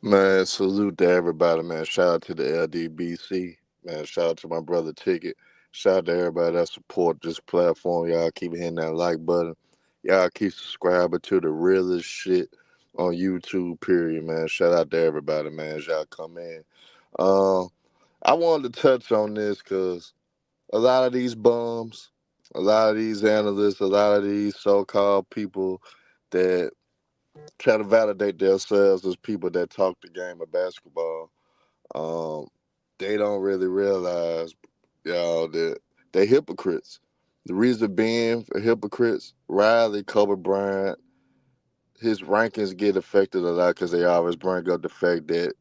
Man, salute to everybody, man. Shout out to the LDBC, man. Shout out to my brother Ticket. Shout out to everybody that support this platform. Y'all keep hitting that like button. Y'all keep subscribing to the realest shit on YouTube, period, man. Shout out to everybody, man, as y'all come in. Um, I wanted to touch on this because a lot of these bums, a lot of these analysts, a lot of these so-called people that try to validate themselves as people that talk the game of basketball. Um, they don't really realize, y'all, that they hypocrites. The reason being for hypocrites, Riley, Kobe Bryant, his rankings get affected a lot because they always bring up the fact that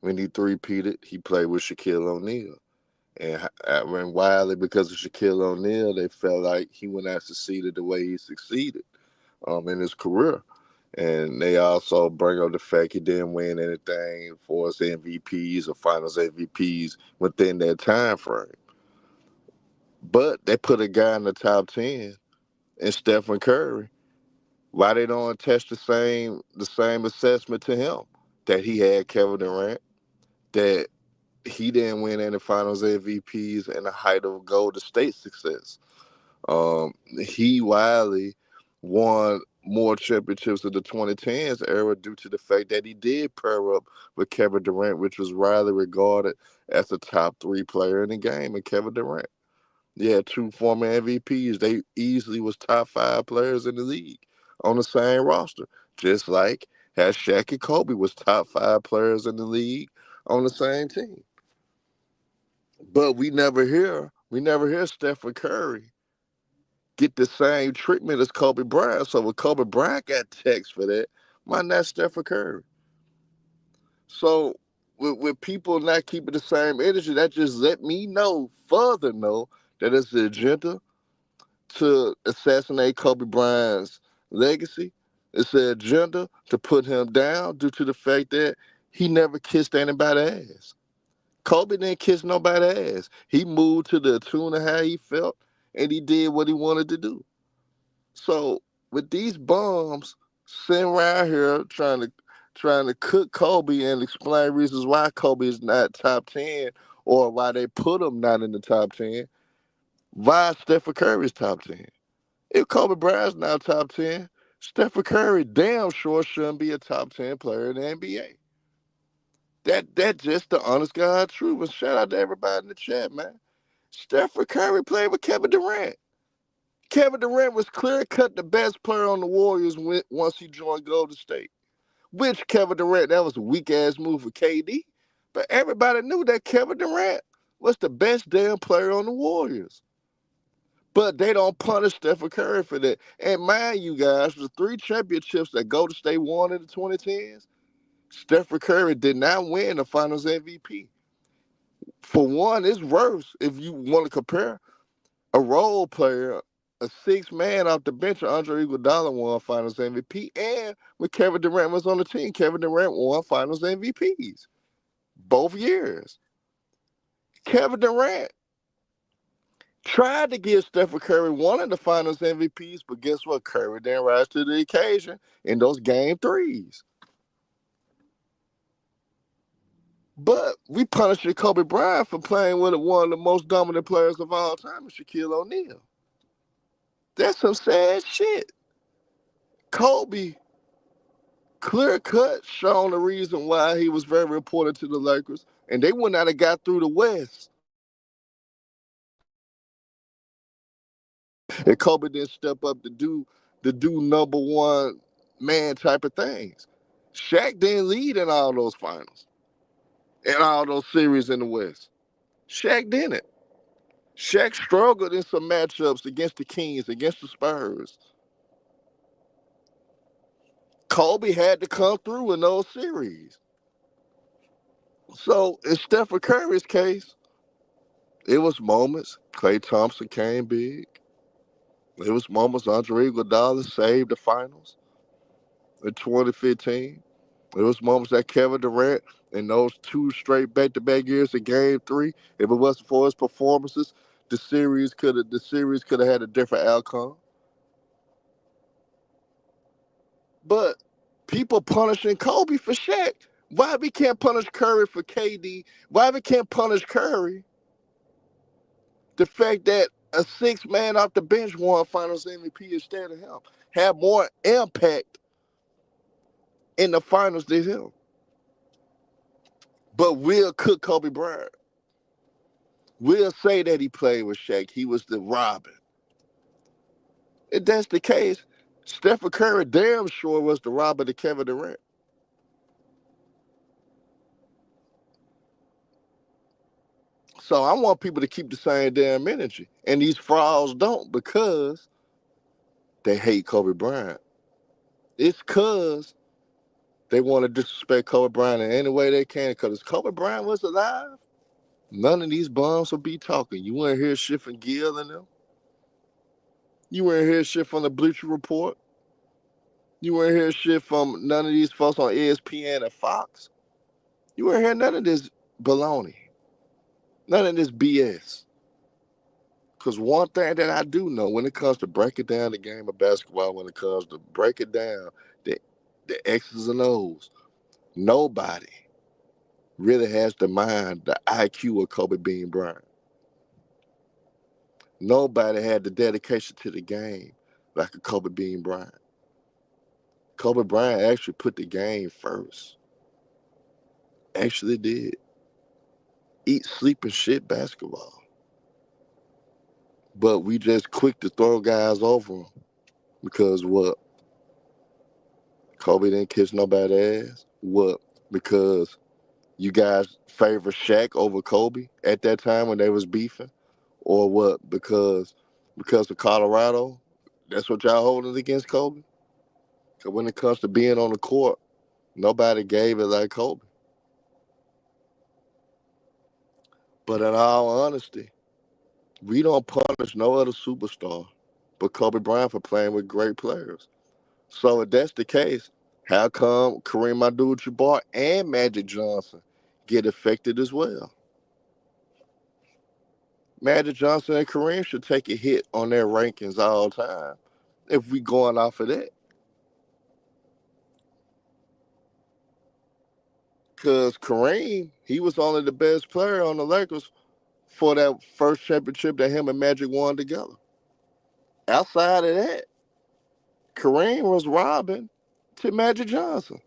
when he three-peated, he played with Shaquille O'Neal. And when Wiley, because of Shaquille O'Neal, they felt like he wouldn't have succeeded the way he succeeded in his career. And they also bring up the fact he didn't win anything for his MVPs or Finals MVPs within that time frame. But they put a guy in the top 10 in Stephen Curry. Why they don't attach the same assessment to him that he had Kevin Durant, that he didn't win any Finals MVPs in the height of Golden State success. Wiley won more championships in the 2010s era due to the fact that he did pair up with Kevin Durant, which was widely regarded as the top three player in the game, and Kevin Durant. Yeah, two former MVPs. They easily was top five players in the league on the same roster. Just like how Shaq and Kobe was top five players in the league on the same team. But we never hear Stephen Curry get the same treatment as Kobe Bryant. So when Kobe Bryant got text for that, why not Stephen Curry? So with people not keeping the same energy, that just let me further know that it's the agenda to assassinate Kobe Bryant's legacy. It's the agenda to put him down due to the fact that he never kissed anybody's ass. Kobe didn't kiss nobody's ass. He moved to the tune of how he felt, and he did what he wanted to do. So with these bums sitting around here trying to cook Kobe and explain reasons why Kobe is not top 10 or why they put him not in the top 10, why Stephen Curry's top 10? If Kobe Bryant's not top 10, Stephen Curry damn sure shouldn't be a top 10 player in the NBA. That's just the honest God truth. And shout out to everybody in the chat, man. Stephen Curry played with Kevin Durant. Kevin Durant was clear cut the best player on the Warriors once he joined Golden State. Which Kevin Durant, that was a weak ass move for KD. But everybody knew that Kevin Durant was the best damn player on the Warriors. But they don't punish Stephen Curry for that. And mind you guys, the three championships that Golden State won in the 2010s, Stephen Curry did not win the Finals MVP. For one, it's worse if you want to compare a role player, a six man off the bench, Andre Iguodala won Finals MVP, and when Kevin Durant was on the team, Kevin Durant won Finals MVPs both years. Kevin Durant tried to give Stephen Curry one of the Finals MVPs, but guess what? Curry didn't rise to the occasion in those game threes. But we punished Kobe Bryant for playing with one of the most dominant players of all time, Shaquille O'Neal. That's some sad shit. Kobe clear cut shown the reason why he was very important to the Lakers, and they would not have got through the West. And Kobe didn't step up to do number one man type of things. Shaq didn't lead in all those finals and all those series in the West. Shaq didn't. Shaq struggled in some matchups against the Kings, against the Spurs. Kobe had to come through in those series. So in Stephen Curry's case, it was moments. Klay Thompson came big. It was moments Andre Iguodala saved the finals in 2015. It was moments that Kevin Durant in those two straight back-to-back years in Game 3. If it wasn't for his performances, the series could have had a different outcome. But people punishing Kobe for Shaq. Why we can't punish Curry for KD? Why we can't punish Curry the fact that a six man off the bench won Finals MVP instead of him, had more impact in the finals than him? But we'll cook Kobe Bryant. We'll say that he played with Shaq. He was the Robin. If that's the case, Stephen Curry damn sure was the Robin to Kevin Durant. So I want people to keep the same damn energy. And these frauds don't, because they hate Kobe Bryant. It's because they want to disrespect Kobe Bryant in any way they can. Because if Kobe Bryant was alive, none of these bums would be talking. You wouldn't hear shit from Gill and them. You wouldn't hear shit from the Bleacher Report. You wouldn't hear shit from none of these folks on ESPN and Fox. You wouldn't hear none of this baloney. None of this BS. Because one thing that I do know when it comes to breaking down the game of basketball, when it comes to breaking down the, the X's and O's, nobody really has the mind, the IQ of Kobe Bean Bryant. Nobody had the dedication to the game like a Kobe Bean Bryant. Kobe Bryant actually put the game first. Actually did. Eat, sleep, and shit basketball. But we just quick to throw guys over him. Because what? Kobe didn't kiss nobody's ass? What? Because you guys favor Shaq over Kobe at that time when they was beefing? Or what? Because of Colorado? That's what y'all holding against Kobe? Because when it comes to being on the court, nobody gave it like Kobe. But in all honesty, we don't punish no other superstar but Kobe Bryant for playing with great players. So if that's the case, how come Kareem Abdul-Jabbar and Magic Johnson get affected as well? Magic Johnson and Kareem should take a hit on their rankings all the time if we going off of that. Because Kareem, he was only the best player on the Lakers for that first championship that him and Magic won together. Outside of that, Kareem was robbing to Magic Johnson.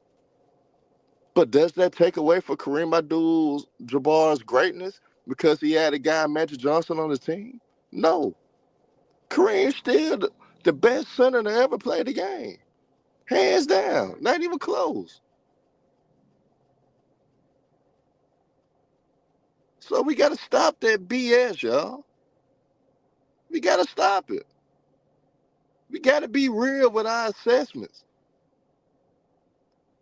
But does that take away from Kareem Abdul-Jabbar's greatness because he had a guy, Magic Johnson, on his team? No. Kareem's still the best center to ever play the game. Hands down. Not even close. So we got to stop that BS, y'all. We got to stop it. We got to be real with our assessments.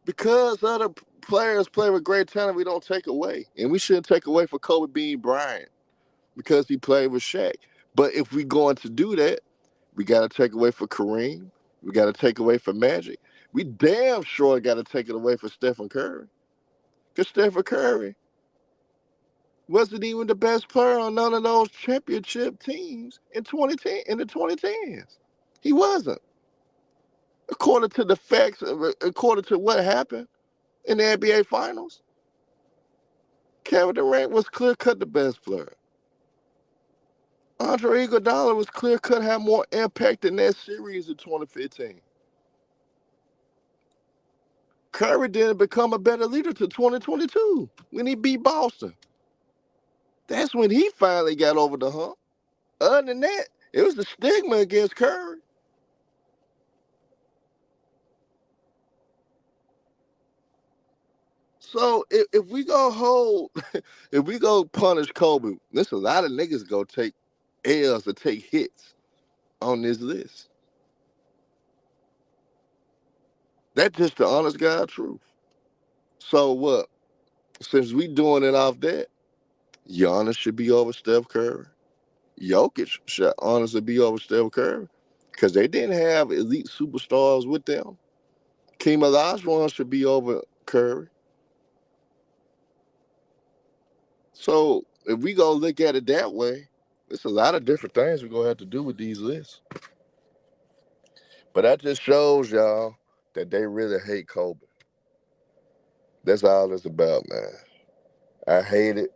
Because other players play with great talent, we don't take away. And we shouldn't take away for Kobe Bean Bryant because he played with Shaq. But if we're going to do that, we got to take away for Kareem. We got to take away for Magic. We damn sure got to take it away for Stephen Curry. Because Stephen Curry wasn't even the best player on none of those championship teams in 2010 in the 2010s. He wasn't. According to the facts, according to what happened in the NBA Finals, Kevin Durant was clear-cut the best player. Andre Iguodala was clear-cut, had more impact in that series in 2015. Curry didn't become a better leader till 2022 when he beat Boston. That's when he finally got over the hump. Other than that, it was the stigma against Curry. So if we go hold, if we go punish Kobe, there's a lot of niggas go take L's or take hits on this list. That's just the honest God truth. So what? Since we doing it off that, Giannis should be over Steph Curry. Jokic should honestly be over Steph Curry because they didn't have elite superstars with them. Kim Olajuwon should be over Curry. So if we go look at it that way, there's a lot of different things we're gonna have to do with these lists. But that just shows y'all that they really hate Kobe. That's all it's about, man. I hate it.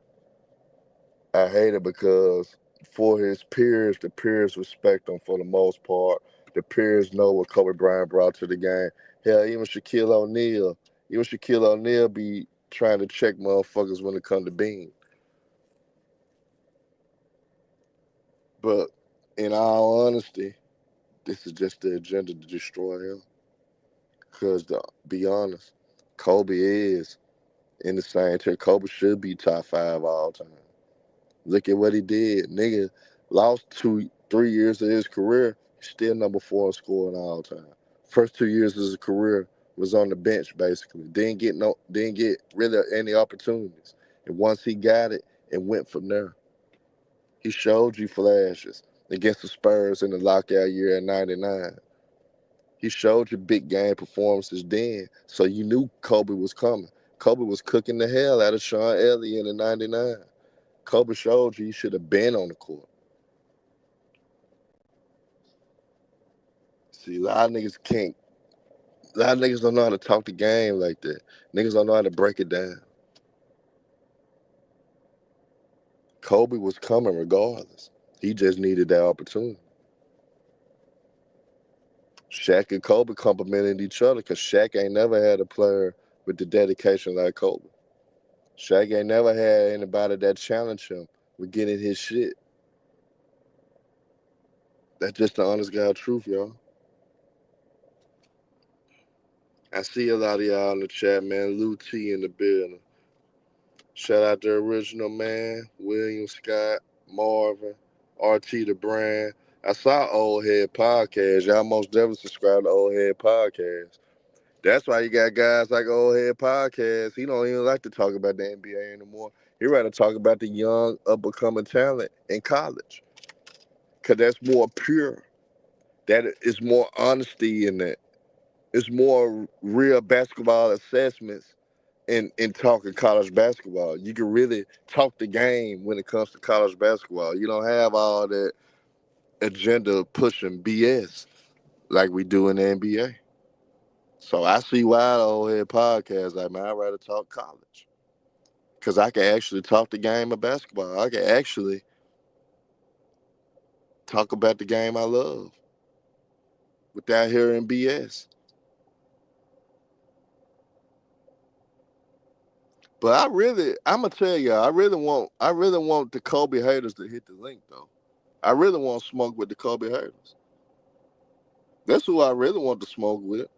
I hate it because for his peers, the peers respect him for the most part. The peers know what Kobe Bryant brought to the game. Hell, even Shaquille O'Neal be trying to check motherfuckers when it come to being. But in all honesty, this is just the agenda to destroy him. Because to be honest, Kobe is in the same tier. Kobe should be top five all time. Look at what he did. Nigga lost 3 years of his career. Still number 4 in scoring all time. First 2 years of his career was on the bench basically. Didn't get really any opportunities. And once he got it, it went from there. He showed you flashes against the Spurs in the lockout year in '99. He showed you big game performances then, so you knew Kobe was coming. Kobe was cooking the hell out of Sean Elliott in '99. Kobe showed you should have been on the court. See, a lot of niggas can't. A lot of niggas don't know how to talk the game like that. Niggas don't know how to break it down. Kobe was coming regardless. He just needed that opportunity. Shaq and Kobe complimented each other because Shaq ain't never had a player with the dedication like Kobe. Shaq ain't never had anybody that challenged him with getting his shit. That's just the honest God truth, y'all. I see a lot of y'all in the chat, man. Lou T in the building. Shout out the original man, William Scott, Marvin, RT the brand. I saw Old Head Podcast. Y'all most definitely subscribe to Old Head Podcast. That's why you got guys like Old Head Podcast. He don't even like to talk about the NBA anymore. He rather talk about the young up and coming talent in college. Cause that's more pure. That is more honesty in that. It's more real basketball assessments in talking college basketball. You can really talk the game when it comes to college basketball. You don't have all that agenda pushing BS like we do in the NBA. So I see why the old head podcast, like, man, I'd rather talk college. Because I can actually talk the game of basketball. I can actually talk about the game I love without hearing BS. But I'm gonna tell y'all, I really want the Kobe haters to hit the link though. I really want smoke with the Kobe haters. That's who I really want to smoke with.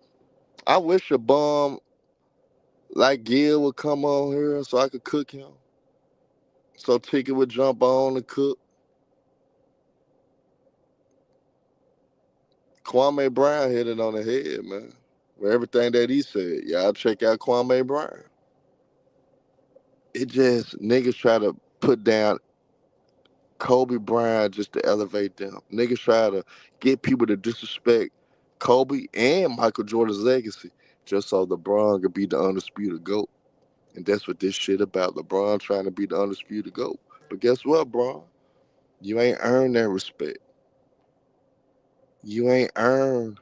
I wish a bum like Gil would come on here so I could cook him. So Tiki would jump on and cook. Kwame Brown hit it on the head, man. For everything that he said. Y'all check out Kwame Brown. It just niggas try to put down Kobe Bryant just to elevate them. Niggas try to get people to disrespect Kobe and Michael Jordan's legacy just so LeBron could be the undisputed GOAT. And that's what this shit about. LeBron trying to be the undisputed GOAT. But guess what, bro? You ain't earned that respect. You ain't earned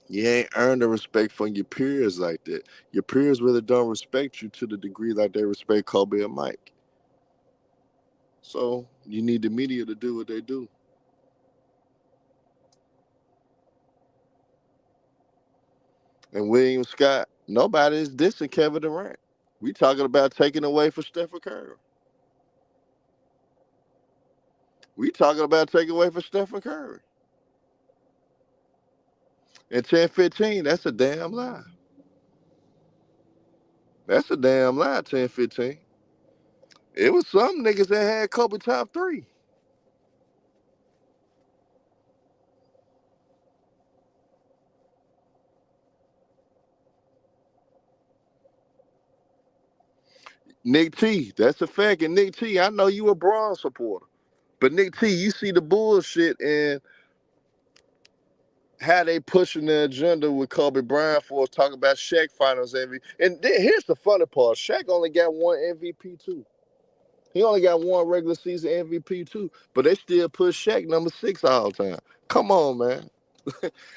you ain't earned the respect from your peers like that. Your peers really don't respect you to the degree like they respect Kobe and Mike. So you need the media to do what they do. And William Scott, nobody is dissing Kevin Durant. We talking about taking away from Stephen Curry. We talking about taking away from Stephen Curry. And 10-15, that's a damn lie. That's a damn lie, 10-15. It was some niggas that had Kobe top 3. Nick T, that's a fact. And Nick T, I know you a Bron supporter. But Nick T, you see the bullshit and how they pushing the agenda with Kobe Bryant for us talking about Shaq Finals MVP. And here's the funny part: Shaq only got one MVP too. He only got one regular season MVP too. But they still put Shaq number 6 all the time. Come on, man.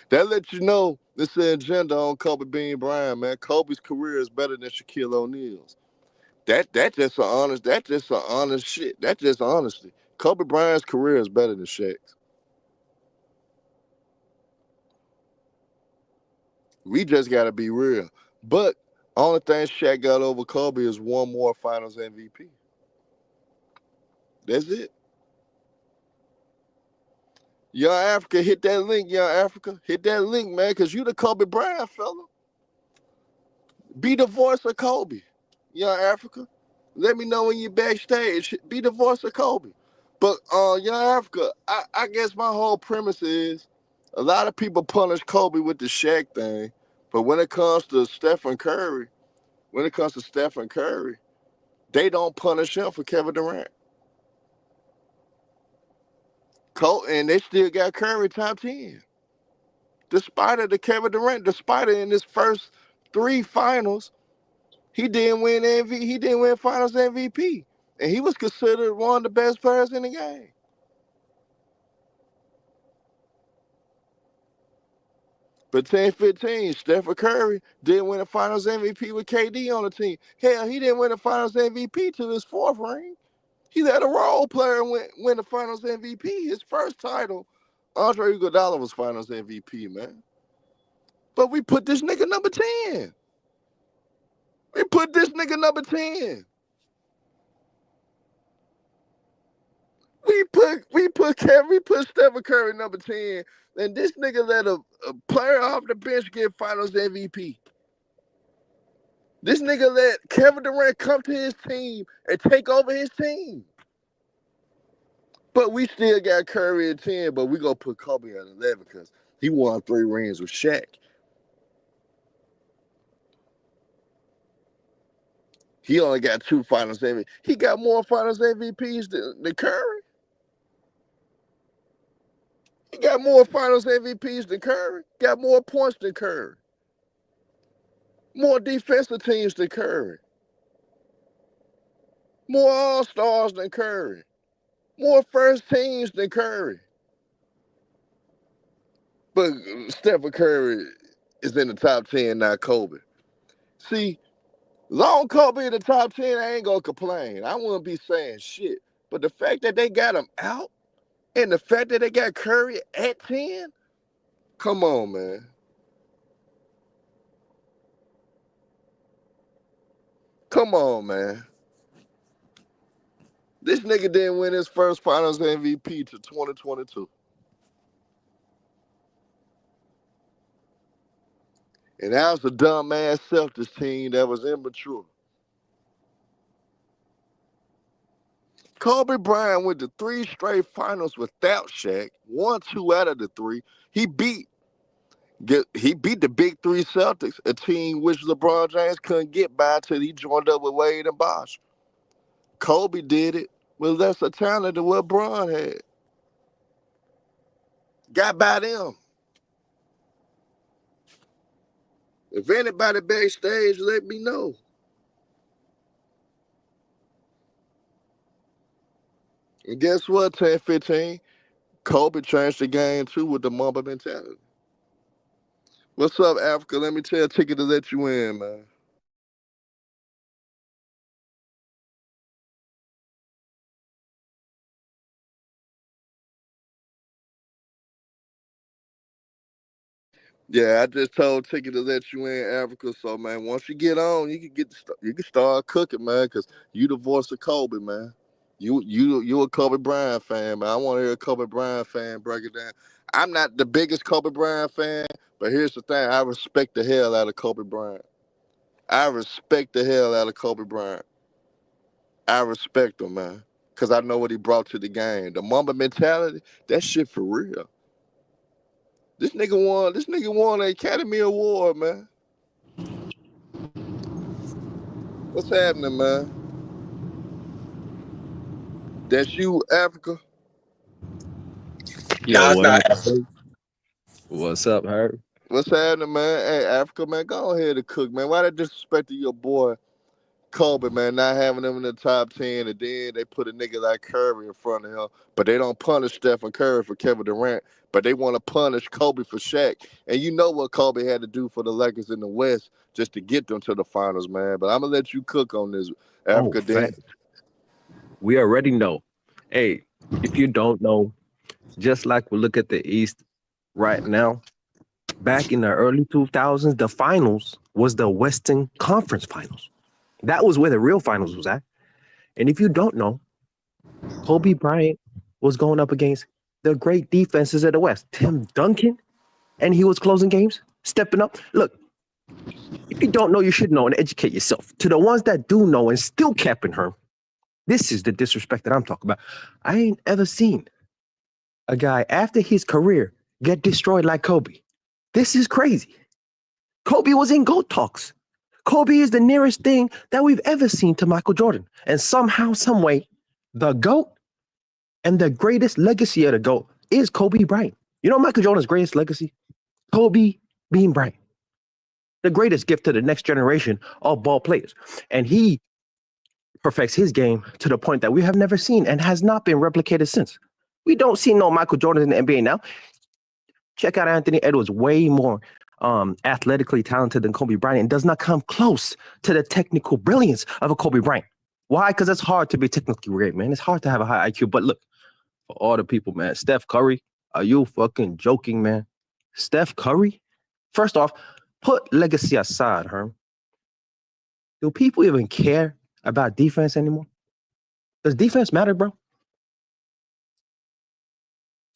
That lets you know This is agenda on Kobe Bean Bryant, man. Kobe's career is better than Shaquille O'Neal's. That just a honest. That just a honest shit. That just honesty. Kobe Bryant's career is better than Shaq's. We just gotta be real. But only thing Shaq got over Kobe is one more Finals MVP. That's it. Young Africa, hit that link, Young Africa. Hit that link, man, because you the Kobe Bryant fella. Be the voice of Kobe, Young Africa. Let me know when you're backstage. Be the voice of Kobe. But Young Africa, I guess my whole premise is a lot of people punish Kobe with the Shaq thing. But when it comes to Stephen Curry, they don't punish him for Kevin Durant. And they still got Curry top 10. Despite of the Kevin Durant, despite of in his first three finals, he didn't win finals MVP. And he was considered one of the best players in the game. But 10-15, Stephen Curry didn't win a finals MVP with KD on the team. Hell, he didn't win a finals MVP till his fourth ring. He let a role player win the finals MVP. His first title, Andre Iguodala was finals MVP, man. But we put this nigga number 10. We put this nigga number 10. We put Stephen Curry number 10, and this nigga let a player off the bench get finals MVP. This nigga let Kevin Durant come to his team and take over his team. But we still got Curry at 10, but we gonna put Kobe at 11 because he won 3 rings with Shaq. He only got 2 finals MVP. He got more finals MVPs than Curry. He got more finals MVPs than Curry. Got more points than Curry. More defensive teams than Curry. More All-Stars than Curry. More first teams than Curry. But Stephen Curry is in the top 10, not Kobe. See, long Kobe in the top 10, I ain't gonna complain. I wouldn't be saying shit. But the fact that they got him out and the fact that they got Curry at 10, come on, man. Come on, man. This nigga didn't win his first finals MVP to 2022. And that was a dumbass Celtics team that was immature. Kobe Bryant went to 3 straight finals without Shaq, won 2 out of the 3. He beat the big 3 Celtics, a team which LeBron James couldn't get by till he joined up with Wade and Bosh. Kobe did it with lesser talent than what Bron had. Got by them. If anybody backstage, let me know. And guess what, 10-15? Kobe changed the game too with the Mamba mentality. What's up, Africa? Let me tell a ticket to let you in, man. Yeah, I just told Ticket to let you in, Africa. So, man, once you get on, you can start cooking, man, because you the voice of Kobe, man. You a Kobe Bryant fan, man. I want to hear a Kobe Bryant fan break it down. I'm not the biggest Kobe Bryant fan, but here's the thing: I respect the hell out of Kobe Bryant. I respect the hell out of Kobe Bryant. I respect him, man, because I know what he brought to the game. The Mamba mentality, that shit for real. This nigga won an Academy Award, man. What's happening, man? That's you, Africa. Yo, No, it's what not up? Africa. What's up, Herb? What's happening, man? Hey, Africa, man, go ahead and cook, man. Why they disrespecting your boy Kobe, man, not having him in the top 10, and then they put a nigga like Curry in front of him, but they don't punish Stephen Curry for Kevin Durant, but they want to punish Kobe for Shaq. And you know what Kobe had to do for the Lakers in the West just to get them to the finals, man. But I'm going to let you cook on this, Oh, Africa. Then fact. We already know. Hey, if you don't know, just like we look at the East right now, back in the early 2000s, the finals was the Western Conference Finals. That was where the real finals was at. And if you don't know, Kobe Bryant was going up against the great defenses of the West. Tim Duncan, and he was closing games, stepping up. Look, if you don't know, you should know and educate yourself. To the ones that do know and still capping her, this is the disrespect that I'm talking about. I ain't ever seen a guy after his career get destroyed like Kobe. This is crazy. Kobe was in GOAT talks. Kobe is the nearest thing that we've ever seen to Michael Jordan. And somehow, some way, the GOAT and the greatest legacy of the GOAT is Kobe Bryant. You know Michael Jordan's greatest legacy? Kobe being Bryant. The greatest gift to the next generation of ball players. And he perfects his game to the point that we have never seen and has not been replicated since. We don't see no Michael Jordan in the NBA now. Check out Anthony Edwards, way more athletically talented than Kobe Bryant and does not come close to the technical brilliance of a Kobe Bryant. Why? Because it's hard to be technically great, man. It's hard to have a high IQ. But look, for all the people, man, Steph Curry, are you fucking joking, man? Steph Curry? First off, put legacy aside, Herm. Do people even care about defense anymore? Does defense matter, bro?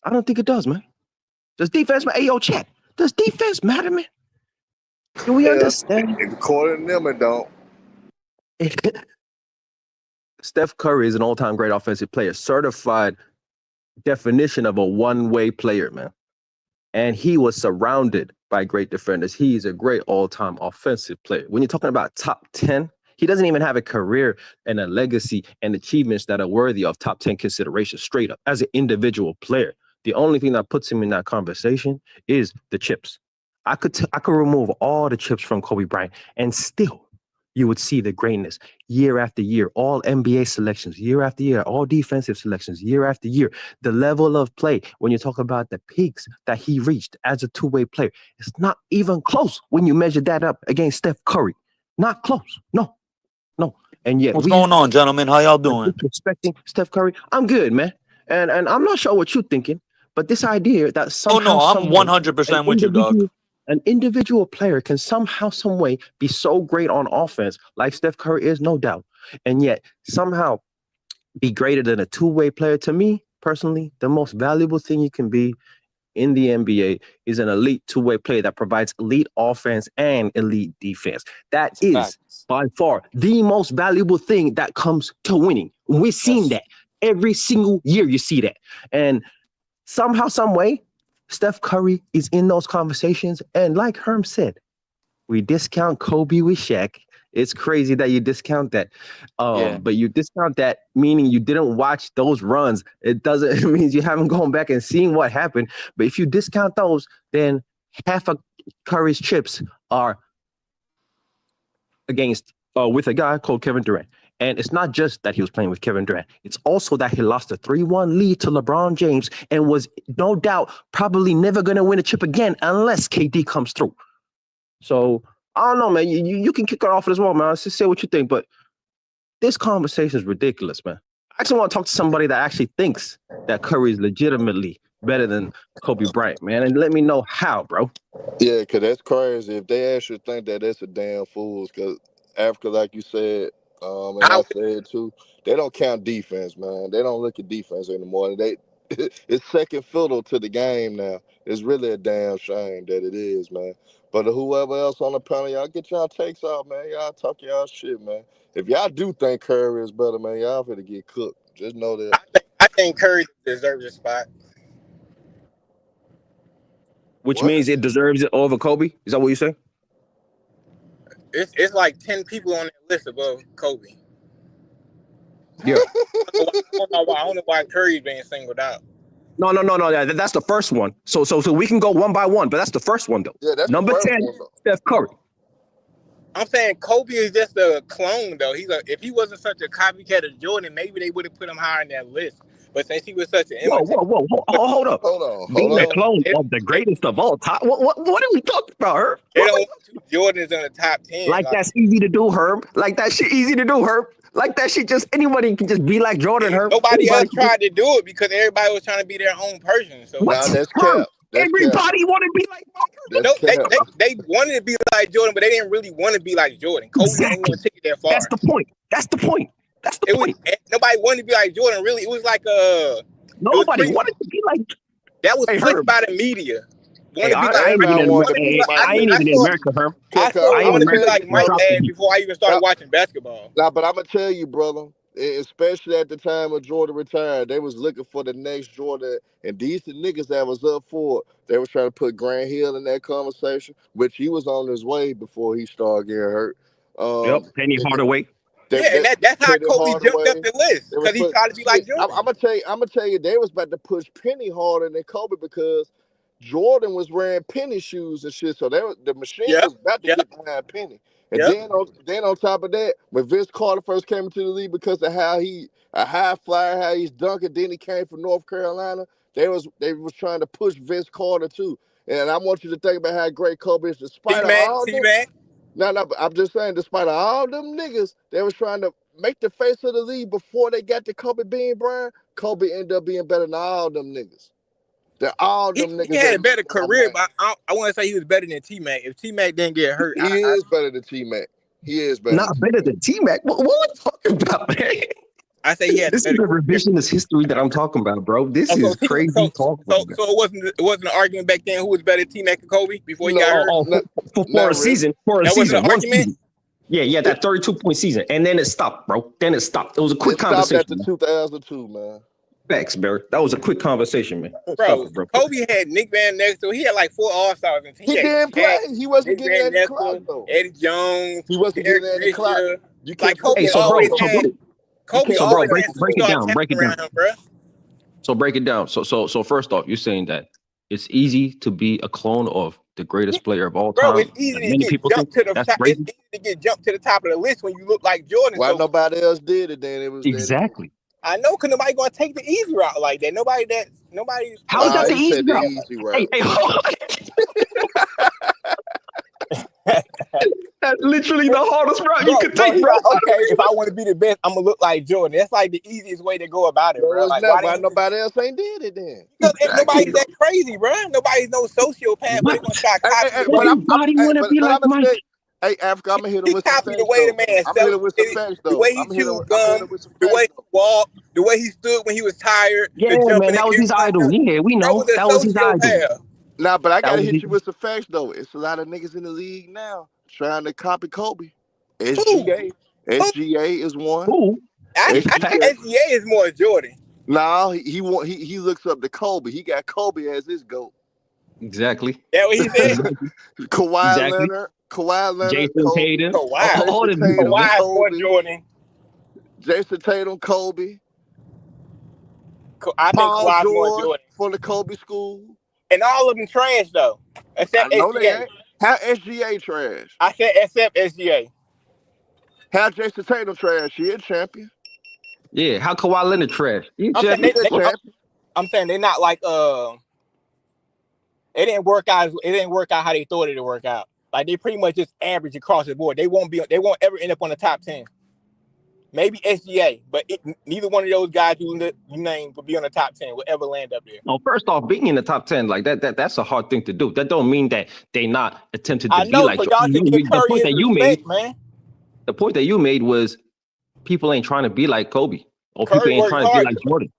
I don't think it does, man. Does defense matter? Hey, yo, chat. Does defense matter, man? Do we yeah, understand? according to them, it don't. Steph Curry is an all-time great offensive player, certified definition of a one-way player, man. And he was surrounded by great defenders. He's a great all-time offensive player. When you're talking about top 10, he doesn't even have a career and a legacy and achievements that are worthy of top 10 consideration straight up as an individual player. The only thing that puts him in that conversation is the chips. I could remove all the chips from Kobe Bryant and still you would see the greatness year after year, all NBA selections year after year, all defensive selections year after year. The level of play, when you talk about the peaks that he reached as a two-way player, it's not even close when you measure that up against Steph Curry. Not close. No, no. And yet What's we going on, gentlemen? How y'all are doing? disrespecting Steph Curry. I'm good, man. And I'm not sure what you're thinking, but this idea that Oh somehow, no, I'm some way, an 100% with you, dog. individual player can somehow, some way be so great on offense, like Steph Curry is, no doubt, and yet somehow be greater than a two-way player. To me, personally, the most valuable thing you can be in the NBA is an elite two-way player that provides elite offense and elite defense. That That's a fact. is by far the most valuable thing that comes to winning. We've seen Yes. that every single year. You see that, and somehow, some way, Steph Curry is in those conversations. And like Herm said, we discount Kobe with Shaq. It's crazy that you discount that. Yeah. But you discount that meaning you didn't watch those runs. It doesn't, it means you haven't gone back and seen what happened. But if you discount those, then half of Curry's chips are against with a guy called Kevin Durant. And it's not just that he was playing with Kevin Durant. It's also that he lost a 3-1 lead to LeBron James and was no doubt probably never going to win a chip again unless KD comes through. So I don't know, man. You can kick it off as well, man. Just say what you think, but this conversation is ridiculous, man. I actually want to talk to somebody that actually thinks that Curry is legitimately better than Kobe Bryant, man, and let me know how, bro. Yeah, because that's crazy. If they actually think that, that's a damn fools. Because Africa, like you said, and I I said too, they don't count defense, man. They don't look at defense anymore. They it's second fiddle to the game now. It's really a damn shame that it is, man. But whoever else on the panel, y'all get y'all takes out, man. Y'all talk y'all shit, man. If y'all do think Curry is better, man, y'all finna get cooked. Just know that. I think Curry deserves a spot. Which What? means it deserves it over Kobe. Is that what you say? It's like 10 people on that list above Kobe. Yeah. I don't know why Curry's being singled out. No. That's the first one. So we can go one by one, but that's the first one though. Yeah, that's the Number first 10, one, though. Steph Curry. I'm saying Kobe is just a clone, though. If he wasn't such a copycat of Jordan, maybe they would have put him higher in that list. But since he was such an Whoa, imitator, whoa, whoa, hold up. Hold on, hold Being a they, on. clone they, of the they, greatest of all time. What are we talking about, Herb? they don't want two Jordans in the top 10. Like that's easy to do, Herb. Like that shit easy to do, Herb. Like that shit just anybody can just be like Jordan, Herb. Nobody Anybody else can just tried to do it because everybody was trying to be their own person. So what? Now that's Herb. cap. That's cap. Everybody want to be like Michael. That's no, cap. they wanted to be like Jordan, but they didn't really want to be like Jordan. Kobe the only one Exactly. to take it that That's far. the point. That's the point. That's the It was point. nobody wanted to be like Jordan. Really, it was like Nobody wanted to be like that was hey pushed Herb. by the media. Want Hey, to be I like ain't even Everybody in wanted to be I Michael. ain't even in saw America, Herb. I I'm want gonna to be tell like you, Mike brother. Drop the Dad heat. before I even started watching basketball. Nah, but I'm gonna tell you, brother. Especially at the time when Jordan retired, they was looking for the next Jordan, and decent niggas that was up for it. They was trying to put Grant Hill in that conversation, which he was on his way before he started getting hurt. Yep, Penny They, Hardaway. Yeah, and that's how Penny Kobe jumped up Hardaway. the list They was because he put tried to be like shit. Jordan. I'm gonna tell you, they was about to push Penny harder than Kobe because Jordan was wearing Penny shoes and shit. So the machine Yep, was about to yep, get behind Penny. And yep. then on top of that, when Vince Carter first came into the league because of how he a high flyer, how he's dunking, then he came from North Carolina. They was trying to push Vince Carter too. And I want you to think about how great Kobe is, despite of all them. T-Mac. No, but I'm just saying, despite of all them niggas, they was trying to make the face of the league before they got to Kobe Bean Bryant. Kobe ended up being better than all them niggas. They're all them He niggas had that a better I career, named. but I want to say he was better than T-Mac. If T-Mac didn't get hurt, He is better than T-Mac. He is better than Not better T-Mac. than T-Mac. What are you talking about, man? I say he had a This is better the career. revisionist history that I'm talking about, bro. This Oh, is crazy talk right now. so it wasn't an argument back then who was better, T-Mac or Kobe before he got No, hurt. For a not really. season, That wasn't an one argument. season. Yeah, that 32-point season. And then it stopped, bro. Then it stopped. It was a quick It stopped conversation, after man. 2002, man. Facts, Barry. That was a quick conversation, man. Stop Bro, it, bro. Kobe had Nick Van Exel. He had like 4 All-Stars in team. He He had didn't Shaq, play. He wasn't Nick getting Van any clock Exel, though. Eddie Jones, He wasn't Derek getting any clock. Fisher. You Like can't put Hey, that so on bro, Kobe. You Kobe can't put always that. break had it superstar down. talent Break it down. around him, bro. So break it down. So first off, you're saying that it's easy to be a clone of the greatest player of all Bro, time. it's easy That to many get people think jumped to the that's top. It's crazy. easy to get jumped to the top of the list when you look like Jordan. Why So nobody else did it? Then it was that easy. Exactly. I know, cause nobody gonna take the easy route like that. Nobody. How is that the He easy said the route? easy route. Hey, that's literally the hardest route you could Bro, take, he bro. like, okay, if I want to be the best, I'm gonna look like Jordan. That's like the easiest way to go about it, No, bro. it's Like, not. why Why didn't nobody else ain't did it then? because nobody's Exactly. that crazy, bro. Nobody's no sociopath, but they What? gonna try to copy the But way Everybody want to be but like I'm gonna Mike. say, hey, Africa, I'm gonna hit him he with some copied the facts way the though. man I'm gonna hit sells him with some it, facts the though. way he chewed I'm gonna hit gum, him with some the facts way he though. walked, the way he stood when he was tired, Yeah, the jumping man, in that was his idol. everybody. Yeah, we Bro know. was a That was his idol. sociopath. Nah, but I That gotta was his hit you with some facts though. It's a lot of niggas in the league now trying to copy Kobe. Who? SGA. Who? SGA is one. who? I think SGA. SGA is more Jordan. Nah, he looks up to Kobe. He got Kobe as his GOAT. Exactly. That what he said? Exactly. Kawhi Exactly. Leonard, Jason Kobe. Tatum. Kawhi. All Jason them niggas, Tatum, man. Kawhi is more Kobe. Jordan. Jason Tatum, Kobe. I think Paul Kawhi's more George Jordan. for the Kobe school. And all of them trash though, I except know they SGA. ain't. How SGA trash? I said except SGA. How Jason Tatum trash? He a champion. Yeah, how Kawhi Leonard trash? You I'm saying He champion? a What? champion. I'm saying they're not like it didn't work out. It didn't work out how they thought it would work out. Like they pretty much just average across the board. They won't ever end up on the top 10. Maybe SGA, but neither one of those guys you named would be on the top 10. Will ever land up there. No, first off, being in the top 10 like that's a hard thing to do. That don't mean that they not attempted to I be know, like so y'all should give the Curry point his that you respect, made. man. The point that you made was people ain't trying to be like Kobe, or people Curry ain't worked trying to be hard. like Jordan.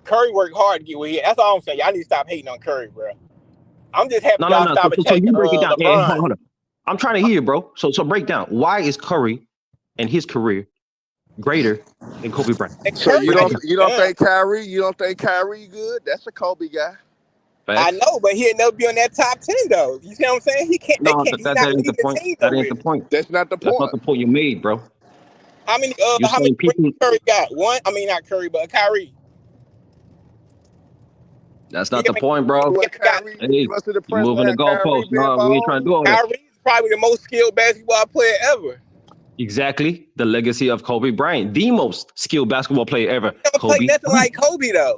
Curry worked hard to get where he. That's all I'm saying. Y'all need to stop hating on Curry, bro. I'm just happy y'all No. stop So attacking you break it down. Hey, LeBron. hold on. I'm trying to hear you, bro. So break down. Why is Curry and his career greater than Kobe Bryant? So Curry you Break it don't down. you don't think Kyrie? You don't think Kyrie good? That's a Kobe guy. I Facts. know, but he'll never be on that top 10 though. You see what I'm saying? He can't. They No, can't. He's that not ain't the leading the point. team That no ain't the way. point. That's not the That's not point. the point you made, bro. How many? You How many saying people? rings Curry got? One. I mean, not Curry, but Kyrie. That's He not the point, bro. What got Hey, You must have you impressed with moving the how Kyrie goalposts. been No, we ain't trying to balling. do all that. Kyrie's probably the most skilled basketball player ever. Exactly. The legacy of Kobe Bryant, the most skilled basketball player ever. He never played Kobe nothing Bryant. like Kobe though.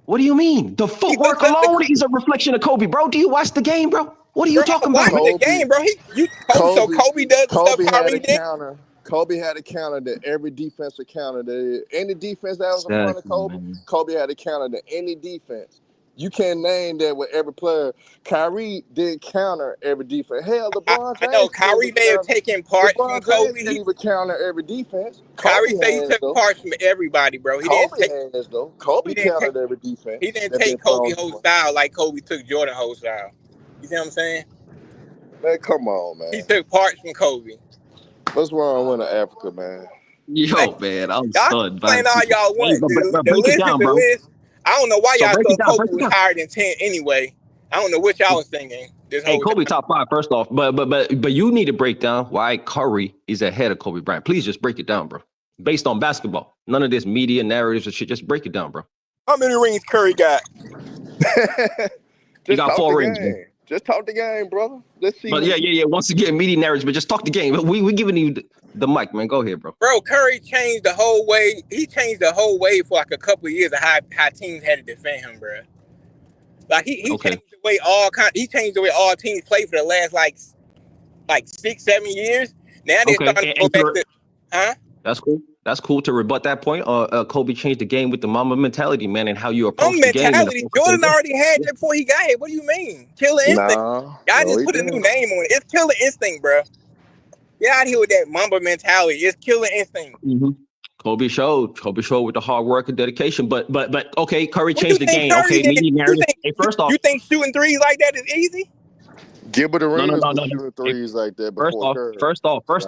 What do you mean? The He footwork looks up to alone is a reflection of Kobe, bro. Do you watch the game, bro? What are you bro. I'm talking about, bro? watching the Kobe, game, bro. So Kobe does the stuff Kobe had Kyrie a did. counter. Kobe had a counter to every defensive counter. Any defense that was in front of Exactly, Kobe, man. Kobe had a counter to any defense. You can't name that with every player. Kyrie didn't counter every defense. Hell, LeBron I know James can't even Kyrie may have counter. taken parts from LeBron James Kobe. can't even counter every defense. Kyrie Kobe said he has took though. parts from everybody, bro. Kobe has though. He Kobe didn't take countered every defense he didn't that been take thrown Kobe to whole him. style like Kobe took Jordan whole style. You see what I'm saying? Man, come on, He man. took parts from Kobe. What's wrong with Africa, man? Yo, man, I'm Y'all stunned by playing the all people. y'all Hey, want. but The break it list is down, the bro. list. I don't know why So y'all break it thought down, Kobe break it was down. higher than 10 anyway. I don't know what y'all was thinking this Hey, whole Kobe time. top 5 first off, but you need to break down why Curry is ahead of Kobe Bryant. Please just break it down, bro. Based on basketball, none of this media narratives and shit. Just break it down, bro. How many rings Curry got? He Just got talk 4 the rings, bro. game. Just talk the game, brother. Let's see. But yeah. Once again, media narratives, but just talk the game. We giving you the mic, man. Go ahead, bro. Bro, Curry changed the whole way. He changed the whole way for like a couple of years of how teams had to defend him, bro. Like he Okay. changed the way he changed the way all teams play for the last like 6-7 years. Now they're Okay. starting to go back to That's cool. That's cool to rebut that point. Kobe changed the game with the Mamba mentality, man, and how you approach the game. And mentality. Jordan already had that before he got here. What do you mean? Killer instinct. No, Y'all just he put a didn't. new name on it. It's killer instinct, bro. Get out here with that Mamba mentality. It's killer instinct. Mm-hmm. Kobe showed with the hard work and dedication. But okay, Curry What changed you the think game. Curry Okay, did? media narrative. Hey, first off, You think shooting threes like that is easy? Gilbert Arenas was no. shooting Hey, threes like that First before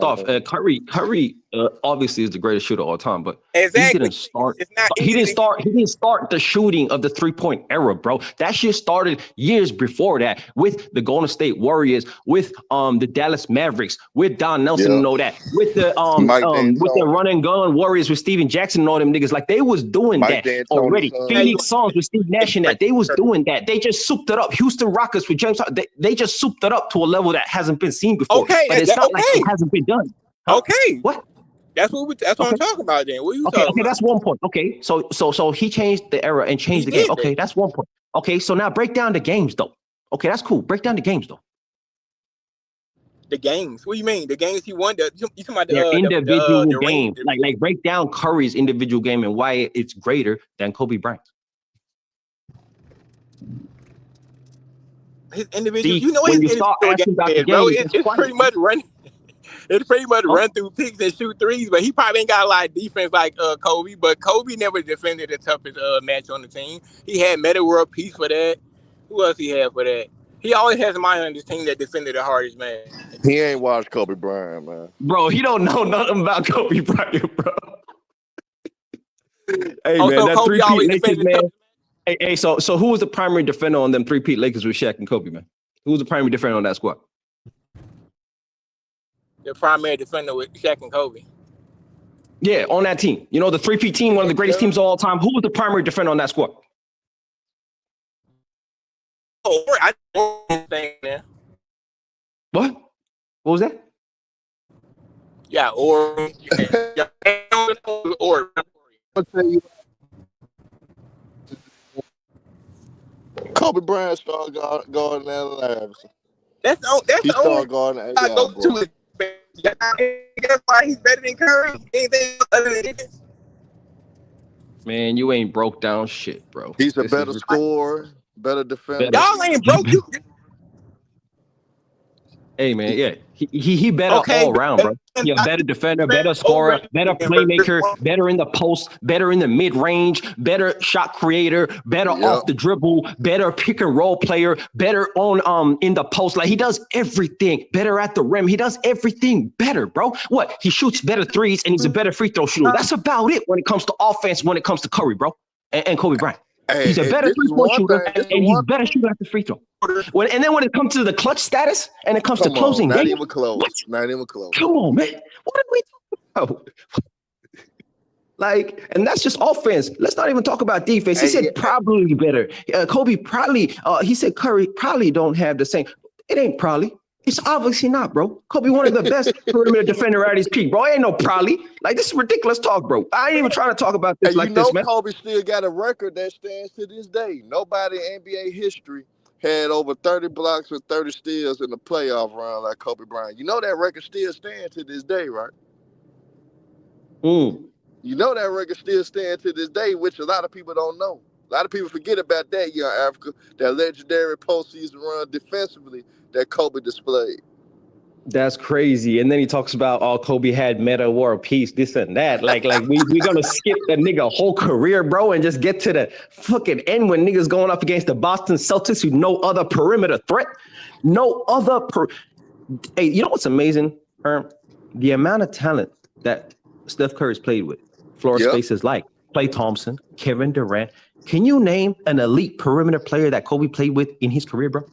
off, Curry. Curry obviously is the greatest shooter of all time, but Exactly. he didn't start. It's not He easy. didn't start the shooting of the 3-point era, bro. That shit started years before that with the Golden State Warriors, with the Dallas Mavericks, with Don Nelson and all that, with the Mike with the D'Antoni. run and gun Warriors with Steven Jackson and all them niggas. Like they was doing Mike that D'Antoni's already. son. Phoenix Suns with Steve Nash and that. They was doing that. They just souped it up. Houston Rockets with James Harden. They just souped it up to a level that hasn't been seen before. Okay, but it's not like it hasn't been done. Huh? Okay. What? That's what I'm talking about then. What are you talking about? Okay, that's one point. Okay, so he changed the era and changed the game. Okay, that's one point. Okay, so now break down the games though. Okay, that's cool. Break down the games though. The games. What do you mean? The games he won? You talking about Their individual the game. ring? Like break down Curry's individual game and why it's greater than Kobe Bryant. His individual. See, You know when his you start asking about the bro. game, It's pretty much run. It's pretty much run through picks and shoot threes, but he probably ain't got a lot of defense like Kobe. But Kobe never defended the toughest match on the team. He had Meta World Peace for that. Who else he had for that? He always has somebody on his team that defended the hardest man. He ain't watched Kobe Bryant, man. Bro, he don't know nothing about Kobe Bryant, bro. Hey, man, so that Kobe 3-peat always Lakers, defended man. Hey, so who was the primary defender on them 3-peat Lakers with Shaq and Kobe, man? Who was the primary defender on that squad? The primary defender with Shaq and Kobe. Yeah, on that team. You know, the 3-peat team, one of the greatest teams of all time. Who was the primary defender on that squad? Oh, I thing there. What? What was that? Yeah, or I'll tell you, Kobe Bryant started guarding Allen Iverson. That's He the only started guarding I go to it. That's why he's better than Curry. Anything other than this? Man, you ain't broke down shit, bro. He's a better scorer, better defender. Y'all ain't broke. Hey, man, yeah. He better all around, bro. He a better defender, better scorer, better playmaker, better in the post, better in the mid-range, better shot creator, better off the dribble, better pick and roll player, better on in the post. Like he does everything better at the rim. He does everything better, bro. What? He shoots better threes and he's a better free throw shooter. That's about it when it comes to offense, when it comes to Curry, bro, and Kobe Bryant. He's a better three-point shooter, and he's better shooter at the free throw. And then when it comes to the clutch status, and it comes to closing not games, even close. Not even close. Come on, man. What are we talking about? Like, and that's just offense. Let's not even talk about defense. He said probably better. Kobe probably. He said Curry probably don't have the same. It ain't probably. It's obviously not, bro. Kobe one of the best perimeter defender at his peak, bro. Ain't no probably. Like, this is ridiculous talk, bro. I ain't even trying to talk about this And you like this, know man. Kobe still got a record that stands to this day. Nobody in NBA history had over 30 blocks or 30 steals in the playoff round like Kobe Bryant. You know that record still stands to this day, right? Mm. You know that record still stands to this day, which a lot of people don't know. A lot of people forget about that, young Africa, that legendary postseason run defensively that Kobe displayed. That's crazy. And then he talks about, oh, Kobe had meta war peace, this and that. Like we're gonna skip the nigga whole career, bro, and just get to the fucking end when niggas going up against the Boston Celtics who no other perimeter threat. No other Hey, you know what's amazing, Herm? The amount of talent that Steph Curry's played with. Floor Yep. spaces like Klay Thompson, Kevin Durant. Can you name an elite perimeter player that Kobe played with in his career, bro?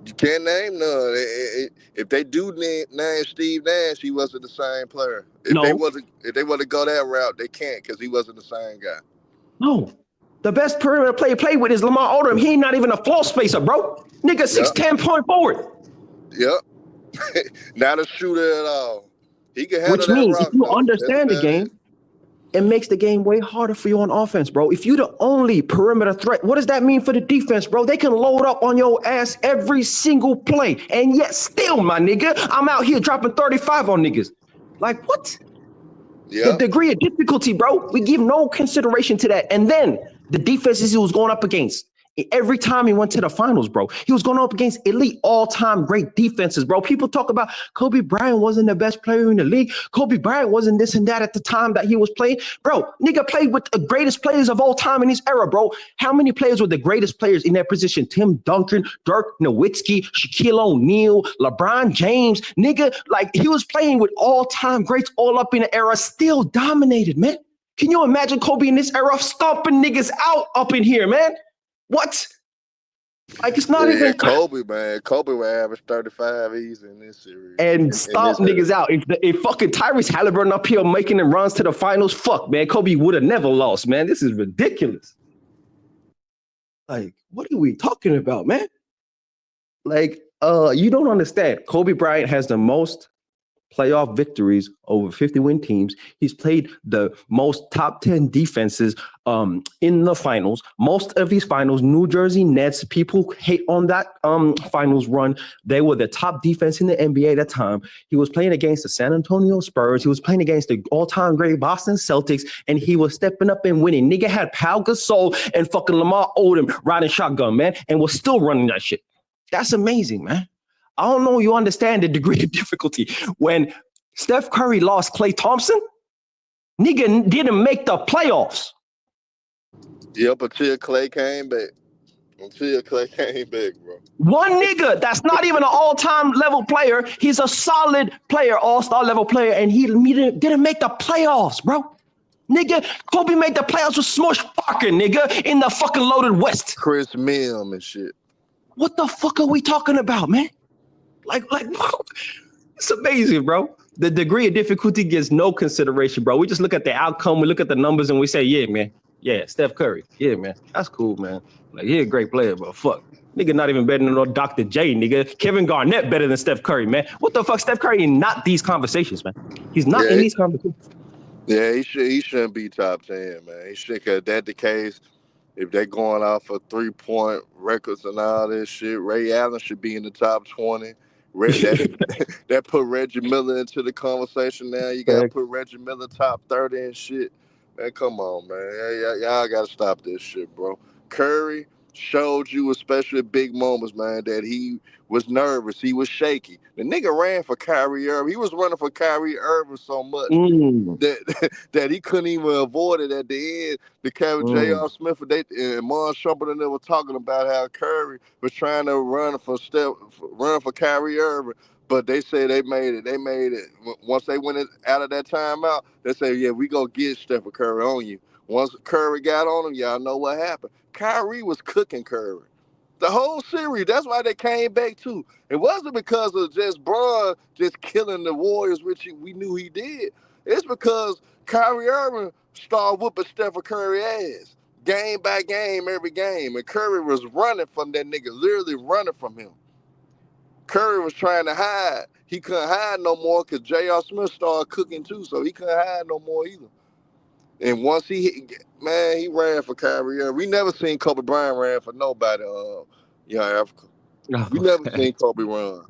You can't name none. If they do name Steve Nash, he wasn't the same player. If they No, want to go that route, they can't because he wasn't the same guy. no. The best perimeter player played with is Lamar Odom. He ain't not even a floor spacer, bro. Nigga, 6'10" point forward. Yep. Not a shooter at all. He can handle Which that means if rock you though. That's understand the about game, it. it makes the game way harder for you on offense, bro. If you're the only perimeter threat, what does that mean for the defense, bro? They can load up on your ass every single play. And yet still, my nigga, I'm out here dropping 35 on niggas. Like, what? The Yep. degree of difficulty, bro, we give no consideration to that. And then the defenses he was going up against. Every time he went to the finals, bro, he was going up against elite all-time great defenses, bro. People talk about Kobe Bryant wasn't the best player in the league. Kobe Bryant wasn't this and that at the time that he was playing. Bro, nigga played with the greatest players of all time in his era, bro. How many players were the greatest players in that position? Tim Duncan, Dirk Nowitzki, Shaquille O'Neal, LeBron James. Nigga, like, he was playing with all-time greats all up in the era, still dominated, man. Can you imagine Kobe in this era stomping niggas out up in here, man? What? Like, it's not even. Kobe, man. Kobe would average 35 easy in this series. And stomp niggas out. If fucking Tyrese Halliburton up here making them runs to the finals, fuck, man. Kobe would have never lost, man. This is ridiculous. Like, what are we talking about, man? Like, you don't understand. Kobe Bryant has the most playoff victories over 50-win teams. He's played the most top 10 defenses in the finals. Most of these finals, New Jersey Nets, people hate on that finals run. They were the top defense in the NBA at that time. He was playing against the San Antonio Spurs. He was playing against the all-time great Boston Celtics, and he was stepping up and winning. Nigga had Pau Gasol and fucking Lamar Odom riding shotgun, man, and was still running that shit. That's amazing, man. I don't know you understand the degree of difficulty. When Steph Curry lost Klay Thompson, nigga didn't make the playoffs. Yep, until Clay came back. Bro. One nigga that's not even an all-time level player. He's a solid player, all-star level player, and he didn't make the playoffs, bro. Nigga, Kobe made the playoffs with Smush Parker, nigga, in the fucking loaded West. Chris Mihm and shit. What the fuck are we talking about, man? Like, it's amazing, bro. The degree of difficulty gets no consideration, bro. We just look at the outcome, we look at the numbers, and we say, yeah, man. Yeah, Steph Curry. Yeah, man. That's cool, man. Like, he's a great player, but fuck. Nigga not even better than no Dr. J, nigga. Kevin Garnett better than Steph Curry, man. What the fuck? Steph Curry in not these conversations, man. He's not in these conversations. Yeah, he shouldn't be top 10, man. He should, cause that's the case. If they're going off for 3-point records and all this shit, Ray Allen should be in the top 20. That put Reggie Miller into the conversation now. You got to put Reggie Miller top 30 and shit. Man, come on, man. Y'all got to stop this shit, bro. Curry showed you, especially at big moments, man, that he was nervous. He was shaky. The nigga ran for Kyrie Irving. He was running for Kyrie Irving so much that he couldn't even avoid it at the end. The Kevin J.R. Smith and Mon Shumpert and they were talking about how Curry was trying to run for Kyrie Irving. But they say they made it. Once they went out of that timeout, they say, yeah, we gonna get Stephen Curry on you. Once Curry got on him, y'all know what happened. Kyrie was cooking Curry. The whole series, that's why they came back too. It wasn't because of just Bron just killing the Warriors, which we knew he did. It's because Kyrie Irving started whooping Stephen Curry ass. Game by game, every game. And Curry was running from that nigga, literally running from him. Curry was trying to hide. He couldn't hide no more because J.R. Smith started cooking too, so he couldn't hide no more either. And once he hit, man, he ran for Kyrie. We never seen Kobe Bryant ran for nobody. Africa. We Oh, never seen Kobe run.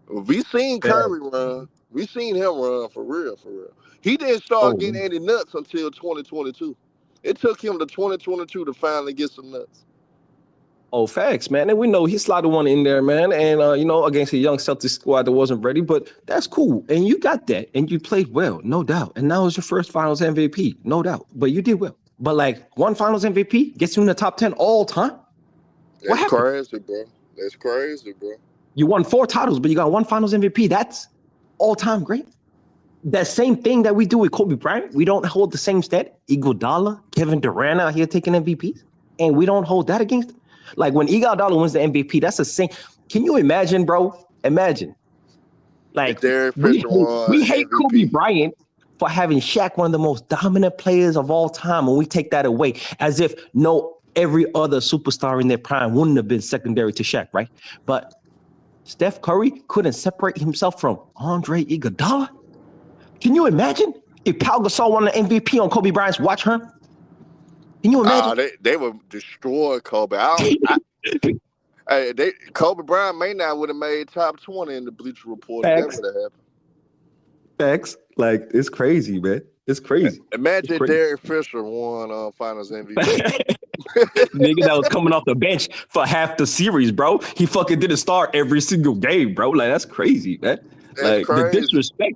We seen yeah. Curry run. We seen him run for real, for real. He didn't start Oh, getting any nuts until 2022. It took him to 2022 to finally get some nuts. oh, facts, man. And we know he slotted one in there, man. And against a young Celtics squad that wasn't ready, but that's cool. And you got that, and you played well, no doubt. And that was your first Finals MVP, no doubt. But you did well. But like one Finals MVP gets you in the top 10 all time. What That's happened? crazy, bro. That's crazy, bro. You won 4 titles, but you got one Finals MVP. That's all time great. That same thing that we do with Kobe Bryant, we don't hold the same stat. Iguodala, Kevin Durant out here taking MVPs, and we don't hold that against them. Like when Iguodala wins the MVP, that's the same. Can you imagine, bro? Imagine. If Like Derek Fisher won we hate Kobe MVP, Bryant for having Shaq, one of the most dominant players of all time, and we take that away as if no every other superstar in their prime wouldn't have been secondary to Shaq, right? But Steph Curry couldn't separate himself from Andre Iguodala. Can you imagine if Pau Gasol won an MVP on Kobe Bryant's watch, huh? Can you imagine? they would destroy Kobe. Kobe Bryant may not would have made top 20 in the Bleacher Report if that Facts, would have happened. facts. Like it's crazy, man. It's crazy. It's Imagine crazy. Derek Fisher won Finals MVP. Nigga that was coming off the bench for half the series, bro. He fucking didn't start every single game, bro. Like that's crazy, man. That's Like the crazy. disrespect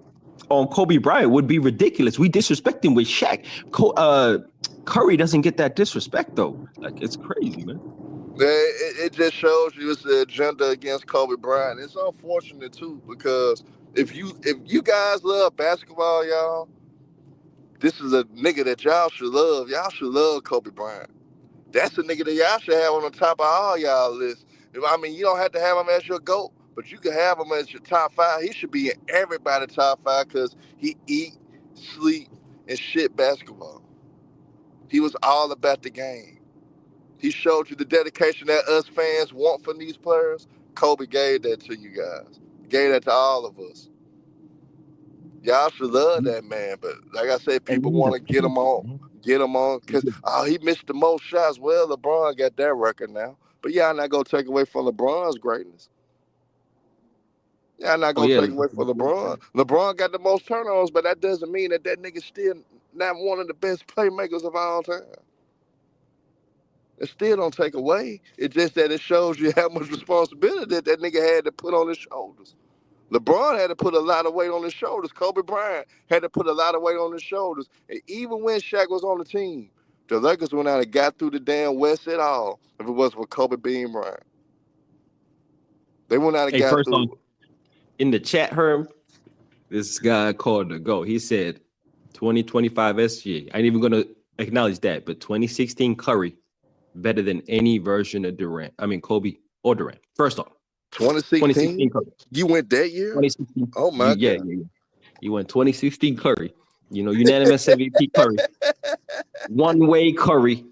on Kobe Bryant would be ridiculous. We disrespect him with Shaq. Curry doesn't get that disrespect though. Like it's crazy, man. It just shows you it's the agenda against Kobe Bryant. It's unfortunate too because if you guys love basketball, y'all, this is a nigga that y'all should love. Y'all should love Kobe Bryant. That's a nigga that y'all should have on the top of all y'all lists. I mean, you don't have to have him as your GOAT, but you can have him as your top 5. He should be in everybody's top 5 because he eat, sleep, and shit basketball. He was all about the game. He showed you the dedication that us fans want from these players. Kobe gave that to you guys. Gave that to all of us. Y'all should love that man, but like I said, And people we need want a to get him on, man. because he missed the most shots. Well, LeBron got that record now, but y'all not gonna take away from LeBron's greatness. Y'all not Oh gonna yeah. take away from LeBron. LeBron got the most turnovers, but that doesn't mean that nigga still not one of the best playmakers of all time. It still don't take away. It's just that it shows you how much responsibility that nigga had to put on his shoulders. LeBron had to put a lot of weight on his shoulders. Kobe Bryant had to put a lot of weight on his shoulders. And even when Shaq was on the team, the Lakers went out and got through the damn West at all if it wasn't for Kobe being Bryant. They went out and Hey, got first on through. in the chat, Herm, this guy called the GO. He said 2025 SGA. I ain't even gonna acknowledge that, but 2016 Curry better than any version of Durant. I mean Kobe or Durant. First off, 2016 2016? Curry. You went that year? 2016. Oh my Yeah, God. yeah, yeah. You went 2016 Curry. Unanimous MVP Curry. One-way Curry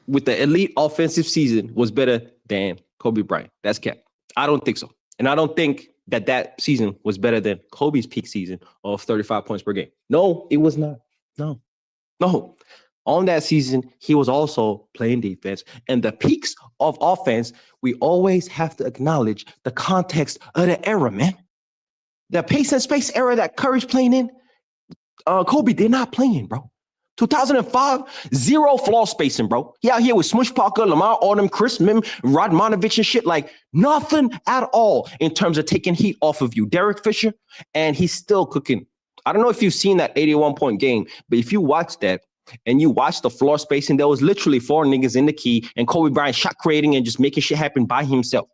with the elite offensive season was better than Kobe Bryant. That's cap. I don't think so. And I don't think that season was better than Kobe's peak season of 35 points per game. No, it was not. No, no. On that season, he was also playing defense. And the peaks of offense, we always have to acknowledge the context of the era, man. The pace and space era that Curry's playing in, Kobe did not play in, bro. 2005, zero floor spacing, bro. He out here with Smush Parker, Lamar Odom, Chris Mim, Rodmanovich and shit. Like nothing at all in terms of taking heat off of you. Derek Fisher, and he's still cooking. I don't know if you've seen that 81-point game, but if you watch that and you watch the floor spacing, there was literally 4 niggas in the key and Kobe Bryant shot creating and just making shit happen by himself.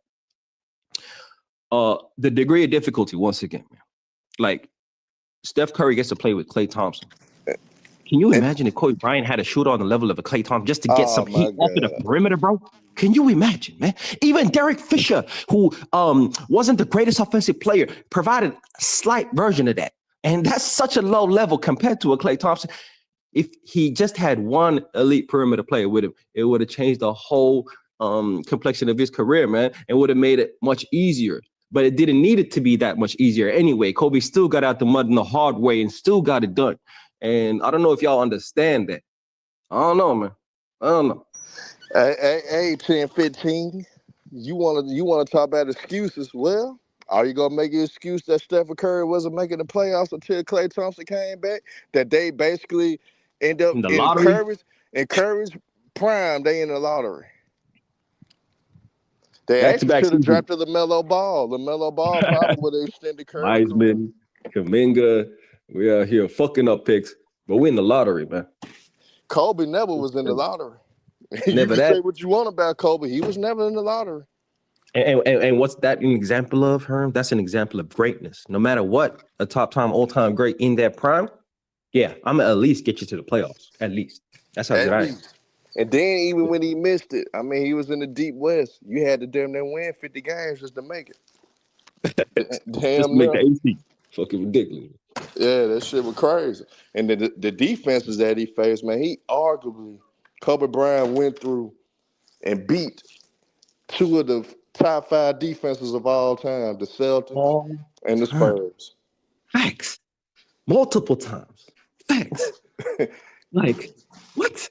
The degree of difficulty, once again, man. Like Steph Curry gets to play with Klay Thompson. Can you And, imagine if Kobe Bryant had a shooter on the level of a Klay Thompson just to get oh some my heat off of the God. perimeter, bro? Can you imagine, man? Even Derek Fisher, who wasn't the greatest offensive player, provided a slight version of that. And that's such a low level compared to a Klay Thompson. If he just had one elite perimeter player with him, it would have changed the whole complexion of his career, man, and would have made it much easier. but it didn't need it to be that much easier anyway. Kobe still got out the mud in the hard way and still got it done. And I don't know if y'all understand that. I don't know, man. I don't know. Hey, 10, 15. You wanna talk about excuses? Well, are you gonna make an excuse that Stephen Curry wasn't making the playoffs until Klay Thompson came back? That they basically end up In the in lottery, Curry's prime, they in the lottery. They actually back-to-back should have seasons, drafted LaMelo Ball. LaMelo Ball probably would have extended Curry's career. Wiseman, Kaminga, we are here fucking up picks, but we in the lottery, man. Kobe never was in the lottery. You Never can that. say what you want about Kobe. He was never in the lottery. And what's that an example of, Herm? That's an example of greatness. No matter what, a all-time great in that prime, yeah, I'm gonna at least get you to the playoffs. At least. That's how good At I am. least. And then even when he missed it, I mean, he was in the deep west. You had to damn near win 50 games just to make it. Just to Damn make the near. AC. Fucking ridiculous. Yeah, that shit was crazy. And the defenses that he faced, man, he arguably, Kobe Bryant went through and beat two of the top 5 defenses of all time, the Celtics All and the time. Spurs. Facts. Multiple times. Facts. Like, what?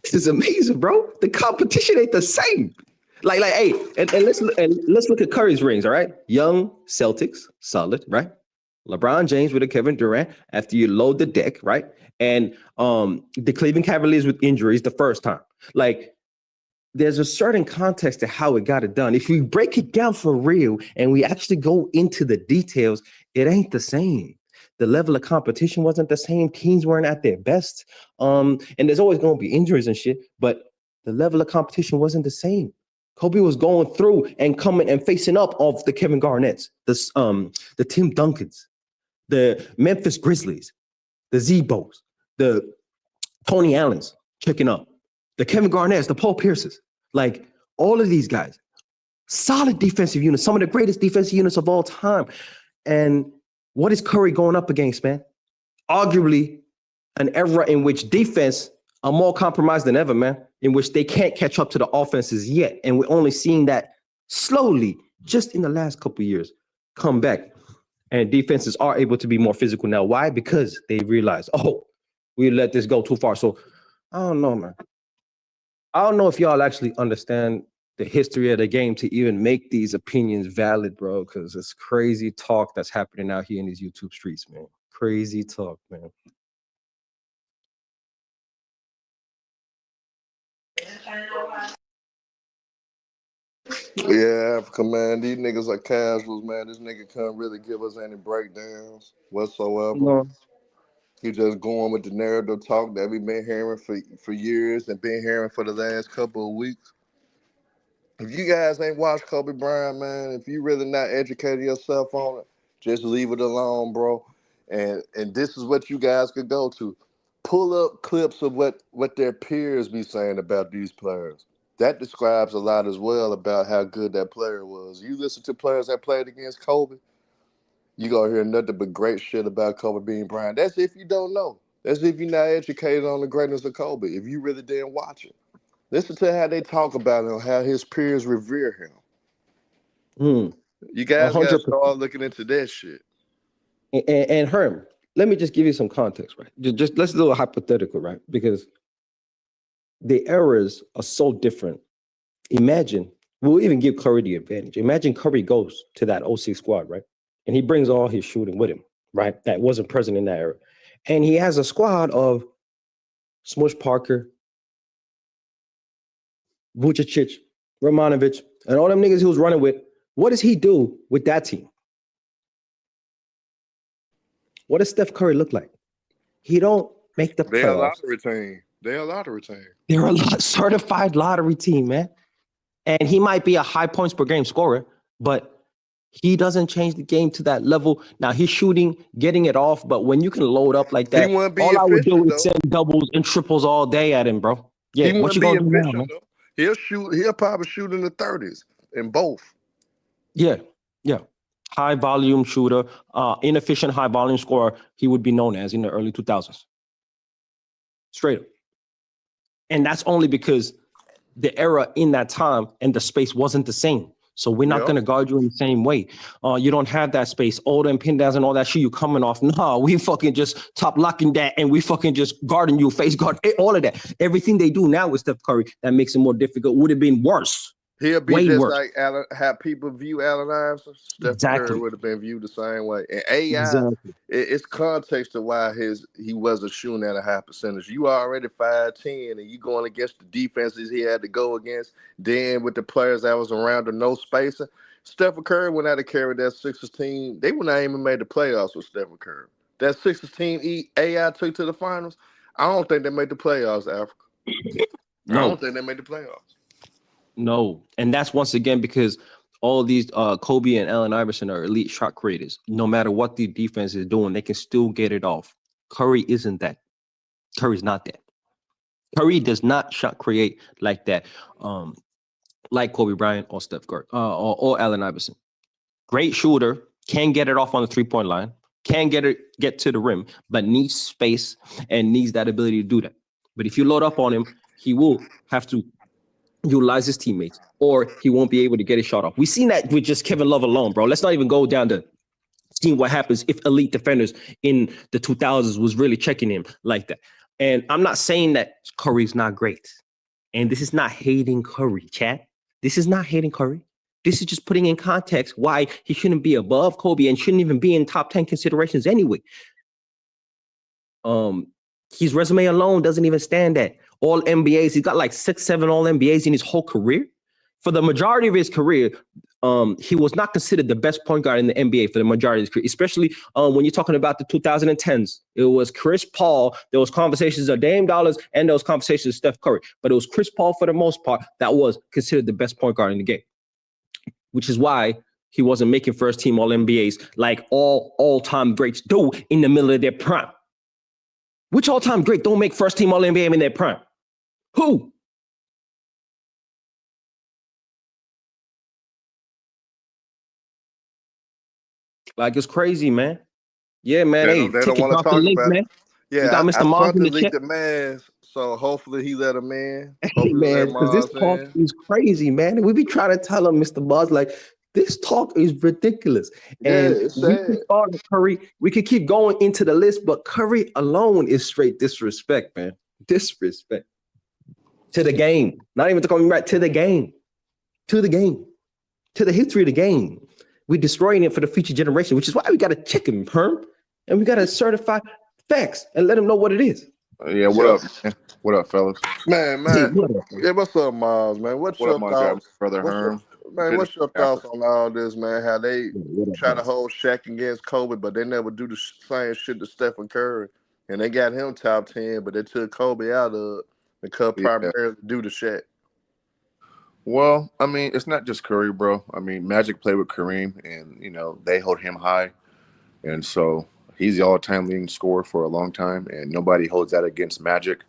This is amazing, bro. The competition ain't the same. Hey, and let's look at Curry's rings, all right? Young Celtics, solid, right? LeBron James with a Kevin Durant after you load the deck, right? And the Cleveland Cavaliers with injuries the first time. Like, there's a certain context to how it got it done. If we break it down for real and we actually go into the details, it ain't the same. The level of competition wasn't the same. Teams weren't at their best. And there's always going to be injuries and shit, but the level of competition wasn't the same. Kobe was going through and coming and facing up of the Kevin Garnett's, the Tim Duncans, the Memphis Grizzlies, the Zebos, the Tony Allens checking up, the Kevin Garnett's, the Paul Pierces, like all of these guys, solid defensive units, some of the greatest defensive units of all time. And what is Curry going up against, man? Arguably an era in which defense are more compromised than ever, man, in which they can't catch up to the offenses yet. And we're only seeing that slowly, just in the last couple of years, come back. And defenses are able to be more physical now. Why? Because they realize, oh, we let this go too far. So I don't know, man. I don't know if y'all actually understand the history of the game to even make these opinions valid, bro, because it's crazy talk that's happening out here in these YouTube streets, man. Crazy talk, man. Yeah, Africa, man, these niggas are casuals, man. This nigga can't really give us any breakdowns whatsoever. No. He just going with the narrative talk that we've been hearing for years and been hearing for the last couple of weeks. If you guys ain't watched Kobe Bryant, man, if you really not educated yourself on it, just leave it alone, bro. And this is what you guys could go to. Pull up clips of what their peers be saying about these players. That describes a lot as well about how good that player was. You listen to players that played against Kobe, you gonna hear nothing but great shit about Kobe being Bryant. That's if you don't know. That's if you're not educated on the greatness of Kobe. If you really didn't watch it. Listen to how they talk about him, how his peers revere him. You guys got to 100%. start looking into that shit. And Herm, let me just give you some context, right? Just let's do a hypothetical, right? Because the eras are so different. Imagine, we'll even give Curry the advantage. Imagine Curry goes to that '06 squad, right? And he brings all his shooting with him, right? That wasn't present in that era. And he has a squad of Smush Parker, Vucevic, Romanovic, and all them niggas he was running with. What does he do with that team? What does Steph Curry look like? He don't make the They're a playoffs. lottery team. They're a lottery team. They're a certified lottery team, man. And he might be a high points per game scorer, but he doesn't change the game to that level. Now he's shooting, getting it off, but when you can load up like He that, wouldn't be all I would do efficient is though. send doubles and triples all day at him, bro. He Yeah, what wouldn't you be gonna do now, efficient man? though. He'll probably shoot in the 30s in both. Yeah, yeah. High volume shooter, inefficient high volume scorer, he would be known as in the early 2000s. Straight up. And that's only because the era in that time and the space wasn't the same. So we're not Yep. going to guard you in the same way. You don't have that space. All them pin downs and all that shit you coming off. Nah, we fucking just top locking that and we fucking just guarding you, face guard, all of that. Everything they do now with Steph Curry that makes it more difficult would have been worse. He'll be Way just worse. like Allen, how people view Allen Iverson. Stephen Curry Exactly. would have been viewed the same way. And AI, Exactly. it's context to why he wasn't shooting at a high percentage. You already 5'10", and you going against the defenses he had to go against. Then with the players that was around him, no spacing. Stephen Curry went out to carry that Sixers team. They would not even made the playoffs with Stephen Curry. That Sixers team AI took to the finals. I don't think they made the playoffs, Africa. I don't No. think they made the playoffs. No, and that's once again because all these Kobe and Allen Iverson are elite shot creators. No matter what the defense is doing, they can still get it off. Curry isn't that. Curry's not that. Curry does not shot create like that, like Kobe Bryant or Steph Curry or Allen Iverson. Great shooter, can get it off on the 3-point line, can get to the rim, but needs space and needs that ability to do that. But if you load up on him, he will have to utilize his teammates, or he won't be able to get his shot off. We've seen that with just Kevin Love alone, bro. Let's not even go down to seeing what happens if elite defenders in the 2000s was really checking him like that. And I'm not saying that Curry's not great. And this is not hating Curry, chat. This is not hating Curry. This is just putting in context why he shouldn't be above Kobe and shouldn't even be in top 10 considerations anyway. His resume alone doesn't even stand that. All NBAs, he's got like 6, 7 all NBAs in his whole career. For the majority of his career, he was not considered the best point guard in the NBA for the majority of his career, especially when you're talking about the 2010s. It was Chris Paul. There was conversations of Dame Dollars and there was conversations of Steph Curry. But it was Chris Paul for the most part that was considered the best point guard in the game, which is why he wasn't making first team all NBAs like all-time greats do in the middle of their prime. Which all-time great don't make first team all NBA in their prime? Who? Like, it's crazy, man. Yeah, man. Hey, They don't ticket want to drop the talk link, about it. man. We Yeah, got I Mr. Mars sent in the the leak chat. to man, so hopefully he let him in. Hey, Hopefully let man, because this Mars talk in. is crazy, man. And we be trying to tell him, Mr. Mars, like, this talk is ridiculous. Yeah, And it's we sad. can start with Curry. We could keep going into the list, but Curry alone is straight disrespect, man. Disrespect to the game. Not even to coming back to the game. To the game. To the history of the game. We're destroying it for the future generation, which is why we got to check him, perm, and we got to certify facts and let him know what it is. Yeah, what up, man? What up, fellas? Hey, Man. what up? Yeah, what's up, Miles, man? What's What up, your my guy, thoughts? brother Herm? Good to What's your be thoughts Africa. on all this, man? How they What up, try to boss? hold Shaq against Kobe, but they never do the same shit to Stephen Curry. And they got him top 10, but they took Kobe out of it because Yeah. primarily due to Shaq. Well, I mean, it's not just Curry, bro. I mean, Magic played with Kareem, and they hold him high, and so he's the all-time leading scorer for a long time, and nobody holds that against Magic.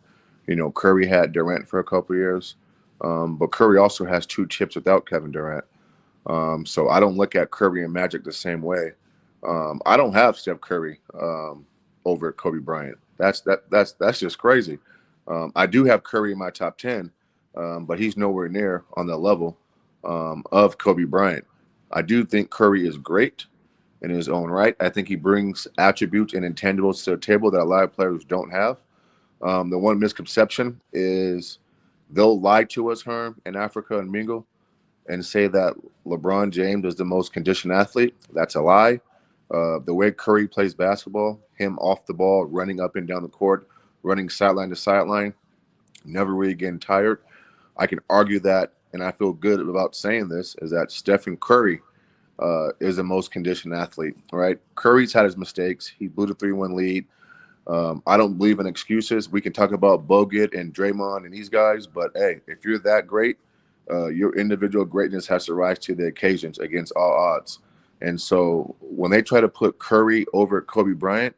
Curry had Durant for a couple years, but Curry also has 2 chips without Kevin Durant. So I don't look at Curry and Magic the same way. I don't have Steph Curry over Kobe Bryant. That's just crazy. I do have Curry in my top 10, but he's nowhere near on the level of Kobe Bryant. I do think Curry is great in his own right. I think he brings attributes and intangibles to the table that a lot of players don't have. The one misconception is they'll lie to us, Herm, in Africa and Mingle, and say that LeBron James is the most conditioned athlete. That's a lie. The way Curry plays basketball, him off the ball, running up and down the court, running sideline to sideline, never really getting tired. I can argue that, and I feel good about saying this, is that Stephen Curry is the most conditioned athlete, right? Curry's had his mistakes. He blew the 3-1 lead. I don't believe in excuses. We can talk about Bogut and Draymond and these guys, but hey, if you're that great, your individual greatness has to rise to the occasions against all odds. And so when they try to put Curry over Kobe Bryant,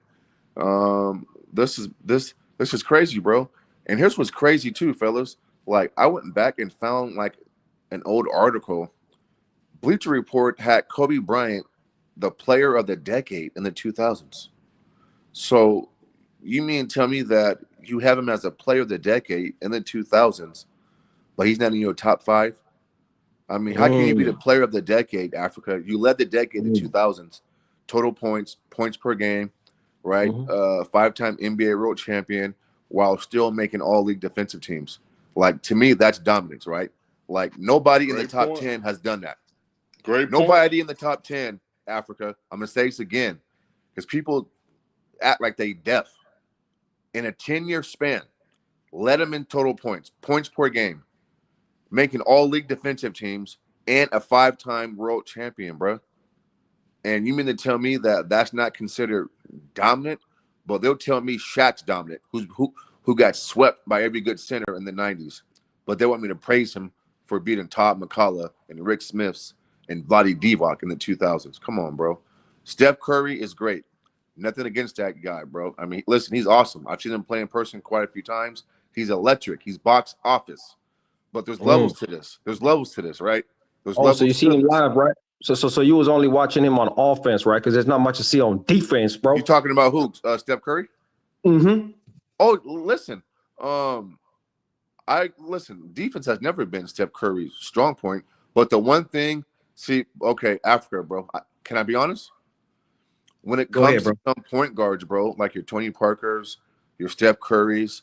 this is crazy, bro. And here's what's crazy too, fellas. Like I went back and found like an old article. Bleacher Report had Kobe Bryant the player of the decade in the 2000s. So you mean tell me that you have him as a player of the decade in the 2000s, but he's not in your top 5? I mean, how can you be the player of the decade, Africa? You led the decade in the 2000s. Total points per game, right? 5-time NBA world champion while still making all-league defensive teams. Like, to me, that's dominance, right? Like, nobody in the top 10 has done that. Nobody in the top 10, Africa. I'm going to say this again because people act like they deaf. In a 10-year span, led them in total points per game, making all-league defensive teams, and a 5-time world champion, bro. And you mean to tell me that that's not considered dominant? But they'll tell me Shaq's dominant, who got swept by every good center in the 90s. But they want me to praise him for beating Todd McCullough and Rick Smiths and Vlade Divac in the 2000s. Come on, bro. Steph Curry is great. Nothing against that guy, bro. I mean, listen, he's awesome. I've seen him play in person quite a few times. He's electric. He's box office. But there's levels to this. There's levels to this, right? There's levels so you seen him this. live, right? So you was only watching him on offense, right? Because there's not much to see on defense, bro. You talking about who? Steph Curry? Mm-hmm. Oh, listen. Defense has never been Steph Curry's strong point. But the one thing, Africa, bro. Can I be honest? When it comes to some point guards, bro, like your Tony Parkers, your Steph Currys,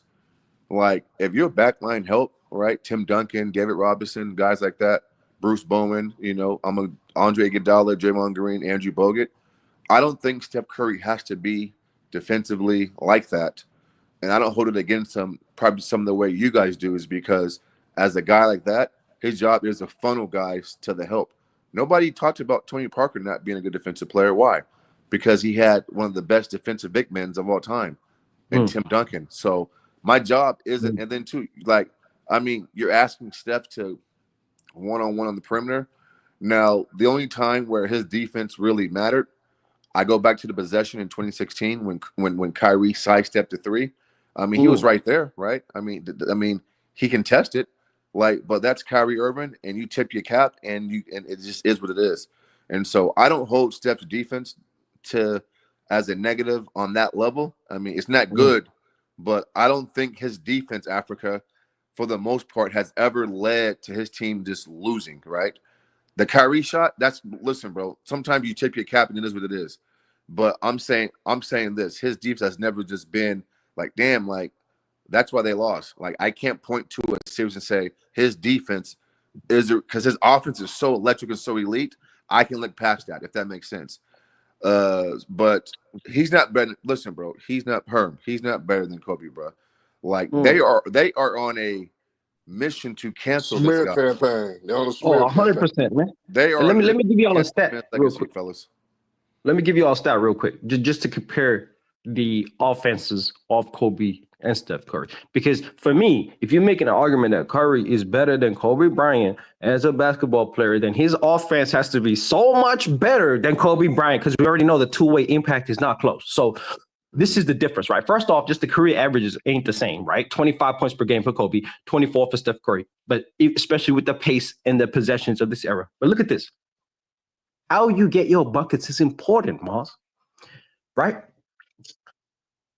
like if your backline help, right? Tim Duncan, David Robinson, guys like that, Bruce Bowen, Andre Iguodala, Draymond Green, Andrew Bogut. I don't think Steph Curry has to be defensively like that. And I don't hold it against him probably some of the way you guys do is because as a guy like that, his job is to funnel guys to the help. Nobody talked about Tony Parker not being a good defensive player. Why? Because he had one of the best defensive big men of all time and Tim Duncan. So my job isn't, and then too, like, I mean, you're asking Steph to one-on-one on the perimeter. Now, the only time where his defense really mattered, I go back to the possession in 2016 when Kyrie sidestepped the three. I mean, he was right there, right? I mean, he can test it, like, but that's Kyrie Irving, and you tip your cap, and it just is what it is. And so I don't hold Steph's defense as a negative on that level. I mean, it's not good, but I don't think his defense, Africa, for the most part, has ever led to his team just losing, right? The Kyrie shot, listen, bro, sometimes you tip your cap and it is what it is. But I'm saying this, his defense has never just been like, damn, like, that's why they lost. Like, I can't point to a series and say his defense is because his offense is so electric and so elite. I can look past that, if that makes sense. But he's not better. Listen, bro, he's not better than Kobe, bro. Like they are on a mission to cancel this guy. Campaign. They're on the smear 100%, man. They are. Let me give you all a stat real quick, fellas. Let me give you all a stat real quick, just to compare the offenses of Kobe and Steph Curry. Because for me, if you're making an argument that Curry is better than Kobe Bryant as a basketball player, then his offense has to be so much better than Kobe Bryant, because we already know the two-way impact is not close. So this is the difference, right? First off, just the career averages ain't the same, right? 25 points per game for Kobe, 24 for Steph Curry, but especially with the pace and the possessions of this era. But look at this. How you get your buckets is important, Moss, right?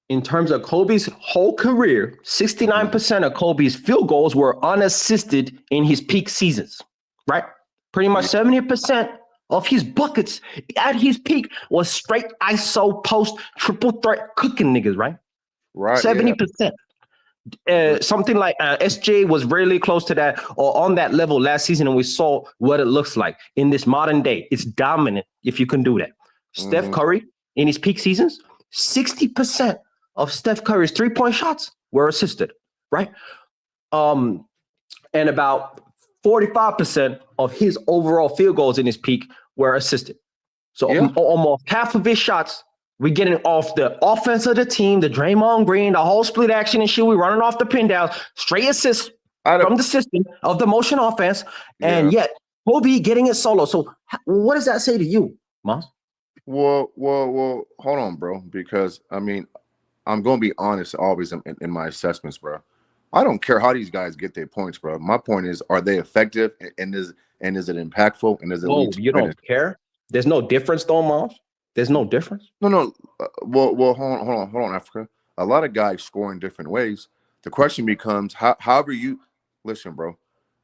In terms of Kobe's whole career, 69% of Kobe's field goals were unassisted in his peak seasons, right? Pretty much 70% of his buckets at his peak was straight ISO post triple threat cooking niggas, right? Right. 70%. Something like SJ was really close to that or on that level last season, and we saw what it looks like in this modern day. It's dominant if you can do that. Steph Curry in his peak seasons, 60% of Steph Curry's three-point shots were assisted, right? And about 45% of his overall field goals in his peak were assisted. So almost half of his shots, we're getting off the offense of the team, the Draymond Green, the whole split action and shit. We're running off the pin down, straight assists from the system of the motion offense. And yet, Kobe getting it solo. So what does that say to you, Moss? Well, hold on, bro. Because, I mean, I'm going to be honest always in my assessments, bro. I don't care how these guys get their points, bro. My point is, are they effective? And is it impactful? And is it lead to you finish? Don't care? There's no difference, though, Moss? There's no difference? No. Well, hold on, Africa. A lot of guys score in different ways. The question becomes, however you listen, bro.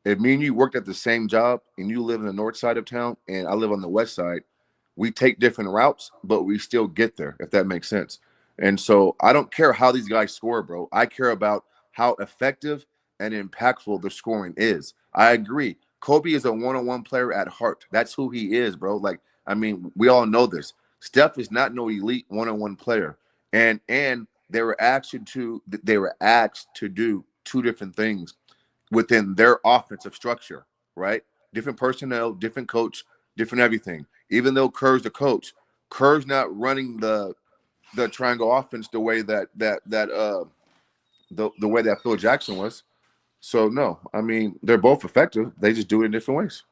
if me and you worked at the same job and you live in the north side of town and I live on the west side, we take different routes, but we still get there, if that makes sense. And so I don't care how these guys score, bro. I care about how effective and impactful the scoring is. I agree. Kobe is a one-on-one player at heart. That's who he is, bro. Like, I mean, we all know this. Steph is not no elite one-on-one player. And they were asked to do two different things within their offensive structure, right? Different personnel, different coach, different everything. Even though Kerr's the coach, Kerr's not running the triangle offense the way the way that Phil Jackson was. So no, I mean they're both effective. They just do it in different ways.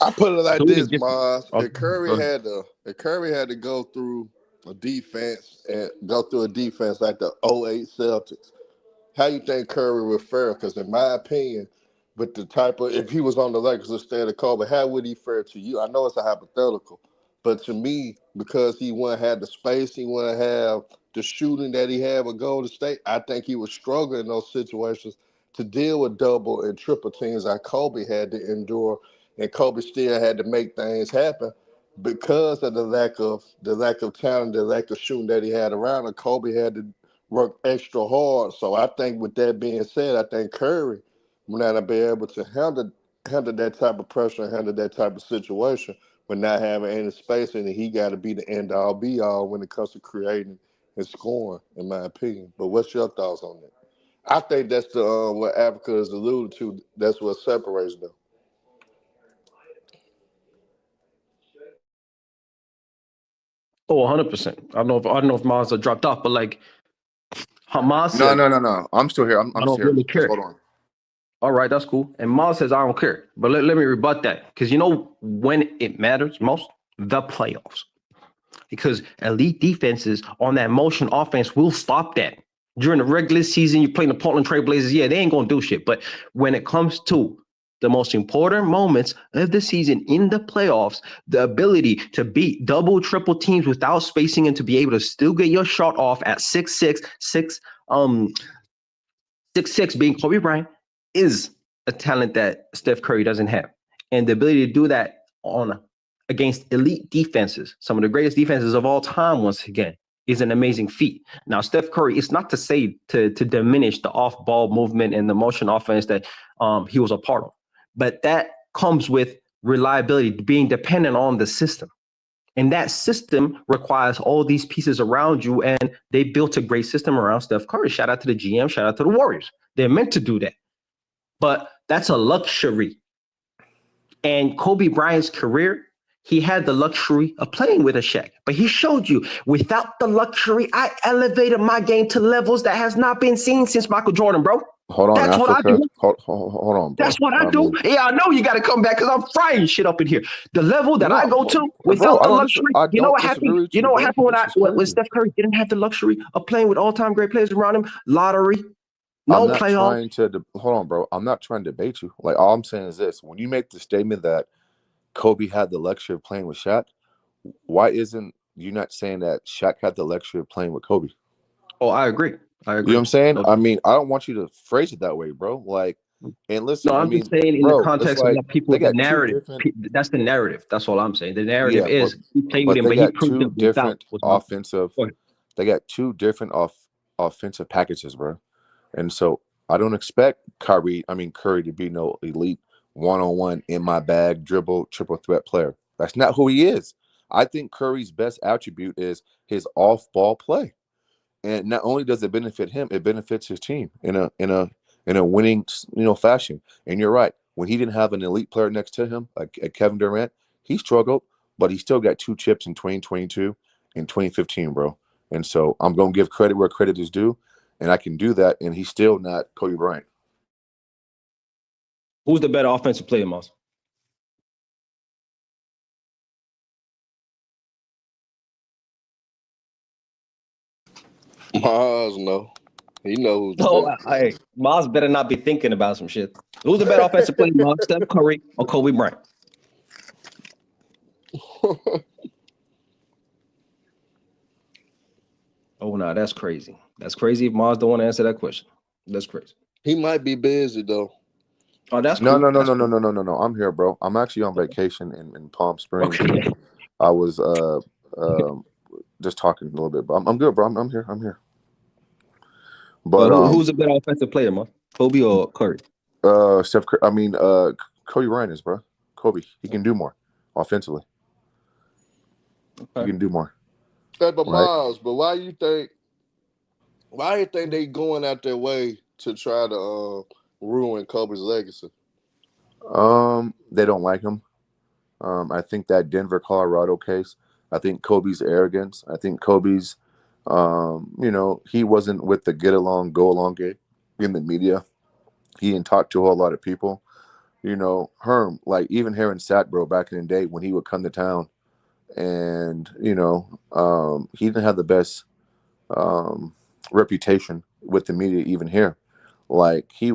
I put it like Totally this, different. Mars. Okay, go ahead. If Curry had to go through a defense like the '08 Celtics, how you think Curry would fare? Because in my opinion, with the type of if he was on the Lakers instead of Kobe, how would he fare to you? I know it's a hypothetical, but to me, because he wouldn't have the space, he wouldn't have the shooting that he had with Golden State, I think he would struggle in those situations to deal with double and triple teams like Kobe had to endure, and Kobe still had to make things happen because of the lack of talent, the lack of shooting that he had around him. Kobe had to work extra hard. So I think with that being said, I think Curry will not be able to handle that type of pressure and handle that type of situation with not having any space in it. He got to be the end all be all when it comes to creating and scoring, in my opinion. But what's your thoughts on that? I think that's the what Africa is alluded to. That's what separates them. Oh, 100%. I don't know if Miles are dropped off, but like Hamas No, said, no, no, no. I'm still here. I'm I don't here. really Just care. hold on. All right, that's cool. And Miles says, I don't care. But let me rebut that. Because you know when it matters most? The playoffs. Because elite defenses on that motion offense will stop that. During the regular season, you're playing the Portland Trail Blazers. Yeah, they ain't going to do shit. But when it comes to the most important moments of the season in the playoffs, the ability to beat double, triple teams without spacing and to be able to still get your shot off at 6'6", being Kobe Bryant is a talent that Steph Curry doesn't have. And the ability to do that on against elite defenses, some of the greatest defenses of all time, once again, is an amazing feat. Now, Steph Curry, it's not to say to diminish the off-ball movement and the motion offense that he was a part of, but that comes with reliability, being dependent on the system. And that system requires all these pieces around you. And they built a great system around Steph Curry. Shout out to the GM, shout out to the Warriors. They're meant to do that. But that's a luxury. And Kobe Bryant's career, he had the luxury of playing with a Shaq. But he showed you, without the luxury, I elevated my game to levels that has not been seen since Michael Jordan, bro. Hold on, That's what I Africa. do. Hold on, That's bro. what I I do. mean, Yeah, I know you got to come back because I'm frying shit up in here. The level that I no, go to bro. without the luxury, I you know don't what disagree happened? with You you, know what bro. happened This is when crazy. Steph Curry didn't have the luxury of playing with all-time great players around him? Lottery, I'm no not playoffs. trying to hold on, bro. I'm not trying to debate you. Like all I'm saying is this: when you make the statement that Kobe had the luxury of playing with Shaq, why isn't you not saying that Shaq had the luxury of playing with Kobe? Oh, I agree. I You know what agree. I'm saying? No, I mean, I don't want you to phrase it that way, bro. Like, and no, listen, I I'm just mean, saying in the bro, it's context of like what people, they the got two narrative. different, That's the narrative. That's all I'm saying. The narrative yeah, is he played with but him, they but he got proved two it without. different offensive, Go ahead. they got two different offensive packages, bro. And so I don't expect Curry to be no elite one-on-one in my bag dribble triple threat player. That's not who he is. I think Curry's best attribute is his off-ball play. And not only does it benefit him, it benefits his team in a winning fashion. And you're right. When he didn't have an elite player next to him, like Kevin Durant, he struggled, but he still got two chips in 2022 and 2015, bro. And so I'm gonna give credit where credit is due, and I can do that. And he's still not Kobe Bryant. Who's the better offensive player, Moss? Mars, no. He knows the Oh, better hey, Moss better not be thinking about some shit. Who's the better offensive player, Moss? Steph Curry or Kobe Bryant? player. Oh, no, that's crazy. That's crazy if Moss don't want to answer that question. That's crazy. He might be busy though. Oh, that's No, cool. no, no, That's no, no, cool. no, no, no, no. I'm here, bro. I'm actually on vacation in Palm Springs, Okay. and I was um just talking a little bit, but I'm good, bro. I'm here. I'm here. Well, But who's a better offensive player, man? Kobe or Curry? I mean, Kobe Bryant is, bro. Kobe, he can do more offensively. He Okay. can do more, But right? Miles, but why you think they going out their way to try to ruin Kobe's legacy? They don't like him. I think that Denver, Colorado case. I think Kobe's arrogance. I think Kobe's, he wasn't with the get along, go along game in the media. He didn't talk to a whole lot of people. Herm, like even here in Satbro back in the day when he would come to town, and he didn't have the best um, reputation with the media even here. Like he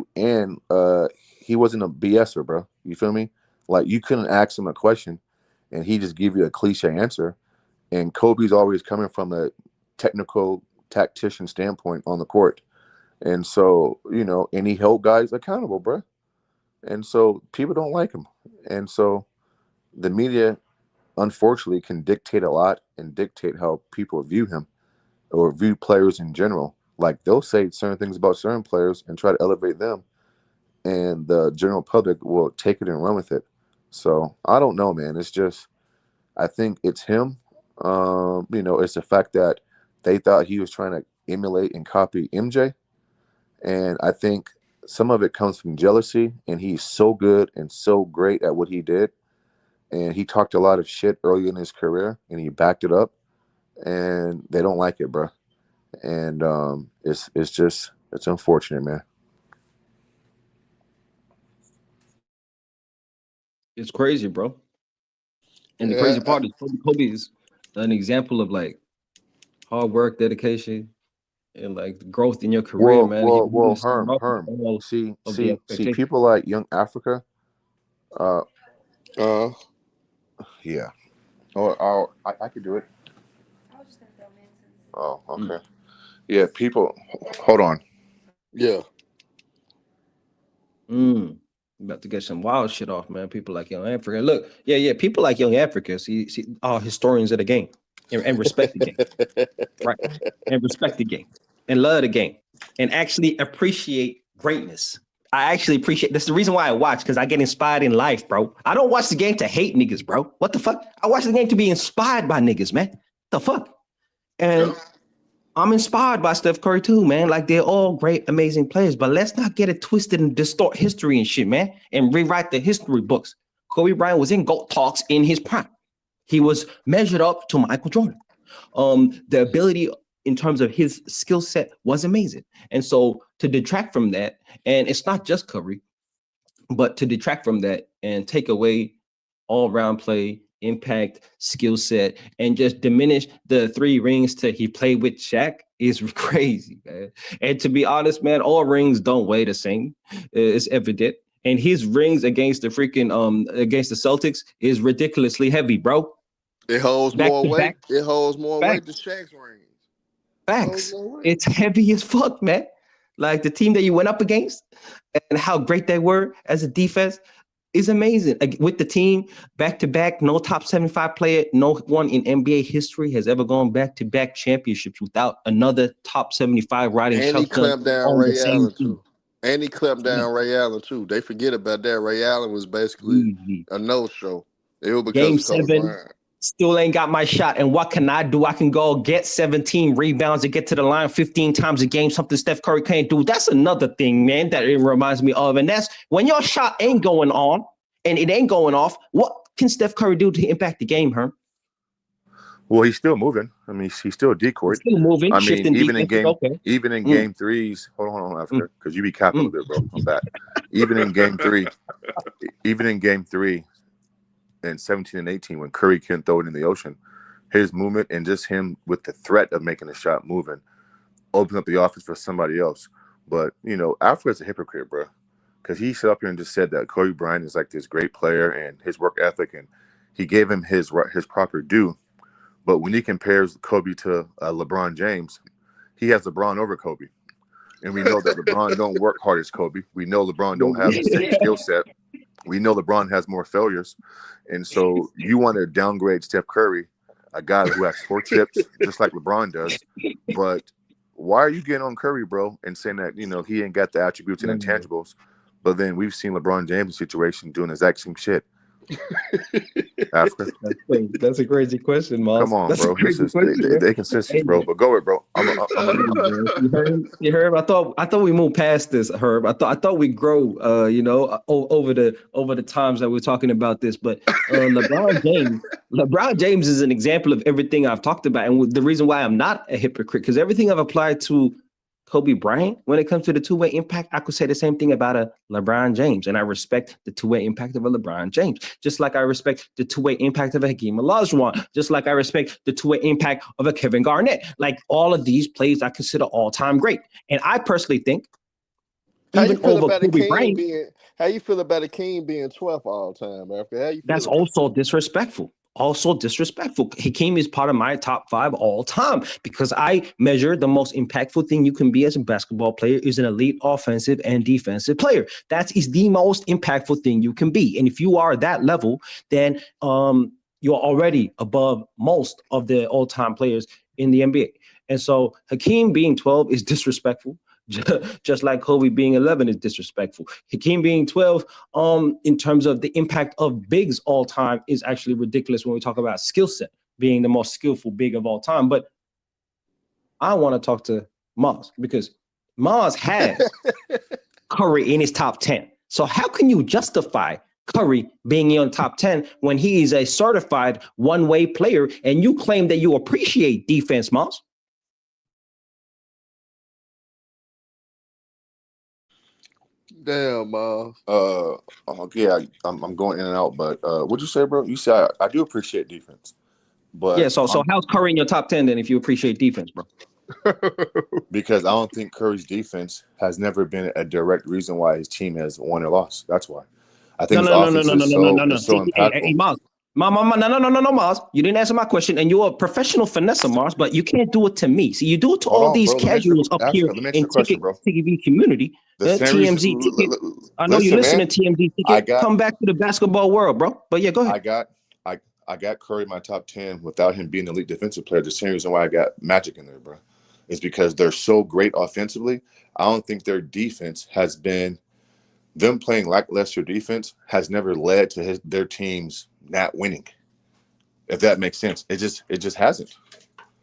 wasn't a BSer, bro. You feel me? Like you couldn't ask him a question, and he just give you a cliche answer. And Kobe's always coming from a technical tactician standpoint on the court, and so and he held guys accountable, bro. And so people don't like him, and so the media unfortunately can dictate a lot and dictate how people view him or view players in general. Like they'll say certain things about certain players and try to elevate them, and the general public will take it and run with it. So I don't know, man. It's just I think it's him. It's the fact that they thought he was trying to emulate and copy MJ, and I think some of it comes from jealousy. And he's so good and so great at what he did, and he talked a lot of shit early in his career, and he backed it up, and they don't like it, bro. And it's unfortunate, man. It's crazy, bro. And the Yeah, crazy part is Kobe is an example of like hard work, dedication, and like growth in your career, Well, man. He well, really well, started off with Herm. all See, of the see, see, expectation. people like Young Africa. Uh, uh, yeah. I could do it. Oh, Mm. okay. Yeah, people. Hold on. yeah. Mm. About to get some wild shit off, man. People like Young Africa. Look, yeah. People like Young Africa. See, are historians of the game and respect the game, right? And respect the game and love the game and actually appreciate greatness. I actually appreciate that's the reason why I watch because I get inspired in life, bro. I don't watch the game to hate niggas, bro. What the fuck? I watch the game to be inspired by niggas, man. The fuck? And I'm inspired by Steph Curry too, man. Like they're all great, amazing players, but let's not get it twisted and distort history and shit, man, and rewrite the history books. Kobe Bryant was in GOAT talks in his prime. He was measured up to Michael Jordan. The ability in terms of his skill set was amazing. And so to detract from that, and it's not just Curry, but to detract from that and take away all round play, impact, skill set, and just diminish the 3 rings to he played with Shaq is crazy, man. And to be honest, man, all rings don't weigh the same. It's evident. And his rings against the freaking against the Celtics is ridiculously heavy, bro. It holds Back more to weight. back It holds more weight than facts. Shaq's rings. It holds Facts. more weight. It's heavy as fuck, man. Like the team that you went up against and how great they were as a defense is amazing. With the team back to back, no top 75 player, no one in NBA history has ever gone back to back championships without another top 75 riding And he shotgun clamped down on the Ray same Allen team. too. And he clamped Yeah, down Ray Allen too. They forget about that. Ray Allen was basically easy. a no-show. It was because Game of Kobe 7, Bryant. still ain't got my shot. And what can I do? I can go get 17 rebounds and get to the line 15 times a game, something Steph Curry can't do. That's another thing, man, that it reminds me of. And that's when your shot ain't going on and it ain't going off, what can Steph Curry do to impact the game, huh? Well, he's still moving. I mean, he's still He's decoyed. still moving, I mean, shifting defenses. Okay. even in Mm, game threes. Hold on, mm, Africa, because you be capping a mm. little bit, bro. I'm back. Even in game three, even in game three, and 17 and 18, when Curry couldn't throw it in the ocean, his movement and just him with the threat of making a shot moving opens up the offense for somebody else. But Africa's a hypocrite, bro, because he sat up here and just said that Kobe Bryant is like this great player and his work ethic, and he gave him his proper due. But when he compares Kobe to LeBron James, he has LeBron over Kobe. And we know that LeBron don't work hard as Kobe. We know LeBron don't have the same skill set. We know LeBron has more failures. And so you want to downgrade Steph Curry, a guy who has 4 chips, just like LeBron does. But why are you getting on Curry, bro, and saying that, he ain't got the attributes and intangibles? But then we've seen LeBron James' situation doing the exact same shit. Africa. That's a crazy question, Moss. Come on, That's bro. a crazy question, They consistent, bro. But go ahead, bro. You heard? I thought we moved past this, Herb. I thought we grow, over the times that we're talking about this. But LeBron James is an example of everything I've talked about, and the reason why I'm not a hypocrite, because everything I've applied to Kobe Bryant, when it comes to the two-way impact, I could say the same thing about a LeBron James. And I respect the two-way impact of a LeBron James, just like I respect the two-way impact of a Hakeem Olajuwon, just like I respect the two-way impact of a Kevin Garnett. Like all of these plays I consider all-time great. And I personally think even over Kobe Bryant, how you feel about Hakeem being 12th all time, after? How you feel that's also disrespectful. Hakeem is part of my top 5 all time because I measure the most impactful thing you can be as a basketball player is an elite offensive and defensive player. That is the most impactful thing you can be. And if you are that level, then you're already above most of the all-time players in the NBA. And so Hakeem being 12 is disrespectful. Just like Kobe being 11 is disrespectful. Hakeem being 12, in terms of the impact of bigs all time, is actually ridiculous when we talk about skill set being the most skillful big of all time. But I want to talk to Maz because Maz has Curry in his top 10. So how can you justify Curry being in top 10 when he is a certified one-way player and you claim that you appreciate defense, Maz? Damn, yeah, I'm going in and out, but what'd you say, bro? You said I do appreciate defense, but yeah. So how's Curry in your top 10 then if you appreciate defense, bro? Because I don't think Curry's defense has never been a direct reason why his team has won or lost. That's why. I think his offense is so impactful. Hey, Maz. No, Maz. You didn't answer my question, and you're a professional finesser, Maz, but you can't do it to me. See, you do it to all these casuals up here in TV community. TMZ. I know you're listening to TMZ ticket. Come back to the basketball world, bro. But yeah, go ahead. I got Curry in my top 10 without him being an elite defensive player. The same reason why I got Magic in there, bro, is because they're so great offensively. I don't think their defense has been. Them playing lackluster defense has never led to their teams not winning. If that makes sense, it just hasn't.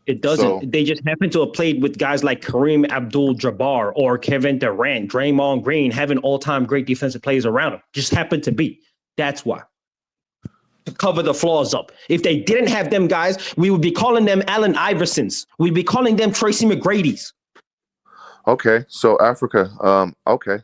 It doesn't. So, they just happen to have played with guys like Kareem Abdul-Jabbar or Kevin Durant, Draymond Green, having all-time great defensive players around them. Just happened to be. That's why. To cover the flaws up. If they didn't have them guys, we would be calling them Allen Iversons. We'd be calling them Tracy McGrady's. Okay, so Africa. Okay,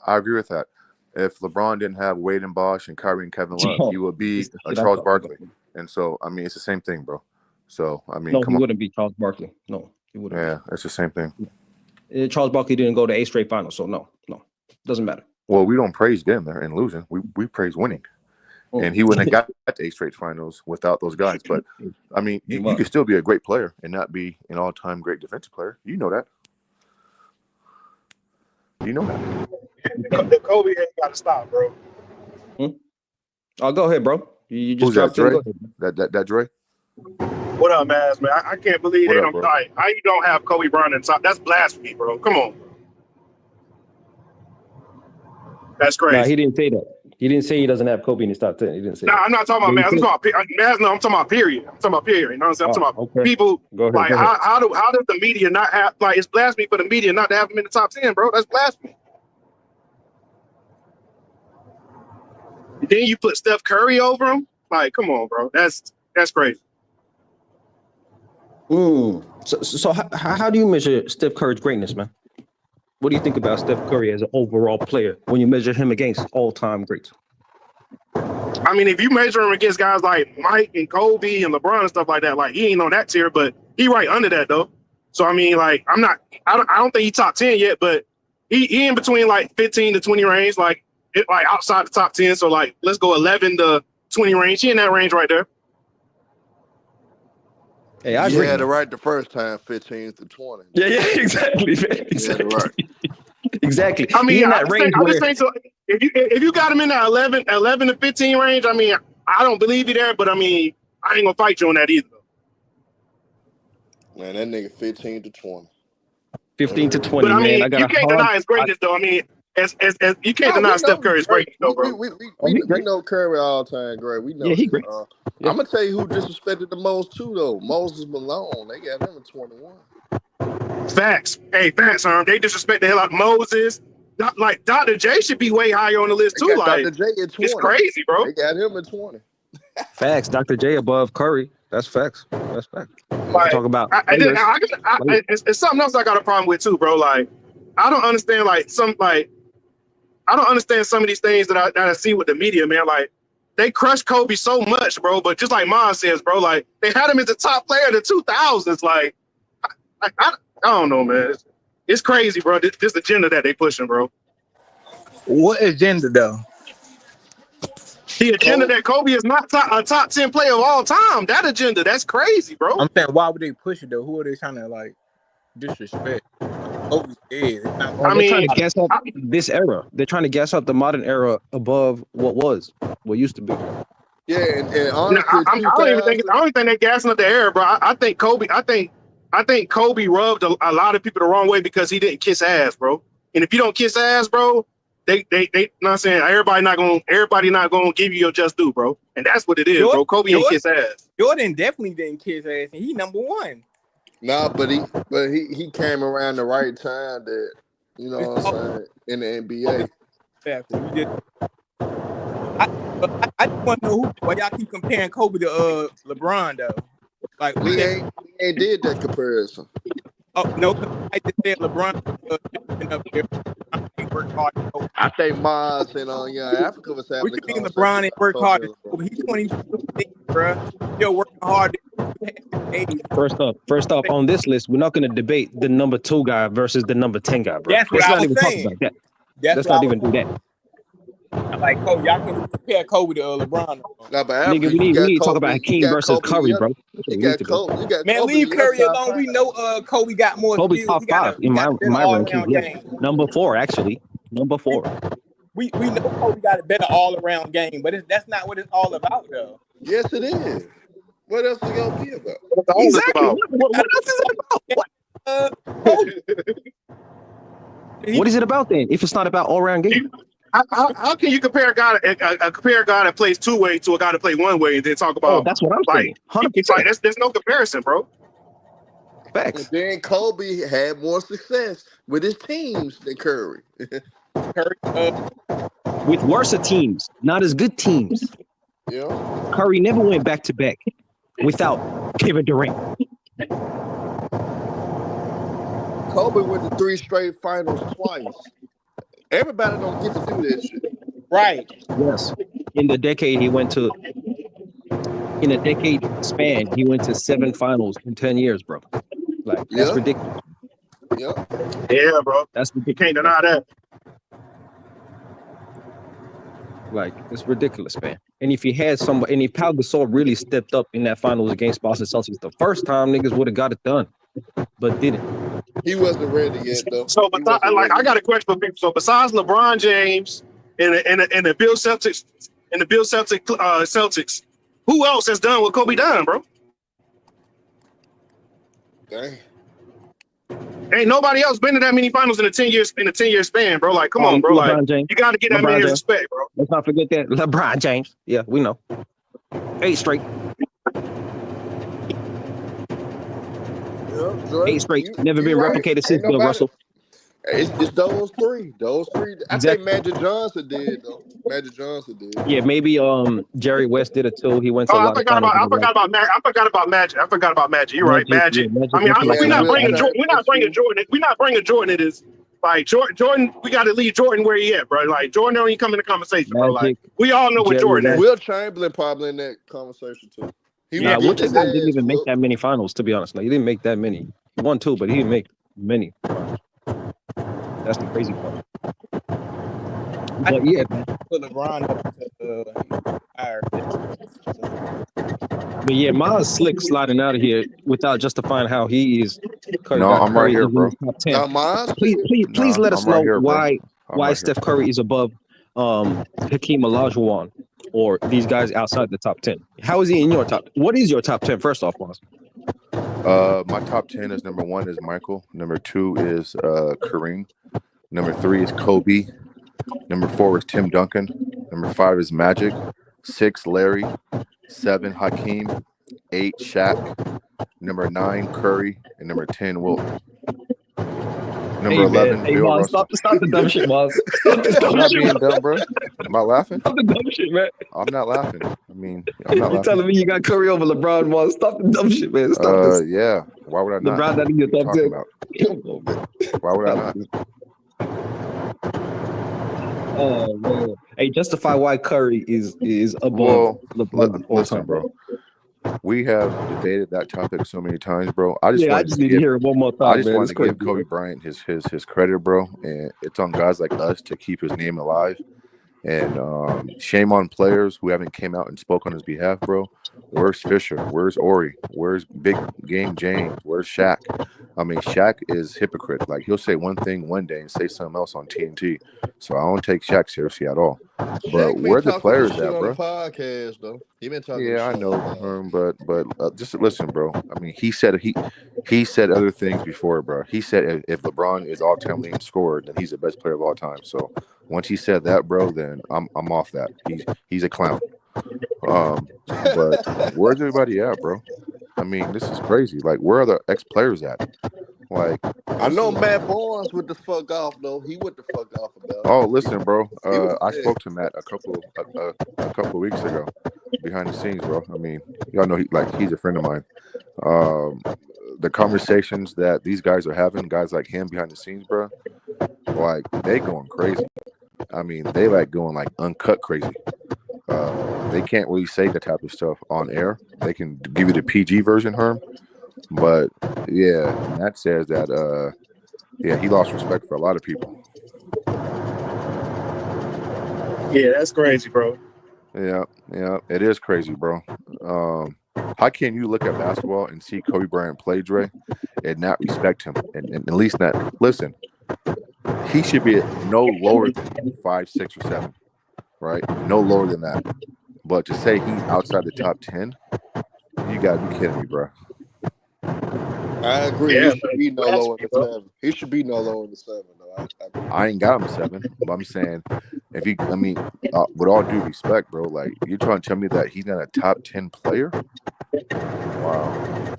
I agree with that. If LeBron didn't have Wade and Bosh and Kyrie and Kevin Love, he would be a Charles Barkley. And so, I mean, it's the same thing, bro. So, I mean, no, he wouldn't be Charles Barkley. No, he wouldn't. Yeah, it's the same thing. Charles Barkley didn't go to 8 straight finals, so no, doesn't matter. Well, we don't praise getting there and losing. We praise winning. And he wouldn't have got to 8 straight finals without those guys. But, I mean, you could still be a great player and not be an all-time great defensive player. You know that. You know that. Kobe ain't got to stop, bro. Oh, go ahead, bro. You just dropped Dre? That Dre? What up, man? I can't believe they don't die. How you don't have Kobe Bryant in top? That's blasphemy, bro. Come on. That's crazy. No, he didn't say that. He didn't say he doesn't have Kobe in his top 10. He didn't say that. I'm not talking about Maz. I'm talking about period. I'm talking about period. You know what I'm saying? I'm talking about people. Like, how does the media not have, like, it's blasphemy for the media not to have him in the top 10, bro? That's blasphemy. And then you put Steph Curry over him. Like, come on, bro. That's crazy. So how do you measure Steph Curry's greatness, man? What do you think about Steph Curry as an overall player when you measure him against all-time greats? I mean, if you measure him against guys like Mike and Kobe and LeBron and stuff like that, like, he ain't on that tier, but he right under that though. So I mean, like, I don't think he top 10 yet, but he in between like 15 to 20 range, like outside the top 10. So like, let's go 11 to 20 range. He in that range right there. Hey, I agree. You had it right the first time, 15 to 20. Yeah, exactly. Exactly. Right. Exactly. I He mean, in I that just range think, I just where think so. If you got him in that 11 to 15 range, I mean, I don't believe you there, but I mean, I ain't gonna fight you on that either. Man, that nigga 15 to 20. 15 to But 20, I man. mean, I got you a can't hard. deny his greatness, though. I mean, as you can't Oh, deny we Steph know he's Curry's great. greatness, though, bro. Oh, he We great. know Curry all time great. We Yeah, know he this. great. Yeah. I'm gonna tell you who disrespected the most too, though. Moses Malone. They got him at 21. Facts. Hey, facts, they disrespect the hell out of Moses. Like Dr. J should be way higher on the list They too. got Like, Dr. J at it's 20. crazy, bro. They got him at 20. Facts. Dr. J above Curry. That's facts. That's facts. Yeah. Like, Talk about players. it's something else I got a problem with too, bro. Like, I don't understand I don't understand some of these things that I see with the media, man. Like, they crush Kobe so much, bro. But just like Mom says, bro, like they had him as the top player of the 2000s. Like, I don't know, man. It's crazy, bro. This agenda that they pushing, bro. What agenda though? The agenda Kobe, that Kobe is not a top 10 player of all time. That agenda, that's crazy, bro. I'm saying, why would they push it though? Who are they trying to like disrespect? Kobe's dead. It's not Oh, I they're trying mean, to gas up this era. They're trying to gas up the modern era above what used to be. yeah, and no, honestly, I don't even think 2000. I don't even think they're gassing up the air, bro. I think Kobe. I think Kobe rubbed a lot of people the wrong way because he didn't kiss ass, bro. And if you don't kiss ass, bro, they you know what I'm saying, everybody not gonna give you your just due, bro. And that's what it is, bro. Kobe ain't kiss ass. Jordan definitely didn't kiss ass, and he number one. Nah, but he came around the right time that, you know what I'm saying, in the NBA. Exactly. I just want to know why y'all keep comparing Kobe to LeBron though. Like We ain't did that comparison. oh no, because I just said LeBron been up there. He worked hard. I think Maz and Young Africa was having What a you mean conversation LeBron ain't about work Kobe hard? and LeBron. He's 26, bro. Still working hard. First up on this list, we're not going to debate the number 2 guy versus the number 10 guy, bro. That's what Let's I not was even talk saying. about that. That's Let's what I not was even do that. like. Kobe, y'all can't even compare Kobe to LeBron. Now, but Nigga, Africa, we you need got to talk about Kobe. You Hakeem got versus Kobe. Curry, bro. That's what You we need got to do. Kobe. You got Man, Kobe in leave your Curry top alone. five. We know Kobe got more Kobe skills. top 5 in He my got a better all ranking. around Yeah, game. number 4 actually. Number 4. We know Kobe got a better all around game, but that's not what it's all about though. Yes, it is. What else is it gonna be about? That's all this Exactly. about. What else is it about? Kobe. What is it about then? If it's not about all around game, How can you compare a guy that plays two way to a guy that plays one way and then talk oh, about that's what I'm saying. like 100% there's no comparison, bro. And facts. then Kobe had more success with his teams than Curry. Curry, With worse teams, not as good teams. Yeah. Curry never went back to back without Kevin Durant. Kobe went to 3 straight finals twice. Everybody don't get to do that shit. right. Yes. In a decade span, he went to 7 finals in 10 years, bro. Like, that's Yeah. ridiculous. Yeah. Yeah, bro. That's You ridiculous. can't deny that. Like, it's ridiculous, man. And if Pau Gasol really stepped up in that finals against Boston Celtics the first time, niggas would have got it done, but didn't. He wasn't ready yet, though. So, He but wasn't ready I got a yet. question for people. So, besides LeBron James and the Bill Celtics Celtics, who else has done what Kobe done, bro? Dang. Ain't nobody else been to that many finals in a 10-year span, bro. Like, come on, bro. Like, LeBron James. you got to get that LeBron man his James. respect, bro. Let's not forget that. LeBron James. Yeah, we know. 8 straight. Yeah, Dre, 8 straight. Never you been right. replicated since Ain't Bill nobody. Russell. It's those three. Those three. I think Exactly. Magic Johnson did, though. Magic Johnson did. Yeah, maybe Jerry West did it too. He went to Oh, a lot of finals. I forgot about Magic. I forgot about Magic. You're right, Magic. Yeah, Magic. Magic I mean, went to like Yeah, a we're lot not of Will bringing finals. Jordan. Chamberlain, We're not bringing Jordan. It is like Jordan. We got to leave Jordan where he at, bro. Like Jordan don't even come in the conversation, bro. Like Magic, we all know what Jerry Jordan West. is. Will Chamberlain probably in that conversation, too. He was Nah, Will getting his Chamberlain didn't ass even make whooped. that many finals, to be honest. Like, he didn't make that many. He won 2, but he didn't make many finals. That's the crazy part. But yeah, man. put LeBron up to higher. But yeah, Miles Slick sliding out of here without justifying how he is. Curry No, got I'm right Curry here, is in bro. the top 10. Now, mine's Please Nah, let us I'm right know here, bro. I'm why right here. Steph Curry is above Hakeem Olajuwon or these guys outside the top 10. How is he in your top? What is your top 10 first off, Miles? My top 10 is number 1 is Michael. Number 2 is Kareem. Number 3 is Kobe. Number 4 is Tim Duncan. Number 5 is Magic. 6 Larry. 7 Hakeem. 8 Shaq. Number 9 Curry. And number 10 Wilt. Number Hey 11 man, hey Bill Miles, Russell. stop the dumb shit, Miles. Stop this I'm dumb not shit, being Miles. dumb, bro. Am I laughing? Stop the dumb shit, man. I'm not laughing. I mean, I'm not You laughing. telling me you got Curry over LeBron, Miles? Stop the dumb shit, man. Stop this. Yeah. Why would I not? LeBron not in your What are you top talking 10. about? Come on, man. Why would I Stop not? this. Oh man. Hey, justify why Curry is above Well, LeBron all listen, time, bro. We have debated that topic so many times, bro. I just Yeah, I wanted just to need to give hear it one more I time, just man. wanted It's to crazy, give Kobe man. Bryant his credit, bro. And it's on guys like us to keep his name alive. And shame on players who haven't came out and spoke on his behalf, bro. Where's Fisher? Where's Ori? Where's Big Game James? Where's Shaq? I mean, Shaq is hypocrite. Like, he'll say one thing one day and say something else on TNT. So I don't take Shaq seriously at all. But Shaq been where the talking this players shit at, on the bro? podcast though. He been talking this Yeah, I shit know, on the but just listen, bro. I mean, he said other things before, bro. He said if LeBron is all-time leading scorer, then he's the best player of all time. So once he said that, bro, then I'm off that. He's a clown. But where's everybody at, bro? I mean, this is crazy. Like, where are the ex-players at? Like, I know Matt Barnes went the fuck off though. He went the fuck off about it. Oh, listen, bro. He was I pissed. spoke to Matt a couple of weeks ago, behind the scenes, bro. I mean, y'all know he's a friend of mine. The conversations that these guys are having, guys like him behind the scenes, bro, like they going crazy. I mean, they like going like uncut crazy. They can't really say that type of stuff on air. They can give you the PG version, Herm. But yeah, Matt says that he lost respect for a lot of people. Yeah, that's crazy, bro. Yeah, it is crazy, bro. How can you look at basketball and see Kobe Bryant play, Dre, and not respect him, and at least not listen? He should be no lower than 5, 6, or 7, right? No lower than that. But to say he's outside the top 10, you gotta be kidding me, bro. I agree. Yeah, He should be no lower than 7. He should be no lower than 7 though. I ain't got him 7, but I'm saying with all due respect, bro, like you're trying to tell me that he's not a top 10 player? Wow.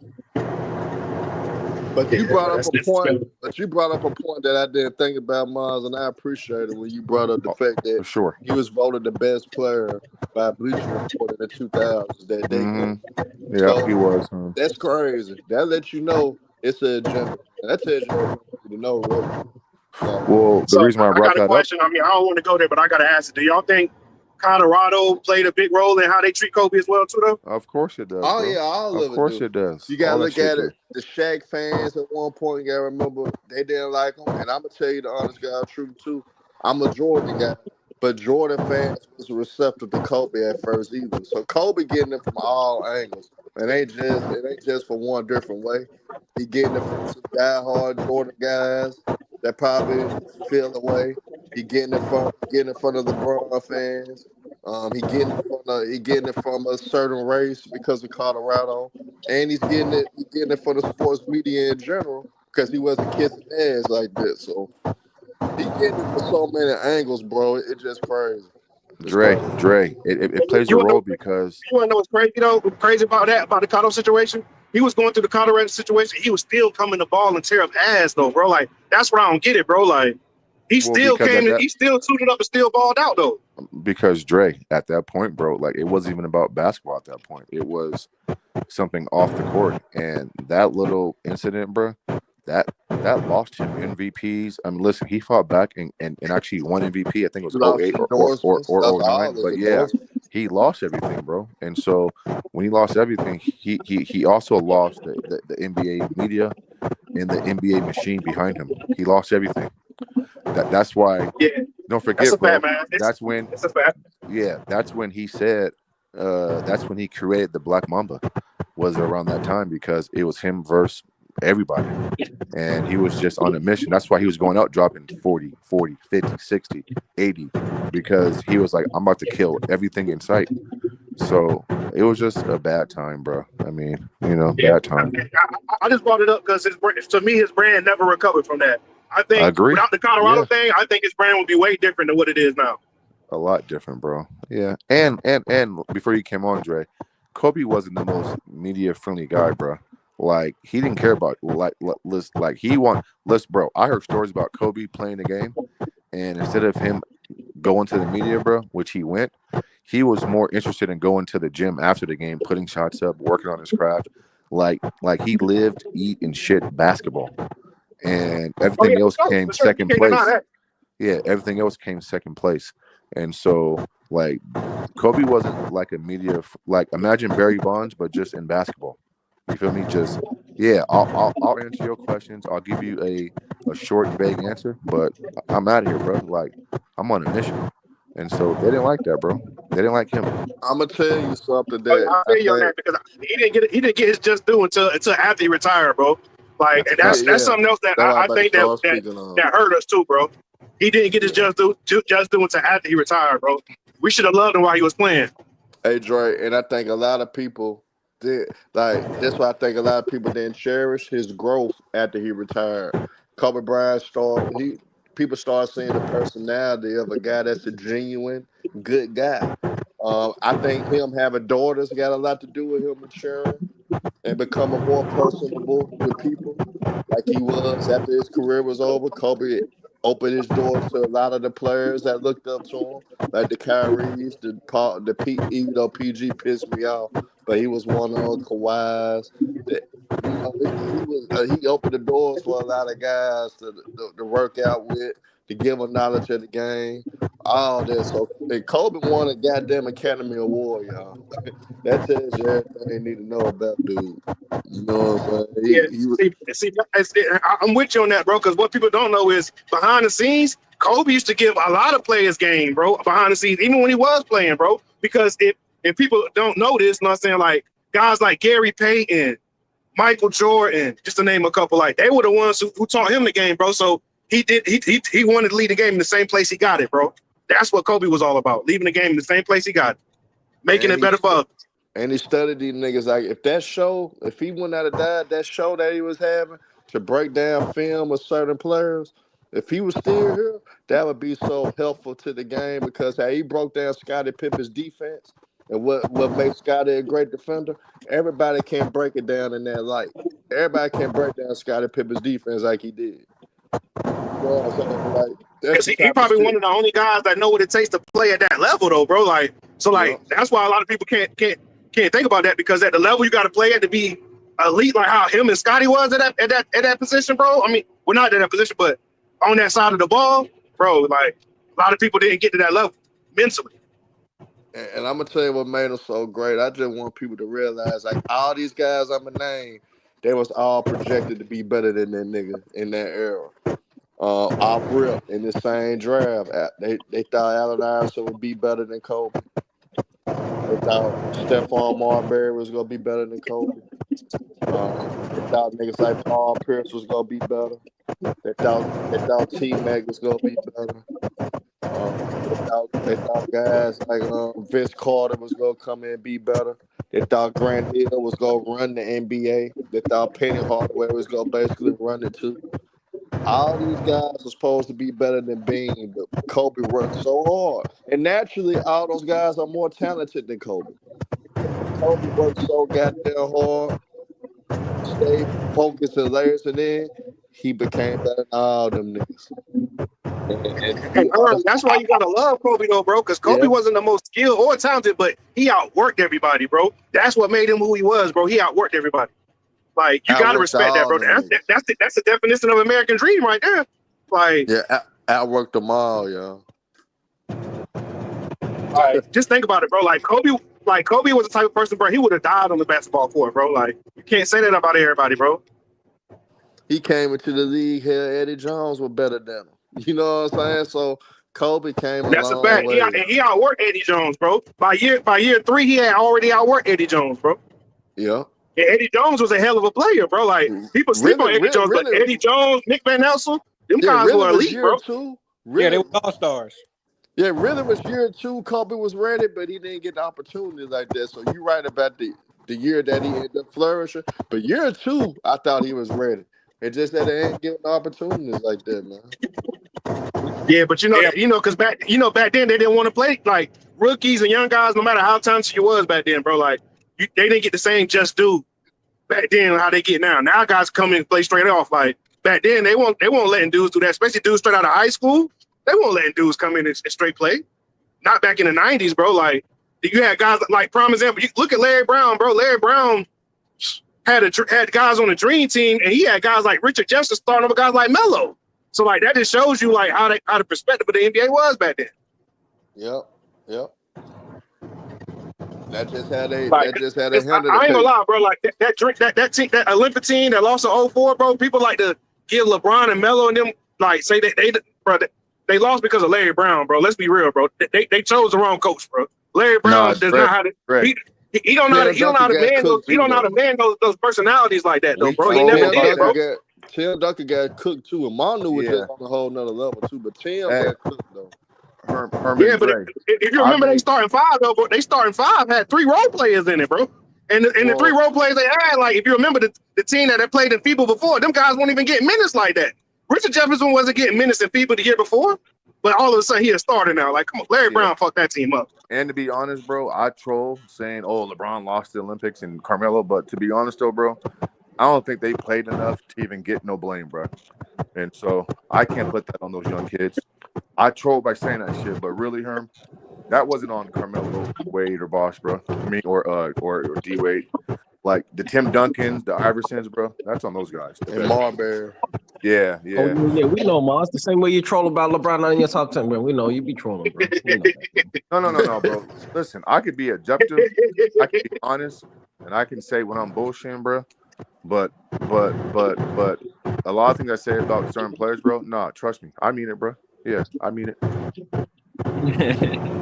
But you brought up a point. But you brought up a point that I didn't think about, Miles, and I appreciate it when you brought up the fact that For sure. he was voted the best player by Bleacher Report in the 2000s that day. Yeah, so, he was. That's crazy. That lets you know it's an agenda. And that tells you everything you need to know, really. Well, the reason why I brought that question. I mean, I don't want to go there, but I got to ask it. Do y'all think Colorado played a big role in how they treat Kobe as well, too, though? Of course it does. Oh, bro. yeah, all of it. Of course it does. You got to look at it. The Shaq fans at one point, you got to remember, they didn't like him. And I'm going to tell you the honest God truth, too. I'm a Jordan guy. But Jordan fans was receptive to Kobe at first either. So Kobe getting it from all angles. It ain't just for one different way. He getting it from some diehard Jordan guys that probably feel the way. He getting it from the LeBron fans. He getting it from a certain race because of Colorado, and he's getting it from the sports media in general because he wasn't kissing ass like this. So he getting it for so many angles, bro. It's just crazy. Dre, it plays a role because you want to know what's crazy though? What's crazy about the Colorado situation? He was going through the Colorado situation. He was still coming to ball and tear up ass though, bro. Like that's what I don't get it, bro. Like he still he still suited up and still balled out though. Because Dre, at that point, bro, like it wasn't even about basketball at that point. It was something off the court, and that little incident, bro, that lost him MVPs. I mean, listen, he fought back and actually won MVP. I think it was 08 or 09. But yeah, he lost everything, bro. And so when he lost everything, he also lost the NBA media and the NBA machine behind him. He lost everything. That's why Don't That's forget, a fact, bro. man. That's when, It's a fact. yeah, that's when he said, that's when he created the Black Mamba. Was around that time because it was him versus everybody. And he was just on a mission. That's why he was going out dropping 40, 40, 50, 60, 80, because he was like, I'm about to kill everything in sight. So it was just a bad time, bro. I mean, Yeah, bad time. I just brought it up because to me, his brand never recovered from that. I I think agree. without the Colorado Yeah, thing, I think his brand would be way different than what it is now. a lot different, bro. Yeah. And before you came on, Dre, Kobe wasn't the most media friendly guy, bro. Like he didn't care about like he want listen, bro. I heard stories about Kobe playing the game, and instead of him going to the media, bro, which he went, he was more interested in going to the gym after the game, putting shots up, working on his craft. Like he lived, eat, and shit basketball, and Oh yeah, everything else came for sure. You second can't deny place. that. Yeah, everything else came second place, and so like Kobe wasn't like a media like imagine Barry Bonds, but just in basketball. You feel me? Just yeah, I'll answer your questions. I'll give you a short, vague answer, but I'm out of here, bro. Like I'm on a mission, and so they didn't like that, bro. They didn't like him. I'm gonna tell you something Oh, that yeah, I I feel you on think. that because he didn't get his just due until after he retired, bro. Like, That's a and Yeah, fact. that's yeah. something else that That's what I'm I about to think that start that speaking on. that hurt us too, bro. He didn't get his Yeah. just due until after he retired, bro. We should have loved him while he was playing. Hey Dre, and I think a lot of people did like that's why I think a lot of people didn't cherish his growth after he retired. Kobe Bryant started he people start seeing the personality of a guy that's a genuine good guy. I think him having daughters got a lot to do with him maturing and becoming more personable with people like he was after his career was over. Kobe opened his doors to a lot of the players that looked up to him, like the Kyries, the Paul, the P, even though PG pissed me off, but he was one of them Kawhis. That he opened the doors for a lot of guys to work out with, to give them knowledge of the game, all this. So and Kobe won a goddamn Academy Award, y'all. That tells you everything you need to know about dude. You know what I'm saying? Yeah, He was I'm with you on that, bro. Because what people don't know is behind the scenes, Kobe used to give a lot of players game, bro. Behind the scenes, even when he was playing, bro. Because if people don't know this, you know what I'm saying, like guys like Gary Payton, Michael Jordan, just to name a couple, like they were the ones who taught him the game, bro. So he wanted to lead the game in the same place he got it, bro. That's what Kobe was all about, leaving the game in the same place he got it, making and it better for others. he studied these niggas. Like if he wouldn't have died, that show that he was having to break down film of certain players, if he was still here, that would be so helpful to the game because how he broke down Scottie Pippen's defense and what makes Scottie a great defender. Everybody can't break it down in that light. Everybody can't break down Scottie Pippen's defense like he did. You know what I'm saying? Like that's Because the he type of probably shit. one of the only guys that know what it takes to play at that level, though, bro. Like, so like Yup. that's why a lot of people can't think about that because at the level you got to play at to be elite, like how him and Scotty was at that position, bro. I mean, well, not at that position, but on that side of the ball, bro. Like a lot of people didn't get to that level mentally. And I'm gonna tell you what made him so great. I just want people to realize, like all these guys I'm gonna name, they was all projected to be better than that nigga in that era. Off rip in the same draft, they thought Allen Iverson would be better than Kobe. They thought Stephon Marbury was gonna be better than Kobe. They thought niggas like Paul Pierce was gonna be better. They thought T Mac was gonna be better. They thought guys like Vince Carter was gonna come in and be better. They thought Grant Hill was gonna run the NBA. They thought Penny Hardaway was gonna basically run it too. All these guys were supposed to be better than Bean, but Kobe worked so hard. And naturally, all those guys are more talented than Kobe. But Kobe worked so goddamn hard, stayed focused and layers, and then he became better than all them niggas. And to be And honest, that's why you gotta love Kobe though, bro. Because Kobe yeah, wasn't the most skilled or talented, but he outworked everybody, bro. That's what made him who he was, bro. He outworked everybody. Like you gotta outworked respect that, all bro. them niggas. That's the definition of American dream right there. Like, Yeah, outworked them all, y'all. just think about it, bro. Kobe was the type of person, bro. He would have died on the basketball court, bro. Like, you can't say that about everybody, bro. He came into the league here. Eddie Jones was better than him. You know what I'm saying? So Kobe came a That's a long fact. way. He outworked Eddie Jones, bro. By year 3, he had already outworked Eddie Jones, bro. Yeah. And Eddie Jones was a hell of a player, bro. Like people sleep on Eddie Jones, but Eddie Jones, Nick Van Exel, them guys really were was elite, bro. year 2. Yeah, they Really, were all stars. yeah, really was year 2. Kobe was ready, but he didn't get the opportunity like that. So you're right about the year that he ended up flourishing. But year 2, I thought he was ready. It just that they ain't getting opportunities like that, man. Yeah, but because back then they didn't want to play like rookies and young guys, no matter how talented you was back then, bro. Like they didn't get the same just do back then how they get now. Now guys come in and play straight off. Like back then they won't letting dudes do that, especially dudes straight out of high school. They won't letting dudes come in and straight play. Not back in the 90s, bro. Like you had guys like prime example. You look at Larry Brown, bro. Larry Brown had guys on the dream team, and he had guys like Richard Jefferson starting over guys like Melo. So like that just shows you like how the perspective of the NBA was back then. Yep. That just had a handle. I ain't gonna lie, bro. Like that team, that Olympic team that lost in 04, bro. People like to give LeBron and Melo and them like say that they lost because of Larry Brown, bro. Let's be real, bro. They chose the wrong coach, bro. Larry Brown does not have to. He don't know how to man those personalities like that, though, bro. He never did, bro. Tim Duncan got cooked too, and Manu was just on a whole nother level too. But Tim got cooked though. Yeah, but if you remember, they starting 5 though, bro. They starting 5 had 3 role players in it, bro. And the 3 role players they had, like if you remember the team that played in FIBA before, them guys won't even get minutes like that. Richard Jefferson wasn't getting minutes in FIBA the year before, but all of a sudden he a starter now. Like, come on, Larry Brown fucked that team up. And to be honest, bro, I troll saying, "Oh, LeBron lost the Olympics and Carmelo," but to be honest, though, bro, I don't think they played enough to even get no blame, bro. And so I can't put that on those young kids. I troll by saying that shit, but really, Herm, that wasn't on Carmelo, Wade, or Bosh, bro. I mean, or D Wade. Like the Tim Duncans, the Iversons, bro. That's on those guys. And Marbury. Yeah. Oh, yeah, we know, Mars. The same way you troll about LeBron not in your top 10, bro. We know you be trolling, bro. No, bro. Listen, I could be objective, I can be honest, and I can say when I'm bullshitting, bro. But a lot of things I say about certain players, bro. Nah, trust me, I mean it, bro. Yeah, I mean it.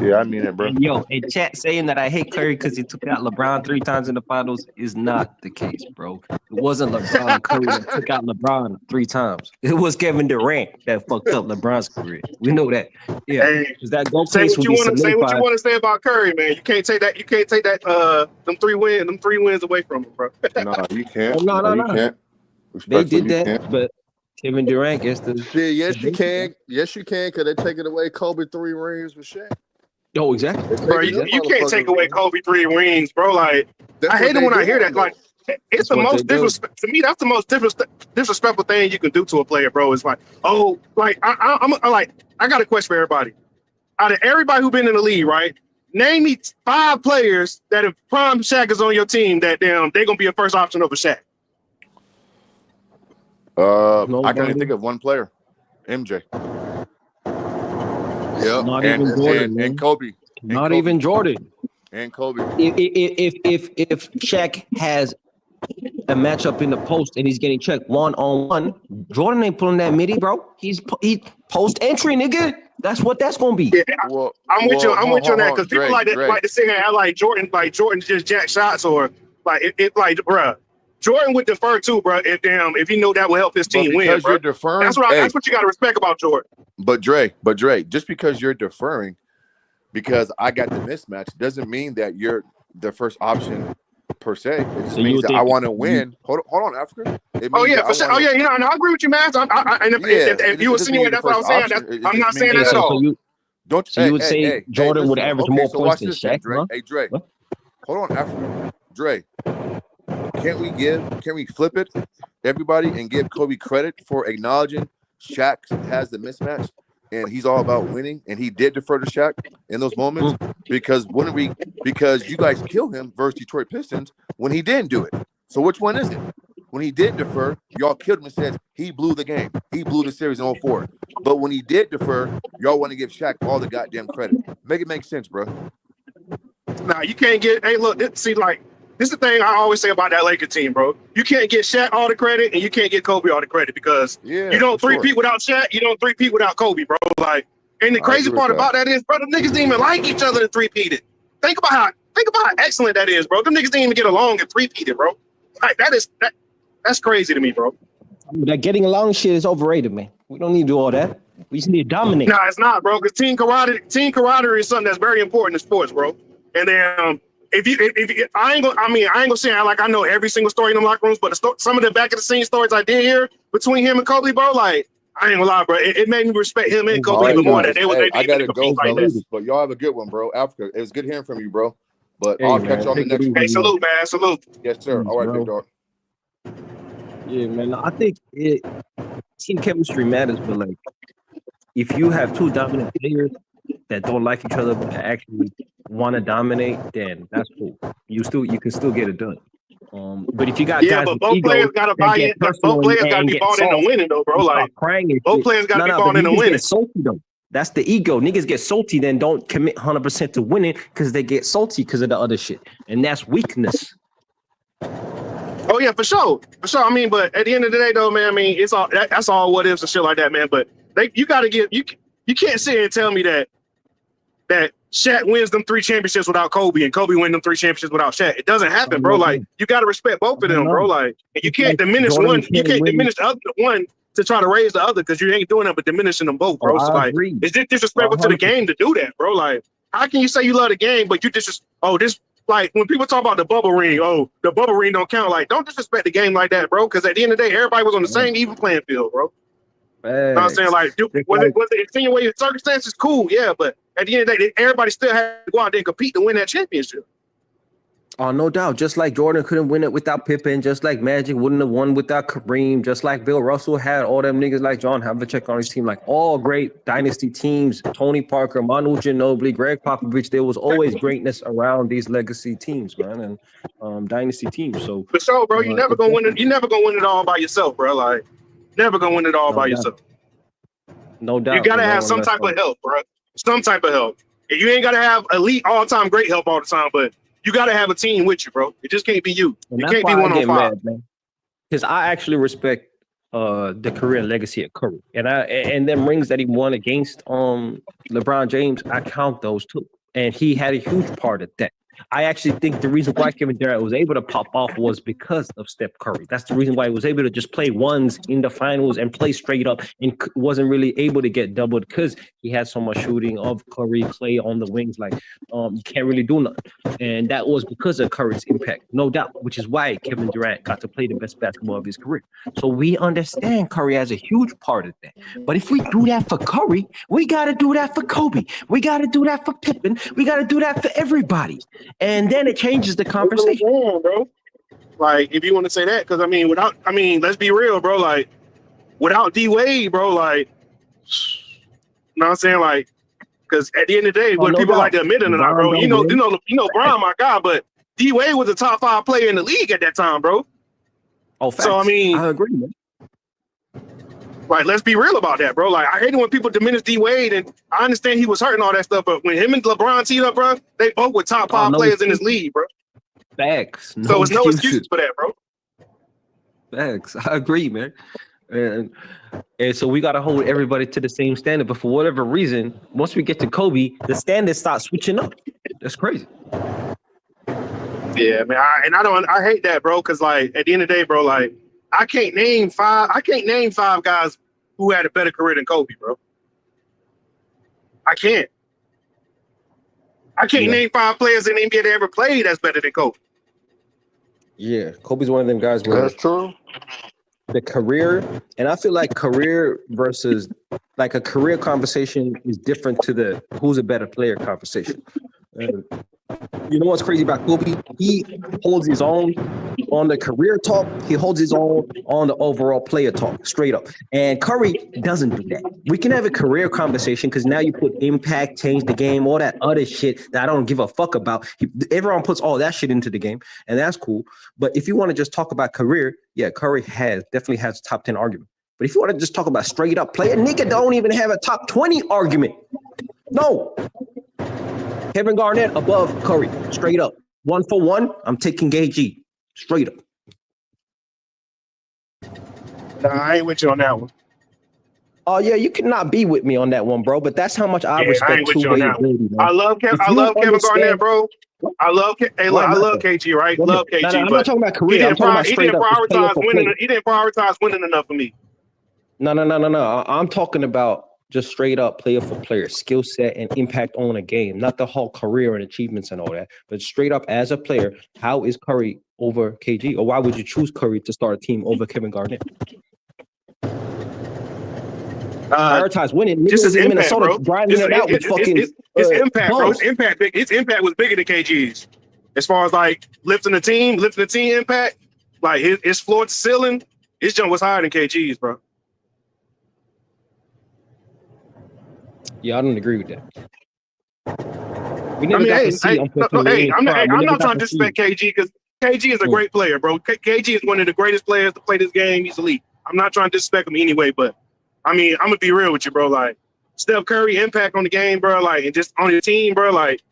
Yeah, I mean it, bro. And yo, in chat saying that I hate Curry because he took out LeBron 3 times in the finals is not the case, bro. It wasn't LeBron Curry that took out LeBron 3 times. It was Kevin Durant that fucked up LeBron's career. We know that. Yeah, because that goal case would be solidified. Say what you want to say about Curry, man. You can't take that. Them three wins away from him, bro. No, you can't. Oh, no. You can't. They did that, but Kevin Durant gets the shit. Yes, you can. Yes, you can. Because they taking away Kobe 3 rings with Shaq. Oh, exactly. Bro, you can't take away Kobe 3 rings, bro. Like, I hate it when I hear that. Like, it's the most disrespect to me. That's the most disrespectful thing you can do to a player, bro. It's like, oh, like I got a question for everybody. Out of everybody who been in the league, right? Name me 5 players that if prime Shaq is on your team, that they're gonna be a first option over Shaq. I can only think of one player, MJ. Yeah, not even Jordan, and Kobe. Not even Jordan. And Kobe. If Shaq has a matchup in the post and he's getting checked 1-on-1, Jordan ain't pulling that midi, bro. He post entry, nigga. That's what that's gonna be. Yeah, I'm with you on that because people like to say I like Jordan just jack shots or like it like bruh. Jordan would defer too, bro. If he knew that would help his team win, bro. Deferring, that's what you got to respect about Jordan. But Dre, just because you're deferring, because I got the mismatch, doesn't mean that you're the first option per se. It just means that I want to win. Hold on, Africa. Oh yeah, for sure. Oh yeah, and I agree with you, man. If you insinuate that's what I'm saying, I'm not saying that at all. You would say Jordan would average more points than Shaq, Dre. Hey, Dre, hold on, Africa. Dre. Can we flip it, everybody, and give Kobe credit for acknowledging Shaq has the mismatch and he's all about winning, and he did defer to Shaq in those moments because you guys killed him versus Detroit Pistons when he didn't do it. So which one is it? When he did defer, y'all killed him and said he blew the game. He blew the series in 04. But when he did defer, y'all want to give Shaq all the goddamn credit. Make it make sense, bro. Nah, you can't get. Hey, look, this is the thing I always say about that Lakers team, bro. You can't get Shaq all the credit, and you can't get Kobe all the credit because you don't three-peat without Shaq, you don't three-peat without Kobe, bro. Like, And the I crazy agree with part that. about that is, bro, the niggas didn't even like each other and three-peated. Think about how excellent that is, bro. Them niggas didn't even get along and three-peated, bro. Like that's crazy to me, bro. That getting along shit is overrated, man. We don't need to do all that. We just need to dominate. Nah, it's not, bro. Because team camaraderie is something that's very important in sports, bro. And then if I ain't gonna say like I know every single story in the locker rooms, but some of the back of the scene stories I did hear between him and Kobe, bro, like I ain't gonna lie, bro. It made me respect him and All Kobe right, even more. guys. That they Hey, I even gotta go, compete like that. fellas. But y'all have a good one, bro. Africa, it was good hearing from you, bro. But Hey, I'll man, catch you on the take it next easy, one. Hey, man. salute, man. Salute. Yes, sir. Jeez, All right, bro. big dog. Yeah, man. I think team chemistry matters, but like if you have two dominant players that don't like each other but actually want to dominate, then that's cool. You can still get it done. But if you got Yeah, guys but with both egos players gotta that buy get in. personal Both players gotta and be get bought into soft winning, though, bro. and start Like crying and both shit. players gotta be No, but bought into niggas winning. get salty though. That's the ego. Niggas get salty, then don't commit 100% to winning because they get salty because of the other shit, and that's weakness. Oh yeah, for sure. I mean, but at the end of the day, though, man, I mean, it's all that's all what ifs and shit like that, man. But you gotta you can't sit here and tell me that Shaq wins them 3 championships without Kobe and Kobe wins them 3 championships without Shaq. It doesn't happen, bro. Like you gotta respect both of them, bro. Like and you It's can't like diminish Jordan one. You can't can't win. diminish the other one to try to raise the other because you ain't doing that but diminishing them both, Oh, bro. So I like agree. it's just disrespectful to the 100%. game to do that, bro. Like how can you say you love the game but you just this like when people talk about the bubble ring, the bubble ring don't count. Like don't disrespect the game like that, bro. Because at the end of the day, everybody was on the same even playing field, bro. You know what I'm saying? Like, was it extenuating circumstances? Cool, yeah, but at the end of the day, everybody still had to go out there and compete to win that championship. Oh, no doubt. Just like Jordan couldn't win it without Pippen, just like Magic wouldn't have won without Kareem, just like Bill Russell had all them niggas like John Havlicek on his team, like all great dynasty teams, Tony Parker, Manu Ginobili, Greg Popovich. There was always greatness around these legacy teams, man, and dynasty teams. So For sure, bro, you never it's gonna win it. You never gonna win it all by yourself, bro. Like, never gonna win it all by yourself. No doubt. You gotta have some type of help, bro. Some type of help. You ain't gotta have elite all-time great help all the time, but you gotta have a team with you, bro. It just can't be you. And It that's can't be why I 1 on get 5. mad, man. Because I actually respect the career and legacy of Curry. And them rings that he won against LeBron James, I count those too. And he had a huge part of that. I actually think the reason why Kevin Durant was able to pop off was because of Steph Curry. That's the reason why he was able to just play ones in the finals and play straight up and wasn't really able to get doubled because he had so much shooting of Curry, Clay on the wings. Like, you can't really do nothing. And that was because of Curry's impact, no doubt, which is why Kevin Durant got to play the best basketball of his career. So we understand Curry has a huge part of that. But if we do that for Curry, we got to do that for Kobe. We got to do that for Pippen. We got to do that for everybody. And then it changes the conversation. Bro. Like, if you want to say that, because let's be real, bro. Like, without D Wade, bro, like, you know what I'm saying? Like, because at the end of the day, whether people like to admit it or not, bro, you know, Bron, my guy, but D Wade was a top 5 player in the league at that time, bro. Oh, facts. So I agree, man. Like, let's be real about that, bro. Like, I hate it when people diminish D Wade, and I understand he was hurting all that stuff, but when him and LeBron teamed up, bro, they both were top 5 players in this league, bro. Facts. So it's no excuses for that, bro. Facts. I agree, man. And so we got to hold everybody to the same standard. But for whatever reason, once we get to Kobe, the standards start switching up. That's crazy. Yeah, man. I hate that, bro, because, like, at the end of the day, bro, like, I can't name 5 guys who had a better career than Kobe, bro. I can't name 5 players in the NBA that ever played that's better than Kobe. Yeah, Kobe's one of them guys where That's true. the career, and I feel like career versus like a career conversation is different to the who's a better player conversation. You know what's crazy about Kobe? He holds his own on the career talk. He holds his own on the overall player talk, straight up. And Curry doesn't do that. We can have a career conversation because now you put impact, change the game, all that other shit that I don't give a fuck about. Everyone puts all that shit into the game, and that's cool. But if you want to just talk about career, yeah, Curry definitely has a top 10 argument. But if you want to just talk about straight up player, nigga don't even have a top 20 argument. No. Kevin Garnett above Curry, straight up. 1 for 1, I'm taking KG, straight up. Nah, I ain't with you on that one. Oh yeah, you cannot be with me on that one, bro. But that's how much I Yeah, I respect ain't with you on two-way that one. ability, man. If I you love Kevin Garnett, understand, bro. Hey, look, why I not love though? KG, right? Go ahead. Love No, KG, I'm not but talking about career. I'm talking about he straight didn't up just player prioritize for winning. player. He didn't prioritize winning enough for me. No. I'm talking about just straight up player for player, skill set and impact on a game, not the whole career and achievements and all that, but straight up as a player, how is Curry over KG, or why would you choose Curry to start a team over Kevin Garnett? Prioritize winning. Nigga Just his was in impact, Minnesota bro. grinding it out with fucking His impact, bro. bums. His impact was bigger than KG's. As far as like lifting the team impact, like his floor to ceiling, his jump was higher than KG's, bro. Yeah, I don't agree with that. We I never mean, got to see, unfortunately, in his prime. We I'm never not got trying to to see. disrespect KG because KG is a great player, bro. KG is one of the greatest players to play this game. He's elite. I'm not trying to disrespect him anyway, but I mean, I'm gonna be real with you, bro. Like Steph Curry impact on the game, bro. Like and just on your team, bro. Like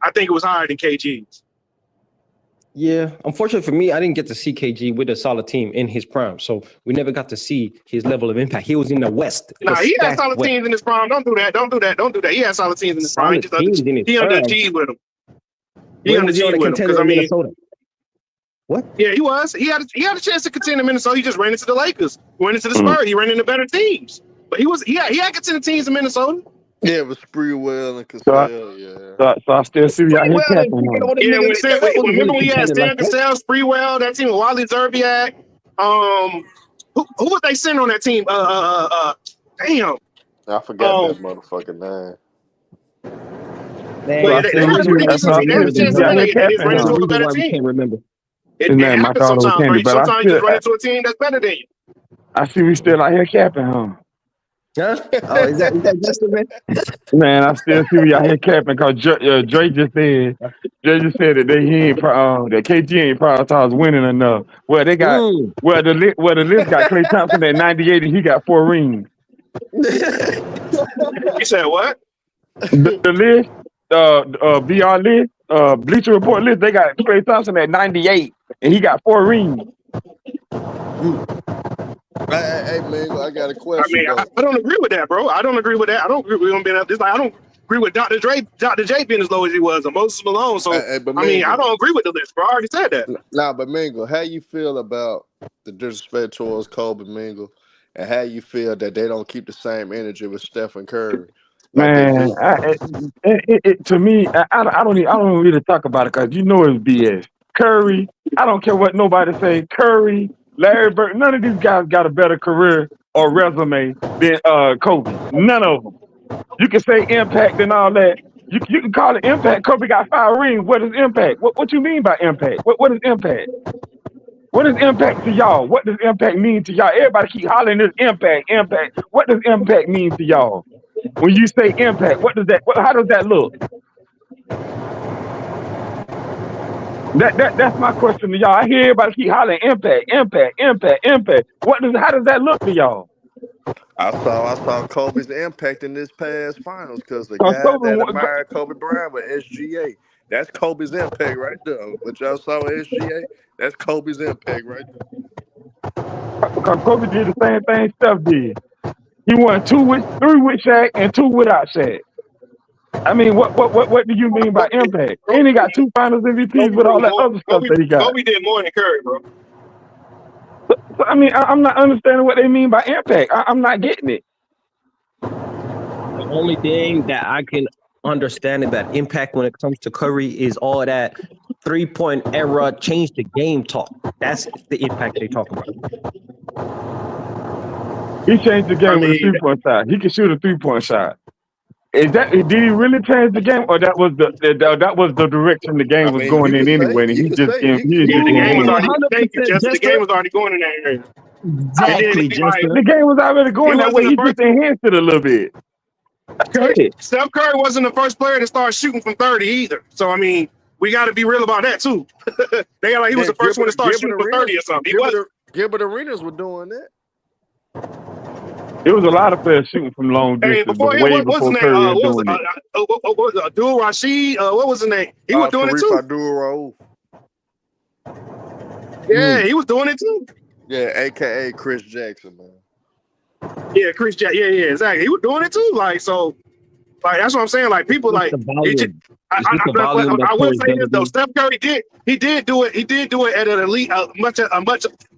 I think it was higher than KG's. Yeah, unfortunately for me, I didn't get to see KG with a solid team in his prime, so we never got to see his level of impact. He was in the West. Nah, he had solid West. teams in his prime. Don't do that. He had solid teams in his prime. Solid teams in his He prime. underachieved with him. He When was he on a underachieved with him contender because I in mean, Minnesota? What? yeah, he was. He had a chance to contend in Minnesota. He just ran into the Lakers, went into the Spurs. He ran into better teams, but he had contending teams in Minnesota. Yeah, it was Spreewell and Cassell, yeah. So I still see y'all here capping on. Yeah, remember when he had Stan like Cassell, Spreewell, that team with Wally Zerbiak. Who was they sending on that team? Damn. I forgot that motherfucking name. Man, But yeah, they had a pretty decent team. They had a chance to win. They just ran into a better team. Can't remember. It happens sometimes, bro. Sometimes you just run into a team that's better than you. I see we still out here capping, huh? Huh? Oh, is that Justin, man? Man, I still see we out here capping because Dre just said that that KG ain't prioritized winning enough. Well, they got the list got Klay Thompson at 98 and he got 4 rings. You said what? The list, BR list, Bleacher Report list, they got Klay Thompson at 98 and he got 4 rings. Hey, man, I got a question. I mean, I don't agree with that, bro. I don't agree with that. I don't agree with him being up. It's like I don't agree with Dr. J being as low as he was, and Moses Malone. So I mean, I don't agree with the list, bro. I already said that. Nah, but Mingle, how you feel about the disrespect towards Kobe Mingle, and how you feel that they don't keep the same energy with Stephen Curry? Like Man, to me, I don't really talk about it because you know it's BS. Curry, I don't care what nobody say. Curry, Larry Bird, none of these guys got a better career or resume than Kobe. None of them. You can say impact and all that. You can call it impact. Kobe got 5 rings. What is impact? What you mean by impact? What is impact? What is impact to y'all? What does impact mean to y'all? Everybody keep hollering this impact. What does impact mean to y'all? When you say impact, what does that? How does that look? That's my question to y'all. I hear everybody keep hollering impact. How does that look to y'all? I saw Kobe's impact in this past finals because the guy that admired Kobe Bryant was SGA. That's Kobe's impact right there. What y'all saw SGA, that's Kobe's impact right there. Because Kobe did the same thing Steph did. He won 3 with Shaq and 2 without Shaq. I mean, what do you mean by impact? And he got 2 Finals MVPs with all that other stuff that he got. Kobe did more than Curry, bro. So I mean, I'm not understanding what they mean by impact. I'm not getting it. The only thing that I can understand about impact when it comes to Curry is all that 3-point era change the game talk. That's the impact they talk about. He changed the game with a 3-point shot. He can shoot a 3-point shot. Did he really change the game, or that was the direction the game was going in anyway? And the game was already going in that area. Exactly, Justin. The game was already going that way. He just enhanced it a little bit. Steph Curry wasn't the first player to start shooting from 30 either. So I mean, we got to be real about that too. They got like he was the first one to start shooting from 30 or something. Gilbert Arenas were doing that. There was a lot of players shooting from long distance, before way before Curry was doing it. What was it? Abdul Rashid? What was his name? He was doing it too. Abdul-Rauf. Yeah, he was doing it too. Yeah, AKA Chris Jackson, man. Yeah, Chris Jack. Yeah, exactly. He was doing it too. Like so, like that's what I'm saying. Like people It's like the it just. volume. It's just the volume that I will Curry's say gonna this though. be. Steph Curry did. He did do it. He did do it at an elite, a much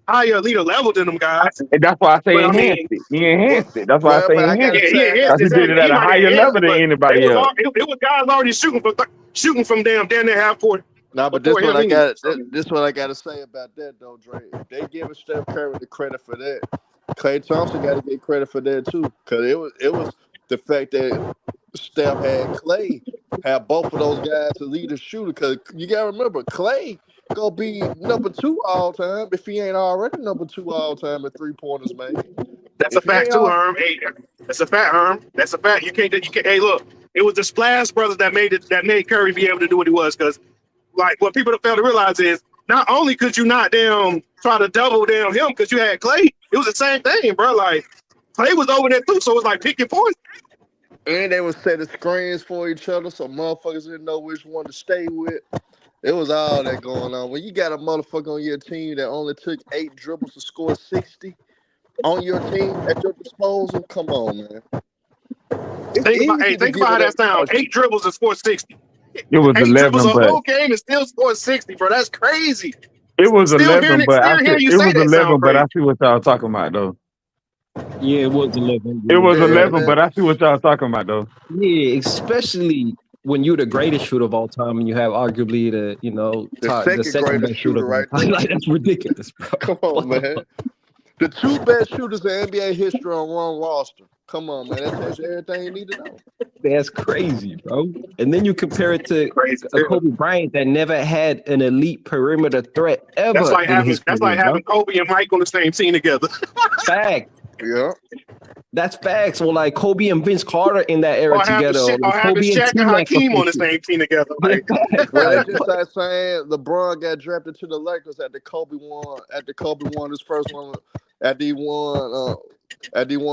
higher elite level than them guys. And that's why I say But I enhanced mean, it. He Well, enhanced it. That's why I well, say but I gotta yeah, enhanced it. he say, enhanced Because he did exactly. it He at a might have higher enhanced level it, than but anybody else. it was guys already shooting from damn near half court nah, but this before what him I anyway. got. So, This what I got to say about that though, Dre. If they giving Steph Curry the credit for that, Klay Thompson got to get credit for that too, because it was the fact that Steph had Clay, had both of those guys to lead the shooter. Because you got to remember, Clay gonna be number 2 all time if he ain't already number 2 all time at 3-pointers made. that's a If he fact ain't too, all, Herm. Hey, that's a fact, Herm. That's a fact. You can't. Hey, look, it was the Splash Brothers that made it. That made Curry be able to do what he was. Because like what people fail to realize is not only could you not damn try to double down him because you had Clay, it was the same thing, bro. Like Clay was over there too, so it was like pick your poison. and they was setting screens for each other, so motherfuckers didn't know which one to stay with. It was all that going on. When you got a motherfucker on your team that only took 8 dribbles to score 60 on your team at your disposal, come on, man. It's easy to Think give about how it up that sounds. because 8 dribbles and score 60. It was 8 dribbles 11, a but whole game and still score 60, bro. That's crazy. it was 11, but Still hearing you it say was that sound 11, but I crazy. see what y'all talking about though. Yeah, it was 11. It was yeah, 11, man. but I see what y'all talking about though. Yeah, especially when you're the greatest shooter of all time and you have arguably The the second second greatest best shooter shooter of all right time. there. Like that's ridiculous, bro. Come on, What the man. fuck? The 2 best shooters in NBA history on one roster. Come on, man. That tells you everything you need to know. That's crazy, bro. And then you compare it to Crazy. a Kobe Bryant that never had an elite perimeter threat ever in his That's like career, bro. having Kobe and Mike on the same team together. Fact. Yeah. That's facts. Or like Kobe and Vince Carter in that era together, or Or like having Kobe and Shaq and T-Mac or Hakeem some on the shit. same team together. Yeah, Like facts. Well, Like, that's just like saying LeBron got drafted to the Lakers after Kobe won his first one after he won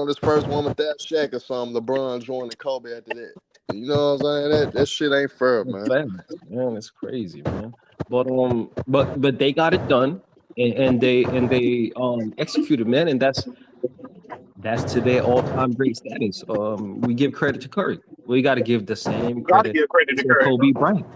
his first one with that Shaq or something. LeBron joined Kobe after that. You know what I'm saying? That shit ain't fair, that's man. facts, man. It's crazy, man. But they got it done, and they executed, man, and that's to their all-time great status. We give credit to Curry. We got to give the same gotta credit give credit to to Curry, bro. Kobe Bryant.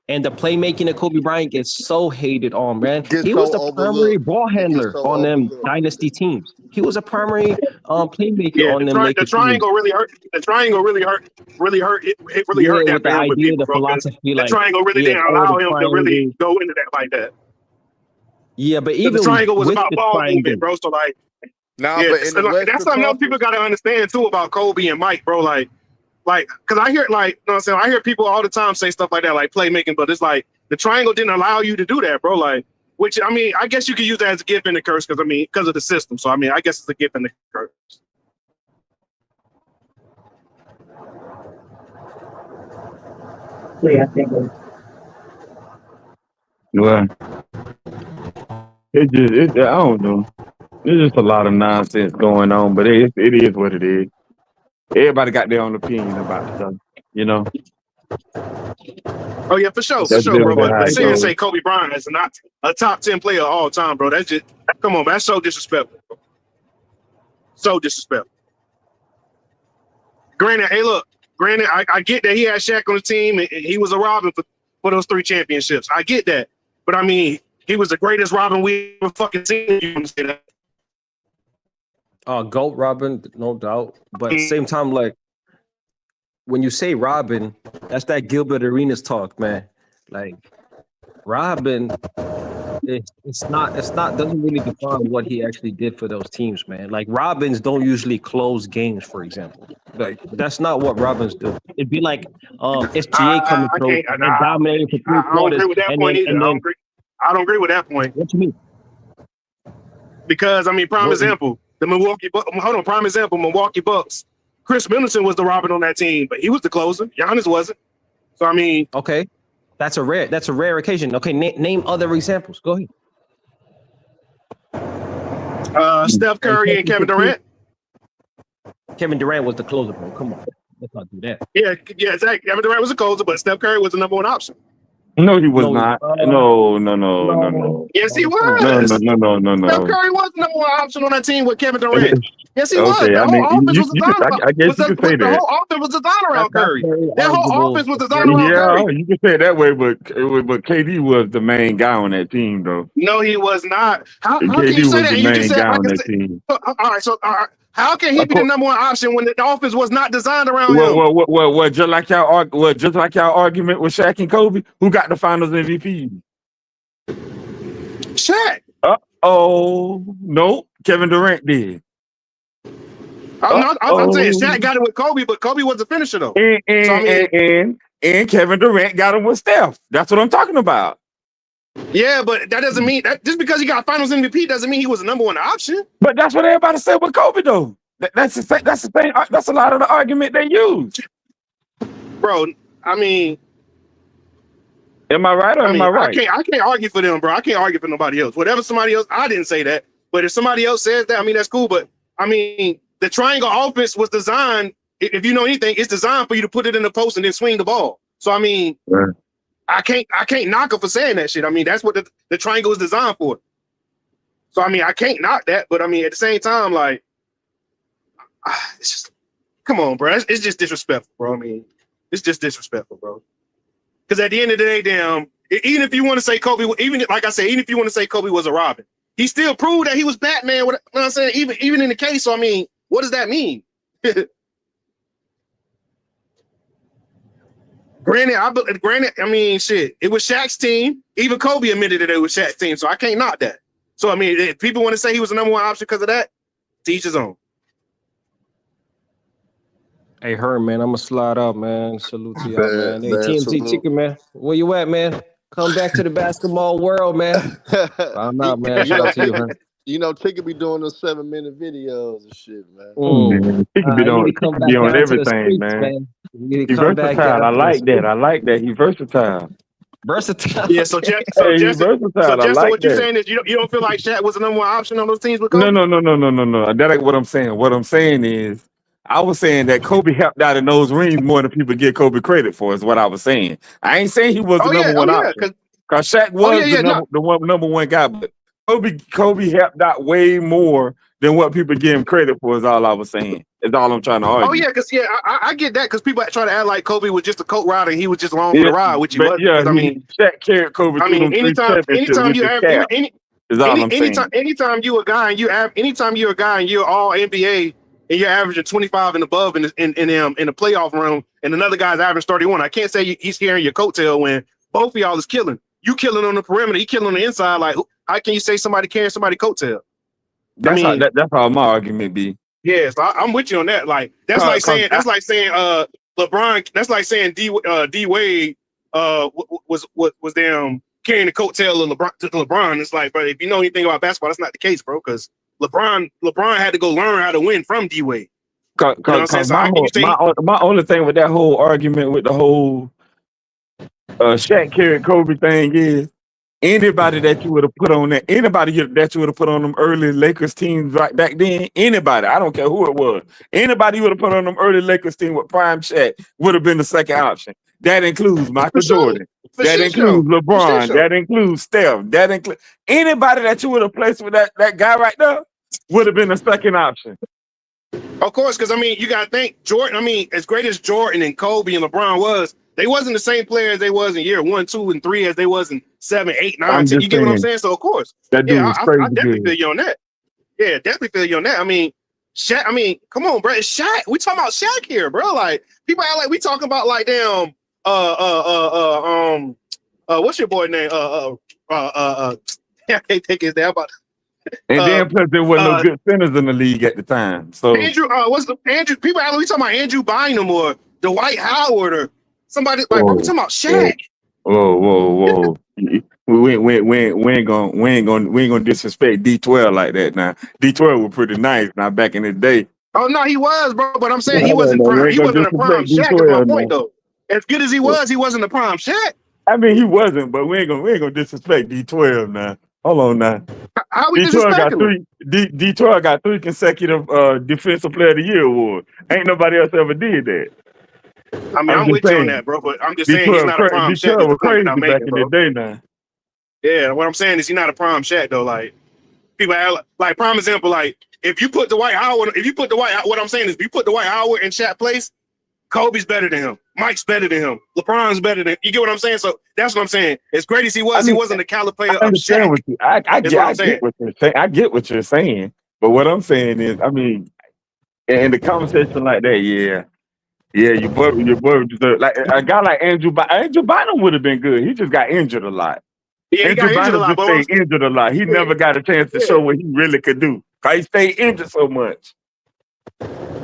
And the playmaking of Kobe Bryant gets so hated on, man. Get He was so the primary overlooked. ball He gets handler so on them overlooked. dynasty teams. He was a primary playmaker Yeah, on them the Laker teams. triangle really hurt. The triangle it really hurt Yeah, that with the man with idea, people, the bro. Because philosophy, the like triangle really yeah, didn't all allow the him to really triangles. go into that like that. Yeah, but Because the even triangle was with about the ball movement, triangle, bro. So like, Nah, yeah, but in the that's Western something else people Conference, got to understand too about Kobe and Mike, bro. Like, because I hear like, you know what I'm saying? I hear people all the time say stuff like that, like playmaking, but it's like the triangle didn't allow you to do that, bro. Like, which I mean, I guess you could use that as a gift and a curse, because I mean, because of the system. So I mean, I guess it's a gift and a curse. Yeah, I think. Well, I don't know. There's just a lot of nonsense going on, but it is what it is. Everybody got their own opinion about stuff, you know. Oh yeah, for That's sure, bro. generally But how it sit here and goes. say Kobe Bryant is not a top 10 player of all time, bro. That's just come on, man. That's so disrespectful. Bro. So disrespectful. Granted, hey, look, I get that he had Shaq on the team and he was a Robin for those 3 championships. I get that. But I mean, he was the greatest Robin we ever fucking seen. You understand that? GOAT Robin, no doubt. But at the same time, like when you say Robin, that's that Gilbert Arenas talk, man. Like Robin, it's not doesn't really define what he actually did for those teams, man. Like Robins don't usually close games, for example. Like that's not what Robins do. It'd be like SGA coming I through can't. and dominating for three I don't agree quarters, with that and point then either. and then I don't agree with that point what you mean? because I mean, prime What example, prime example, Milwaukee Bucks. Chris Middleton was the Robin on that team, but he was the closer. Giannis wasn't. So I mean, okay. That's a rare occasion. Okay, name other examples. Go ahead. Steph And Curry and Kevin championship team. Durant. Kevin Durant was the closer, bro. Come on, let's not do that. Yeah, exactly. Kevin Durant was a closer, but Steph Curry was the number 1 option. No, he was No, not. no, No, no, no, no, no. no. Yes, he No, no, was. no, no, no, Steph no. Curry was the number one option on that team with Kevin Durant. Yes, he was. Okay, The I mean, whole offense was you can, designed about I guess you could say the that. whole offense was designed around That's Curry. very That whole arguable. offense was That's designed very around Yeah, Curry. you can say it that way, but KD was the main guy on that team, though. No, he was not. How can KD you say was that? the And you just main said guy like on I that said. team. All right, so how can he Of be the course, number one option when the offense was not designed around him? just like y'all argument with Shaq and Kobe, who got the Finals MVP? Shaq. No, Kevin Durant did. I'm saying Oh, Shaq got it with Kobe, but Kobe was the finisher though. and So I mean, and Kevin Durant got him with Steph. That's what I'm talking about. yeah, but that doesn't mean that just because he got Finals MVP doesn't mean he was the number one option, But that's what everybody said with Kobe, though. That's the thing. That's a lot of the argument they use. bro. I mean, Am I right or am I right? I can't argue for them, bro. I can't argue for nobody else. Whatever somebody else, I didn't say that, but if somebody else says that, I mean that's cool. But I mean, the triangle offense was designed. If you know anything, it's designed for you to put it in the post and then swing the ball. So I mean, Yeah. I can't knock him for saying that shit. I mean, that's what the triangle is designed for. So I mean, I can't knock that, but I mean, at the same time, like, it's just, come on, bro. It's just disrespectful, bro. I mean, it's just disrespectful, bro. Because at the end of the day, damn, even if you want to say Kobe, even like I said, even if you want to say Kobe was a Robin, he still proved that he was Batman. What, you know what I'm saying? Even in the case, so I mean, what does that mean? Granted, I mean, shit, it was Shaq's team. Even Kobe admitted that it was Shaq's team, so I can't knock that. So I mean, if people want to say he was the number one option because of that, to each his own. Hey, Herm, man, I'm gonna slide up, man. Salute to y'all, man. Hey, Man, TMZ salute. Chicken, man. Where you at, man? Come back to the basketball world, man. I'm out, man. Shout out to you, Herm. You know, Ticket be doing those 7-minute videos and shit, man. Man, he could be You need to on. He come could be back on down to the everything, streets, man. man. You need to He's come back down versatile. I to the like streets. that. I like that. He's versatile. Versatile. Yeah. So Okay. Hey, he's versatile. I like what you're that. saying is you don't feel like Shaq was the number one option on those teams with No, Kobe? no. That ain't what I'm saying. What I'm saying is, I was saying that Kobe helped out in those rings more than people give Kobe credit for. Is what I was saying. I ain't saying he was the number one option. Because Shaq was the number one guy, but Kobe helped out way more than what people give him credit for. Is all I was saying. Is all I'm trying to argue. Oh yeah, because I get that because people try to act like Kobe was just a coat rider and he was just along for the ride, which he was. Yeah, I mean, Shaq carried Kobe through them three championships with his cap. Is all I'm saying. Anytime you're a guy and you're all NBA and you're averaging 25 and above in the playoff room and another guy's averaging 31, I can't say he's carrying your coattail when both of y'all is killing. You killing on the perimeter, he killing on the inside. Like, how can you say somebody carrying somebody's coattail? That's how my argument be. Yeah, so I'm with you on that. Like that's like saying LeBron. That's like saying D Wade was damn carrying the coattail of LeBron. It's like, bro, if you know anything about basketball, that's not the case, bro. Because LeBron had to go learn how to win from D Wade. You know what I'm saying? So my only thing with that whole argument with the whole Shaq carried Kobe thing is anybody that you would have put on them early Lakers teams right back then, anybody, I don't care who it was, anybody you would have put on them early Lakers team with prime Shaq would have been the second option. That includes Michael Jordan. That includes LeBron. That includes Steph. That includes anybody that you would have placed with that guy right there would have been the second option. Of course, because I mean, you got to think Jordan. I mean, as great as Jordan and Kobe and LeBron was, they wasn't the same players they was in year 1, 2, and 3 as they was in 7, 8, 9, 10. You get what I'm saying? So of course, that dude was crazy. I definitely feel you on that. Yeah, definitely feel you on that. I mean, Shaq. I mean, come on, bro. It's Shaq. We talking about Shaq here, bro. Like people act like we talking about like damn. What's your boy name? I can't think his name. About. And then plus there wasn't no good centers in the league at the time. So Andrew, Andrew? People act like we talking about Andrew Bynum or Dwight Howard or somebody like. Bro, we talking about Shaq. Whoa. We ain't gonna disrespect D12 like that now. D12 was pretty nice now back in the day. Oh no, he was, bro. But I'm saying he wasn't prime. He wasn't a prime Shaq. Is my point though. As good as he wasn't a prime Shaq. I mean, he wasn't, but we ain't gonna disrespect D12 now. Hold on now. How we disrespecting him? D12 got 3 consecutive Defensive Player of the Year award. Ain't nobody else ever did that. I mean, I'm I'm just with you on saying. that, bro. But I'm just saying he's not a prime Shaq. Detroit That's was the point we're not crazy back making, in the bro. day now. Yeah, what I'm saying is he's not a prime Shaq though. Like people have, like prime example, like if you put Dwight Howard, what I'm saying is if you put Dwight Howard in Shaq place, Kobe's better than him. Mike's better than him. LeBron's better than, you get what I'm saying? So that's what I'm saying. As great as he was, I he mean, wasn't the caliber player I of understand Shaq. what you. I That's what I'm get saying. what you're saying. I get what you're saying. But what I'm saying is, I mean, in the conversation like that, your boy deserve, like a guy like Andrew Bynum would have been good. He just got injured a lot. Yeah, he Andrew got injured a Bynum lot, just but stayed injured a lot. He never got a chance to yeah, show what he really could do. Cause he stayed injured so much.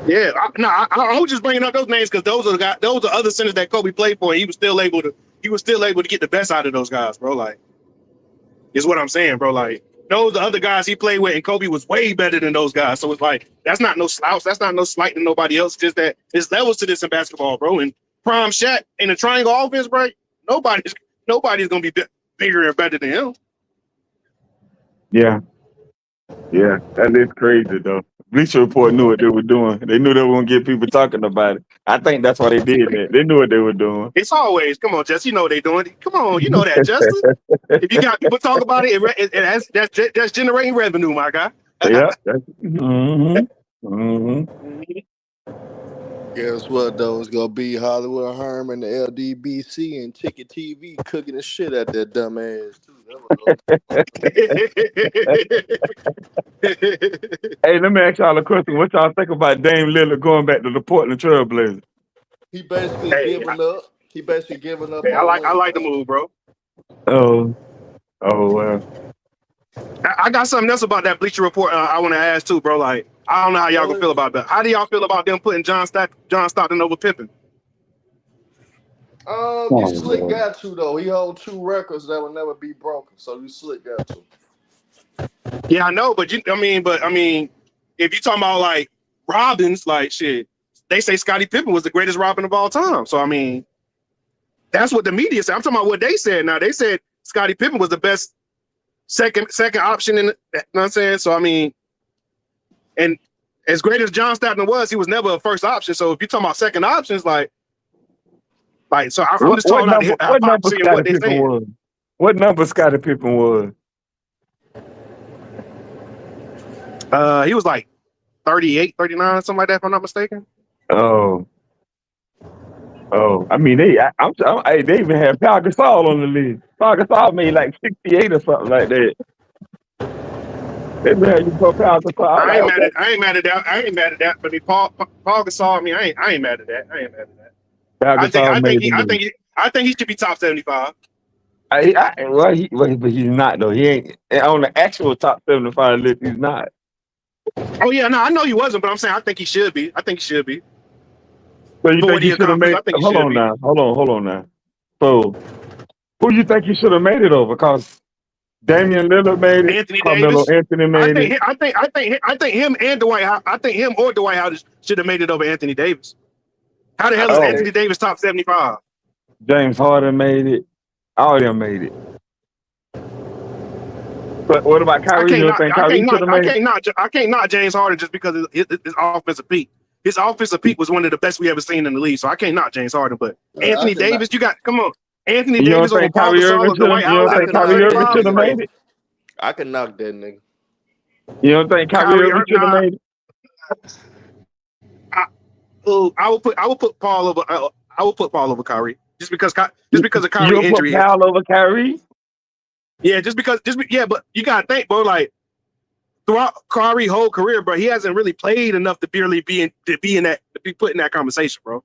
yeah. I was just bringing up those names because those are other centers that Kobe played for, and he was still able to get the best out of those guys, bro. Like, is what I'm saying, bro. Like, those are other guys he played with, and Kobe was way better than those guys. So it's like that's not no slouch. That's not no slight to nobody else. Just that there's levels to this in basketball, bro. And prime Shaq in a triangle offense, bro. Nobody's gonna be bigger and better than him. Yeah, that is crazy though. Bleacher Report knew what they were doing. They knew they were gonna get people talking about it. I think that's why they did that. They knew what they were doing. It's always, come on, Jess. You know what they doing. Come on, you know that, Justin. If you got people talk about it, that's generating revenue, my guy. Yeah. Mm-hmm. Guess what though? It's gonna be Hollywood Herman, the LDBC, and Ticket TV cooking the shit at that dumb ass too. Hey, let me ask y'all a question. What y'all think about Dame Lillard going back to the Portland Trailblazers? He basically Hey, giving up. He basically giving up I on winning. like the move, bro. Oh well. I got something else about that Bleacher Report I want to ask too, bro. Like, I don't know how y'all gonna feel about that. How do y'all feel about them putting John Stockton over Pippen? You slick got to though. He hold 2 records that will never be broken. So you slick got to. Yeah, I know, but I mean, if you talking about like Robins, like shit, they say Scottie Pippen was the greatest Robin of all time. So I mean, that's what the media said. I'm talking about what they said. Now they said Scottie Pippen was the best second option in it. You know what I'm saying? So I mean, and as great as John Stockton was, he was never a first option. So if you're talking about second options, like so I'm just talking about what number hypocrisy and Scottie what they're Pippen saying. was? What number Scottie Pippen was? He was like 38, 39, something like that, if I'm not mistaken. Oh, I mean, they even had Pau Gasol on the list. Pau Gasol made like 68 or something like that. They had you put Pau Gasol. I ain't mad at that. But Paul Gasol, I mean, I ain't mad at that. Pau Gasol made the list. I think he should be top 75. But he's not though. He ain't on the actual top 75 list. He's not. Oh yeah, no, I know he wasn't, but I'm saying I think he should be. So you For think what he he should have accomplished, made? I think he Hold should on be. now. Hold on now. So who you think he should have made it over? Because Damian Lillard made it. Anthony Carmelo Davis. Anthony made it. I think him and Dwight. I think him or Dwight Howard should have made it over Anthony Davis. How the hell is Anthony Davis top 75? James Harden made it. All of them made it. But what about Kyrie? You don't think Kyrie should have made it? I can't knock James Harden just because his offensive peak. His offensive peak was one of the best we ever seen in the league. So I can't knock James Harden. But Anthony Davis, come on. Anthony Davis over Paul Gasol or Dwight Howard. You don't think Kyrie Irving should have made it? I can knock that nigga. You don't think Kyrie Irving should have made it? I would put Paul over Kyrie just because of Kyrie injury. You put Paul over Kyrie? Yeah, but you gotta think, bro. Like throughout Kyrie's whole career, bro, he hasn't really played enough to be put in that conversation, bro.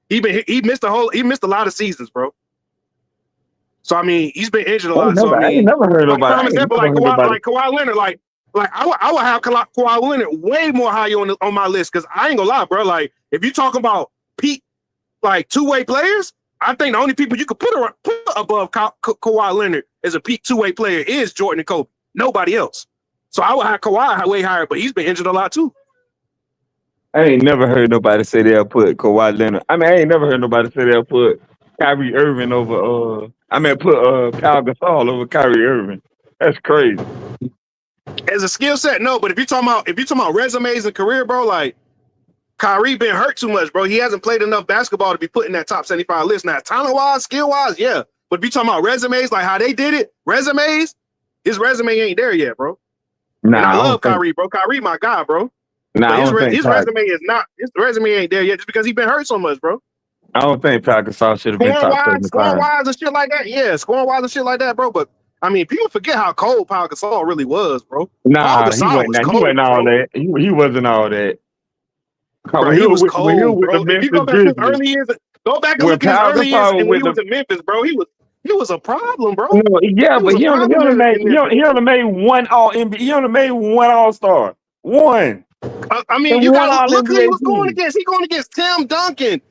He missed a lot of seasons, bro. So I mean, he's been injured a lot. I ain't never heard like, nobody. Kawhi Leonard, like I would have Kawhi Leonard way more high on my list because I ain't gonna lie, bro. Like if you talking about peak, like two-way players, I think the only people you could put above Kawhi Leonard as a peak two-way player is Jordan and Kobe. Nobody else. So I would have Kawhi way higher, but he's been injured a lot too. I ain't never heard nobody say they'll put Kawhi Leonard. I mean, I ain't never heard nobody say they'll put Kyrie Irving over. Put Pau Gasol over Kyrie Irving. That's crazy. As a skill set, no. But if you're talking about resumes and career, bro, like Kyrie been hurt too much, bro. He hasn't played enough basketball to be put in that top 75 list. Now, talent-wise, skill-wise, yeah. But if you talking about resumes, like how they did it, resumes, his resume ain't there yet, bro. Nah, And I love think, Kyrie, bro. Kyrie, my guy, bro. nah, I But don't think his resume is not. His resume ain't there yet just because he been hurt so much, bro. I don't think Pau Gasol should have been top 75. Scoring wise and shit like that. Yeah, scoring wise and shit like that, bro. But I mean, people forget how cold Pau Gasol really was, bro. Nah, Pau Gasol was cold, he wasn't all bro. that. He wasn't all that. Bro, he was cold, when he was with bro. the If you go Memphis back to his Grizzlies, early years, go back and when look at his Pau early years Gasol and when with he was in Memphis, bro. He was a problem, bro. no, yeah, but he only made one All NBA. He only made one All Star. One. I mean, And you one got to All look who he was NBA going team. against. He going against Tim Duncan,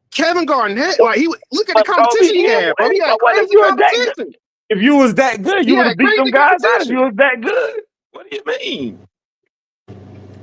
Kevin Garnett. Like look at the But competition he had, bro. He had crazy competition. If you was that good, He you would had have beat them crazy guys out. If competition. you was that good, what do you mean?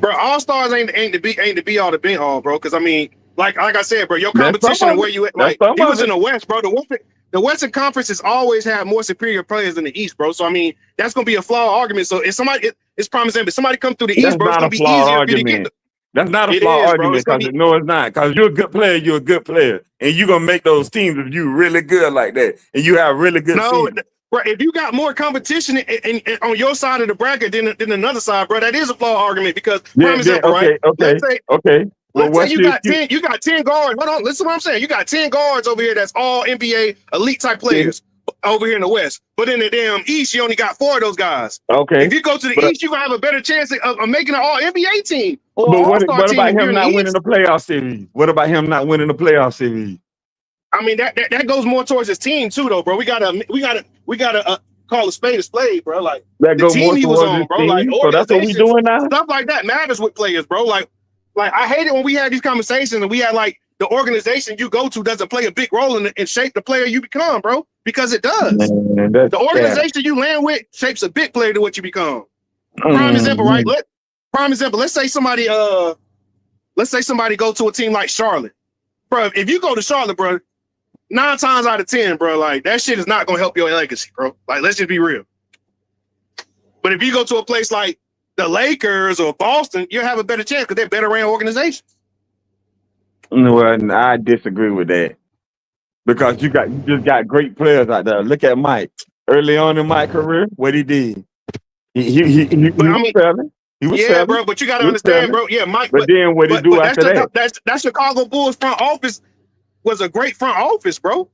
Bro, all stars ain't to be all to be all, bro. Because I mean, like I said, bro, your That's competition some and of where it. you at, That's like some he of was in it. the West, bro. The Western Conference has always had more superior players than the East, bro. So I mean, that's gonna be a flawed argument. So if somebody, it's promising, if somebody come through the East, That's bro, it's not gonna a be flawed easier for you to get. argument. That's not a It flawed is, bro. argument It's gonna because be. no, it's not. Because you're a good player, you're a good player, and you're gonna make those teams if you really good like that, and you have really good No, seasons. bro. If you got more competition and on your side of the bracket than another side, bro, that is a flawed argument because, prime example, right? Okay. Well, Let's say what's you the got excuse? 10 guards. Hold on, listen to what I'm saying. You got 10 guards over here that's all NBA elite type players over here in the West. But in the damn East, you only got 4 of those guys. Okay. If you go to the East, you're gonna have a better chance of making an all NBA team or But all-star what team about if you're him in the not East. winning the playoff series? What about him not winning the playoff series? I mean, that goes more towards his team too, though, bro. We gotta call a spade, bro. Like That the go team more he was towards his on, bro. Like team. So that's what we organizations, doing now. stuff like that matters with players, bro. Like I hate it when we had these conversations and we had like the organization you go to doesn't play a big role in shape the player you become, bro. Because it does. Man, The organization you land with shapes a big player to what you become. Prime example, right? Let's say somebody go to a team like Charlotte, bro. If you go to Charlotte, bro, 9 times out of 10, bro, like that shit is not gonna help your legacy, bro. Like, let's just be real. But if you go to a place like the Lakers or Boston, you'll have a better chance because they're better ran organizations. Well, I disagree with that because you just got great players out there. Look at Mike. Early on in my career, what he did, he was selling. He was selling. Bro. But you got to understand, bro. Yeah, Mike. But then what he do after that? That Chicago Bulls front office was a great front office, bro.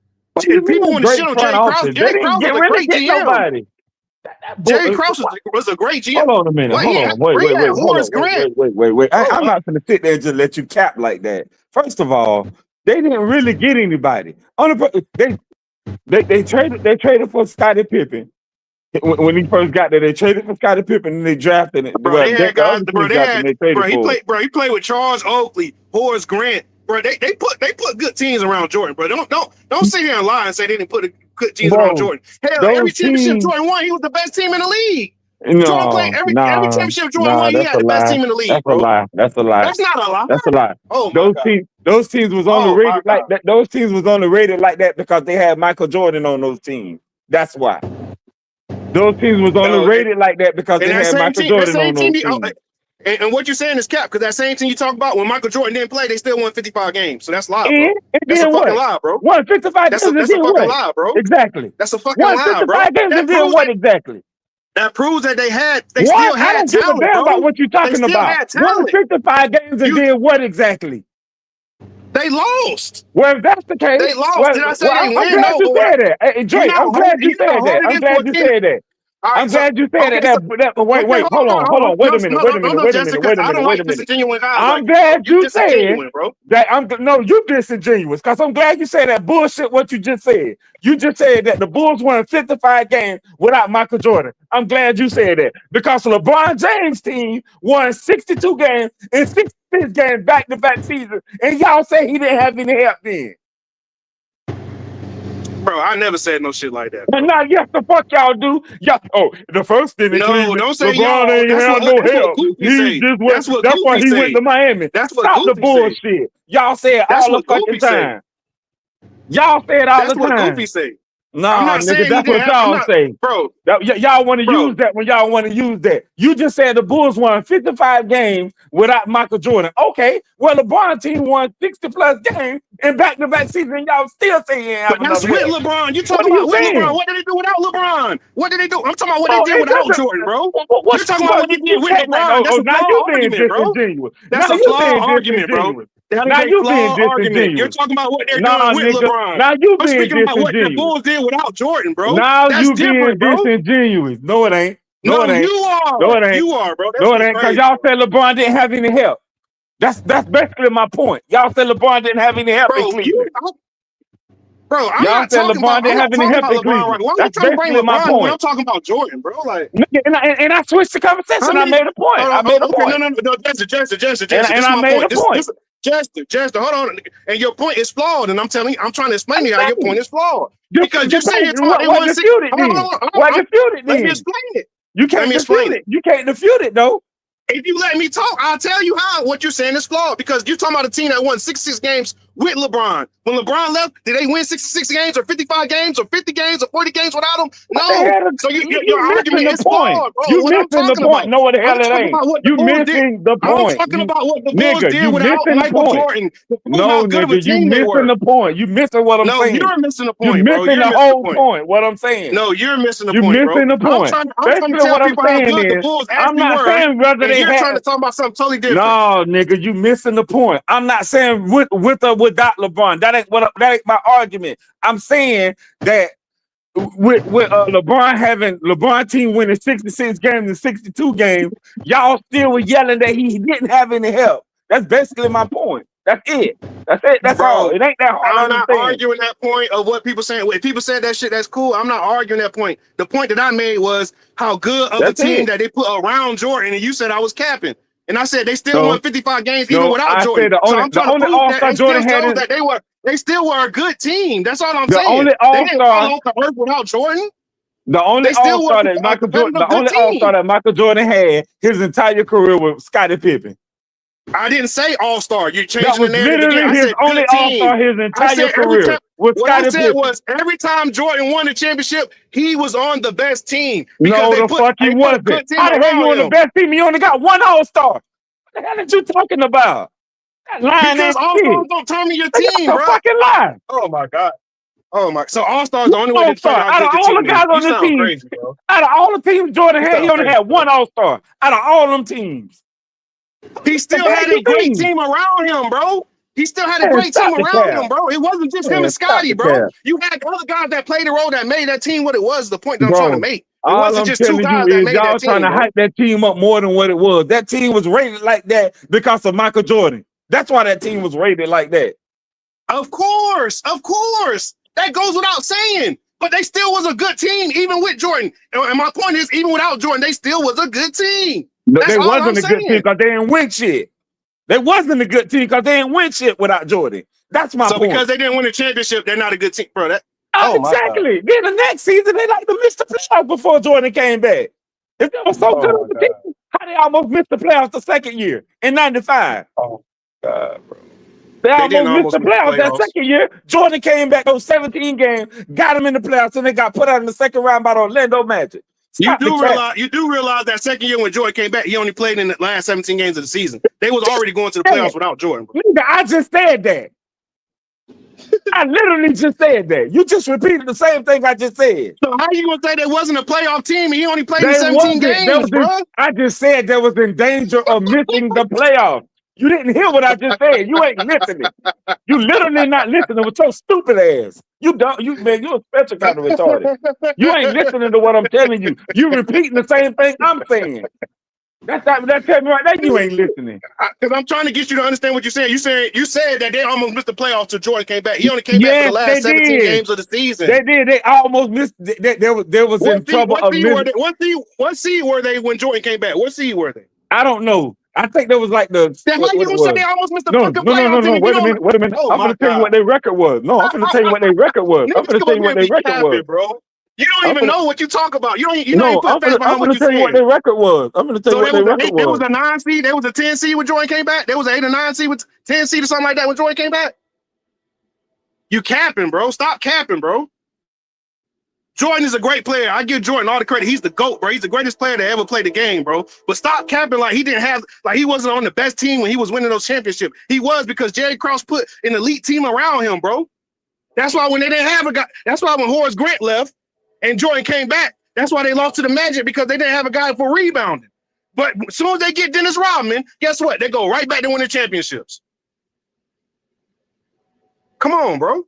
And people want to shit on Jerry Krause. Jerry Krause was a great GM. Nobody. Jerry Krause was a great GM. Hold on a minute. Wait. I'm not going to sit there and just let you cap like that. First of all, they didn't really get anybody. They traded for Scottie Pippen. When he first got there, they traded for Scottie Pippen and they drafted it. Bro, they had guys. He played with Charles Oakley, Horace Grant. Bro, they put good teams around Jordan, bro. Don't sit here and lie and say they didn't put good teams around Jordan. Hell, every championship Jordan won, he was the best team in the league. Jordan played every championship Jordan won, he had the best team in the league. That's a lie. That's a lie. That's not a lie. That's a lie. Oh my God. Those teams was only rated like that. Those teams was only rated like that because they had Michael Jordan on those teams. That's why. Those teams was only rated like that because they had Michael Jordan on those teams. And what you're saying is cap, because that same team you talk about, when Michael Jordan didn't play, they still won 55 games. So that's a lie, bro. That's a fucking lie, bro. Won 55 games. That's a fucking lie, bro. Exactly. That's a fucking lie, bro. 55 games and did what exactly? That proves that they still had talent, bro. I don't give a damn about what you're talking about. Won 55 games and did what exactly? They lost. Well, if that's the case, they lost. Did I say they win? I'm glad you said that. Hey, Drake, I'm glad you said that. I'm glad you said that. I'm glad you said that. Wait, hold on. Wait a minute. I'm glad you said that. No, you disingenuous because I'm glad you said that bullshit. What you just said. You just said that the Bulls won 55 games without Michael Jordan. I'm glad you said that because LeBron James' team won 62 games in 66 games back-to-back seasons, and y'all say he didn't have any help then. Bro, I never said no shit like that. Bro. Now, yes, the fuck y'all do. The first thing don't say LeBron ain't have no help. That's why he went to Miami. That's what Stop the bullshit. Y'all say it all the fucking time. Y'all say it all the time. That's what Goofy say. I'm Nah, not nigga, saying he that's didn't what have. I'm y'all not, say. bro. Y'all want to Bro, use that when y'all want to use that. You just said the Bulls won 55 games without Michael Jordan. Okay, well, LeBron team won 60 plus games in back-to-back seasons, and y'all still say he ain't but have that's another with hit. LeBron. You What talking are you about with LeBron? saying? What did they do without LeBron? What did they do? I'm talking about what they Bro, did it without doesn't. Jordan, bro. What You're talking about bro, what they did you with can't make. LeBron. That's a Now flawed you being argument, bro. disingenuous. Now That's a you being flawed argument, bro. disingenuous. That is Now a you being flawed argument. You're disingenuous. talking about what they're doing Nah, with nigga. LeBron. Now you I'm being speaking about what the disingenuous. Bulls did without Jordan, bro. Now That's you being different, bro. disingenuous. No, it ain't. No, No, it ain't. you No, are. it ain't. You are, bro. That No, it shit ain't. Because crazy, y'all bro. said LeBron didn't have any help. That's basically my point. Y'all said LeBron didn't have any help in Bro, Cleveland. I'm Y'all not said talking LeBron about. I'm didn't have not any talking help about in LeBron Cleveland. right. Why are you That's trying to bring basically my LeBron when point. I'm talking about Jordan, bro? Like, Nigga, and I switched the how conversation. I many? made a point. Hold on. I made a Okay, point. no. Jester. This And is I my made a point. point. Jester. Hold on. And your point is flawed. And I'm trying to explain to you how your point Exactly. is flawed. Just, Because you just say say you're talking about they what won six. dispute it then? Hold What on. dispute it Let me then? explain it. You Let can't me dispute explain it. it. You can't dispute it though. If you let me talk, I'll tell you how what you're saying is flawed because you're talking about a team that won 66 games with LeBron. When LeBron left, did they win 66 games or 55 games or 50 games or 40 games without him? What the No. hell? So your You missing argument the is point. flawed, bro. You What I'm missing the talking point. about. No, what the I'm hell it talking ain't. about what the You Bulls did. missing the I'm point. talking You about what the Bulls nigga, did you without missing the Michael point. Jordan to prove No, how good of a nigga, you team they missing were. the point. You missing what I'm No, saying. you're missing the You point, bro. missing You're the missing the whole point. point. What I'm saying. No, you're missing the You point, bro. missing the point. I'm trying to Basically, tell what I'm people how saying good the is, Bulls I'm actually not were, saying whether and they you're trying had. to talk about something totally different. No, nigga, you missing the point. I'm not saying with or without LeBron. That ain't my argument. I'm saying that with LeBron team winning 66 games and 62 games, y'all still were yelling that he didn't have any help. That's basically my point. That's it. That's it. That's all. Bro, It ain't that hard to I'm not understand. arguing that point of what people saying. If people said that shit, that's cool. I'm not arguing that point. The point that I made was how good of a That's team it. that they put around Jordan, and you said I was capping. And I said they still No, won 55 games even no. without I Jordan. said So I'm the trying to only prove that All-Star they still Jordan had showed is that they still were a good team. That's all I'm the saying. only They didn't All-Star. fall off the earth without Jordan. The only They still were All-Star that a Michael Jordan, competitive the good only All-Star team. that Michael Jordan had his entire career was Scottie Pippen. I didn't say all-star. You're That changing the was narrative again. literally I his said only good team. All-Star his I entire said every career time. was What I Scottie said Pippen. was every time Jordan won the championship, he was on the best team because No, the fuck he they put a wasn't. good team How the hell you around on the him. best team? You only got one All-Star. What the hell are you talking about? That line Because ain't all-stars shit. don't determine your That's team, a bro. fucking lie. Oh my god. Oh my. So all-star is the One only way to determine All-Star. how Out of good the all the team is. guys You on the sound team, crazy, bro. out of all the teams Jordan You had, he sound only crazy, had bro. one All-Star. Out of all them teams. He The still hell had you a great mean? team around him, bro. He still had a Man, great team stop the around him, cap. bro. It wasn't just him Man, and stop Scotty, the bro. cap. You had other guys that played a role that made that team what it was. The point that I'm trying to Bro, make. It all wasn't I'm just two telling you guys that is made that y'all trying team, to bro. hype that team up more than what it was. That team was rated like that because of Michael Jordan. That's why that team was rated like that. Of course. That goes without saying. But they still was a good team, even with Jordan. And my point is, even without Jordan, they still was a good team. No, That's they all I'm wasn't a good team saying. because they didn't win shit. They wasn't a good team because they didn't win shit without Jordan. That's my So because point. they didn't win a championship, they're not a good team, bro. Oh my God. Exactly. Then the next season, they like to miss the playoffs before Jordan came back. If they were so good Oh of my a God. team, how they almost missed the playoffs the second year in '95? Oh God, bro. They They didn't almost missed the almost miss the playoffs that playoffs. second year. Jordan came back those 17 games, got them in the playoffs, and they got put out in the second round by the Orlando Magic. Stop the cap. You do realize that second year when Jordan came back, he only played in the last 17 games of the season. They was already going to the Hey, playoffs without Jordan, bro. nigga, I just said that. I literally just said that. You just repeated the same thing I just said. So how you gonna say they wasn't a playoff team and he only played in They 17 wasn't. There games, was this, bro? I just said they was in danger of missing the playoffs. You didn't hear what I just said. You ain't listening. You literally not listening with your stupid ass. You don't. You man, you're a special kind of retarded. You ain't listening to what I'm telling you. You repeating the same thing I'm saying. That tell me right there you ain't listening. Because I'm trying to get you to understand what you're saying. You said that they almost missed the playoffs till Jordan came back. He only came back for the Yes, they last 17 did. games of the season. They did. They almost missed. They was in trouble What of seed were missing. they? What seed were they when Jordan came back? What seed were they? I don't know. I think there was like the Then how what you it gonna say was. they almost missed the No, fucking no, no, no, playoffs? And no. if you Wait a don't, minute. Wait a minute. oh I'm my gonna tell you God, what their record was. No, I'm gonna tell you what their record was. I'm niggas gonna come tell up you here what and their be record was. capping, bro. You don't I'm even gonna know what you talk about. You're not no. even putting facts I'm behind what gonna you're tell you what saying. their record was. I'm gonna tell you So what their record there was was. a 9 seed, there was a 10 seed when Jordan came back. There was an 8 or 9 seed with 10 seed or something like that when Jordan came back. You capping, bro. Stop capping, bro. Jordan is a great player. I give Jordan all the credit. He's the GOAT, bro. He's the greatest player to ever play the game, bro. But stop capping like he wasn't on the best team when he was winning those championships. He was because Jerry Krause put an elite team around him, bro. That's why when they didn't have a guy, that's why when Horace Grant left and Jordan came back, that's why they lost to the Magic because they didn't have a guy for rebounding. But as soon as they get Dennis Rodman, guess what? They go right back to winning championships. Come on, bro.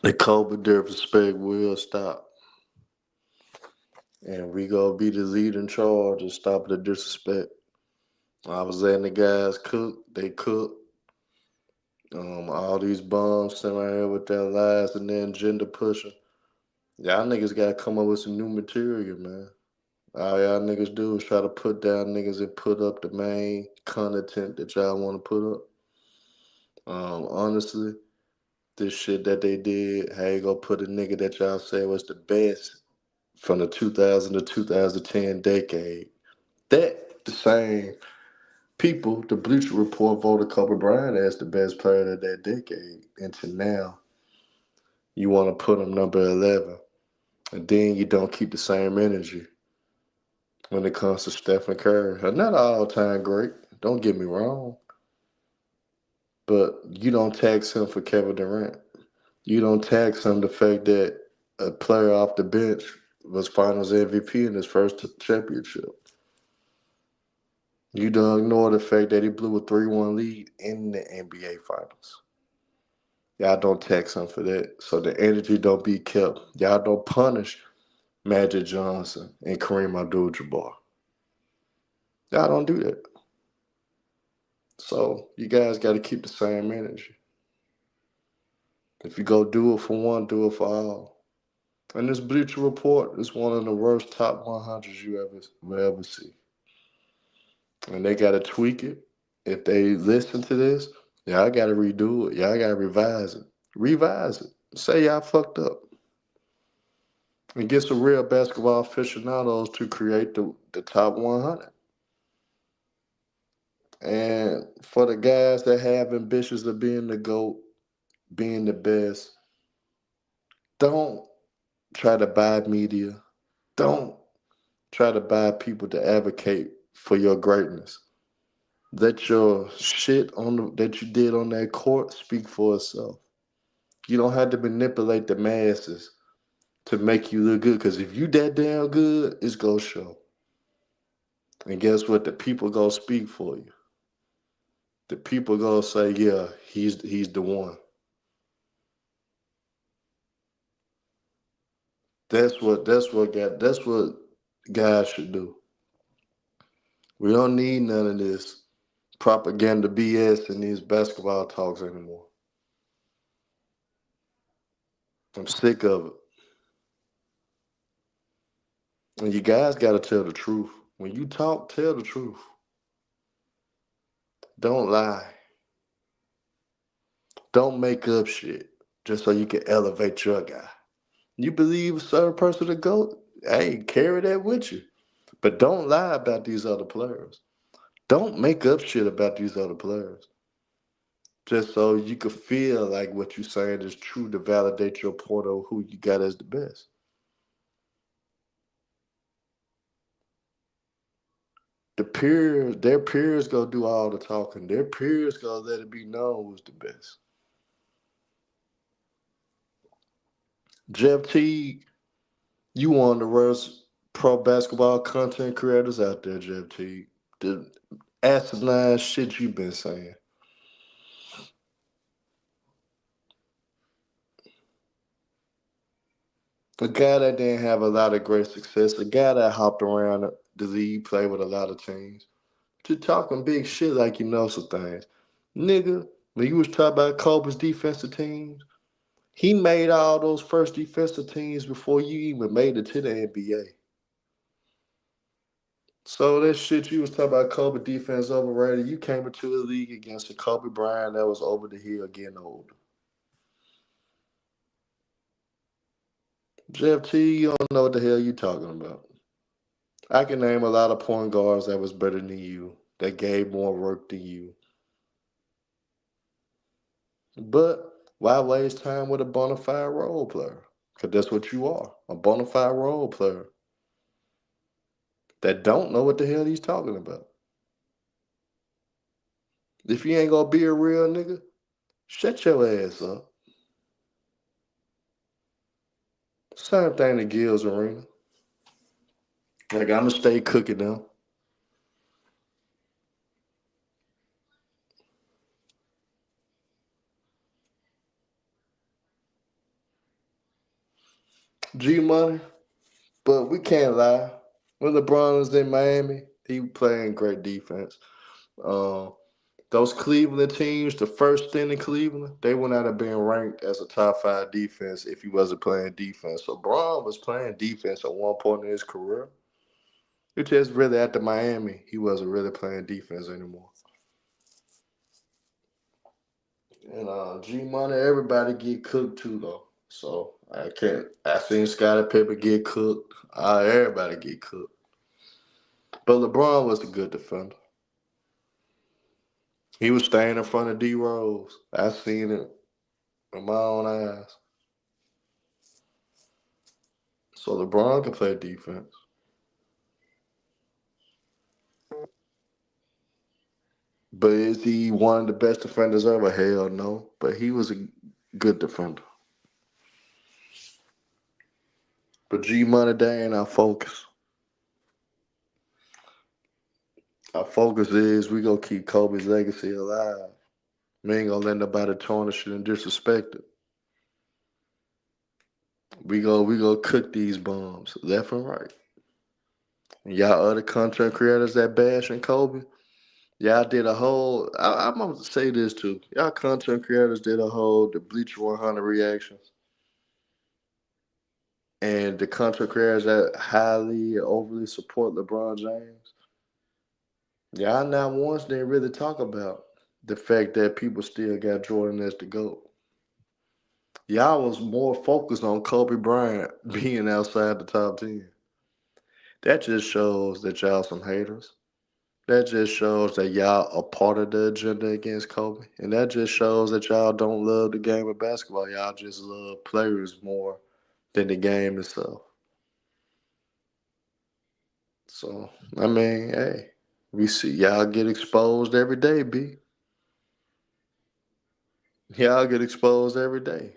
The COVID disrespect will stop. And we gonna be the lead in charge of stopping the disrespect. I was letting the guys cook, they cook. All these bums sitting right here with their lies and then gender pushing. Y'all niggas gotta come up with some new material, man. All y'all niggas do is try to put down niggas and put up the main content that y'all want to put up. Honestly, this shit that they did, how you gonna put a nigga that y'all say was the best from the 2000 to 2010 decade? That the same people, the Bleacher Report voted Kobe Bryant as the best player of that decade. Until now, you want to put him number 11. And then you don't keep the same energy when it comes to Stephen Curry. Not all-time great, don't get me wrong. But you don't tax him for Kevin Durant. You don't tax him the fact that a player off the bench was Finals MVP in his first championship. You don't ignore the fact that he blew a 3-1 lead in the NBA Finals. Y'all don't tax him for that. So the energy don't be kept. Y'all don't punish Magic Johnson and Kareem Abdul-Jabbar. Y'all don't do that. So you guys got to keep the same energy. If you go do it for one, do it for all. And this Bleacher Report is one of the worst top 100s you will ever see. And they got to tweak it. If they listen to this, y'all got to redo it. Y'all got to revise it. Revise it. Say y'all fucked up. And get some real basketball aficionados to create the top 100. And for the guys that have ambitions of being the GOAT, being the best, don't try to buy media. Don't try to buy people to advocate for your greatness. Let your shit that you did on that court speak for itself. You don't have to manipulate the masses to make you look good. Because if you that damn good, it's gonna show. And guess what? The people gonna speak for you. The people gonna say, yeah, he's the one. That's what guys should do. We don't need none of this propaganda BS in these basketball talks anymore. I'm sick of it. And you guys gotta tell the truth. When you talk, tell the truth. Don't lie. Don't make up shit just so you can elevate your guy. You believe a certain person to go, hey, carry that with you. But don't lie about these other players. Don't make up shit about these other players. Just so you can feel like what you're saying is true to validate your point of who you got as the best. Their peers gonna do all the talking. Their peers gonna let it be known who's the best. Jeff Teague, you one of the worst pro basketball content creators out there, Jeff Teague. The asinine shit you been saying. A guy that didn't have a lot of great success, a guy that hopped around the league, played with a lot of teams. To talking big shit like you know some things. Nigga, when you was talking about Kobe's defensive teams, he made all those first defensive teams before you even made it to the NBA. So that shit you was talking about Kobe defense overrated, you came into the league against a Kobe Bryant that was over the hill getting older. Jeff T, you don't know what the hell you talking about. I can name a lot of point guards that was better than you, that gave more work than you. But why waste time with a bona fide role player? Because that's what you are, a bona fide role player that don't know what the hell he's talking about. If you ain't gonna be a real nigga, shut your ass up. Same thing to Gil's Arena. Like, I'ma stay cooking now. G Money, but we can't lie. When LeBron was in Miami, he was playing great defense. Um, those Cleveland teams, the first thing in Cleveland, they would not have been ranked as a top five defense if he wasn't playing defense. So Braun was playing defense at one point in his career. It just really after Miami, he wasn't really playing defense anymore. And G Money, everybody get cooked too though. So I can't. I seen Scottie Pippen get cooked. Everybody get cooked. But LeBron was a good defender. He was staying in front of D Rose. I seen it with my own eyes. So LeBron can play defense. But is he one of the best defenders ever? Hell no. But he was a good defender. But G Money, that ain't our focus. Our focus is we gonna keep Kobe's legacy alive. We ain't gonna let nobody tarnish it and disrespect it. We go cook these bombs left and right. And y'all other content creators that bashing Kobe, y'all did a whole. I'm gonna say this too. Y'all content creators did a whole the Bleacher 100 reactions, and the content creators that highly or overly support LeBron James. Y'all not once didn't really talk about the fact that people still got Jordan as the GOAT. Y'all was more focused on Kobe Bryant being outside the top 10. That just shows that y'all some haters. That just shows that y'all are part of the agenda against Kobe. And that just shows that y'all don't love the game of basketball. Y'all just love players more than the game itself. So, I mean, hey, we see y'all get exposed every day, B. Y'all get exposed every day.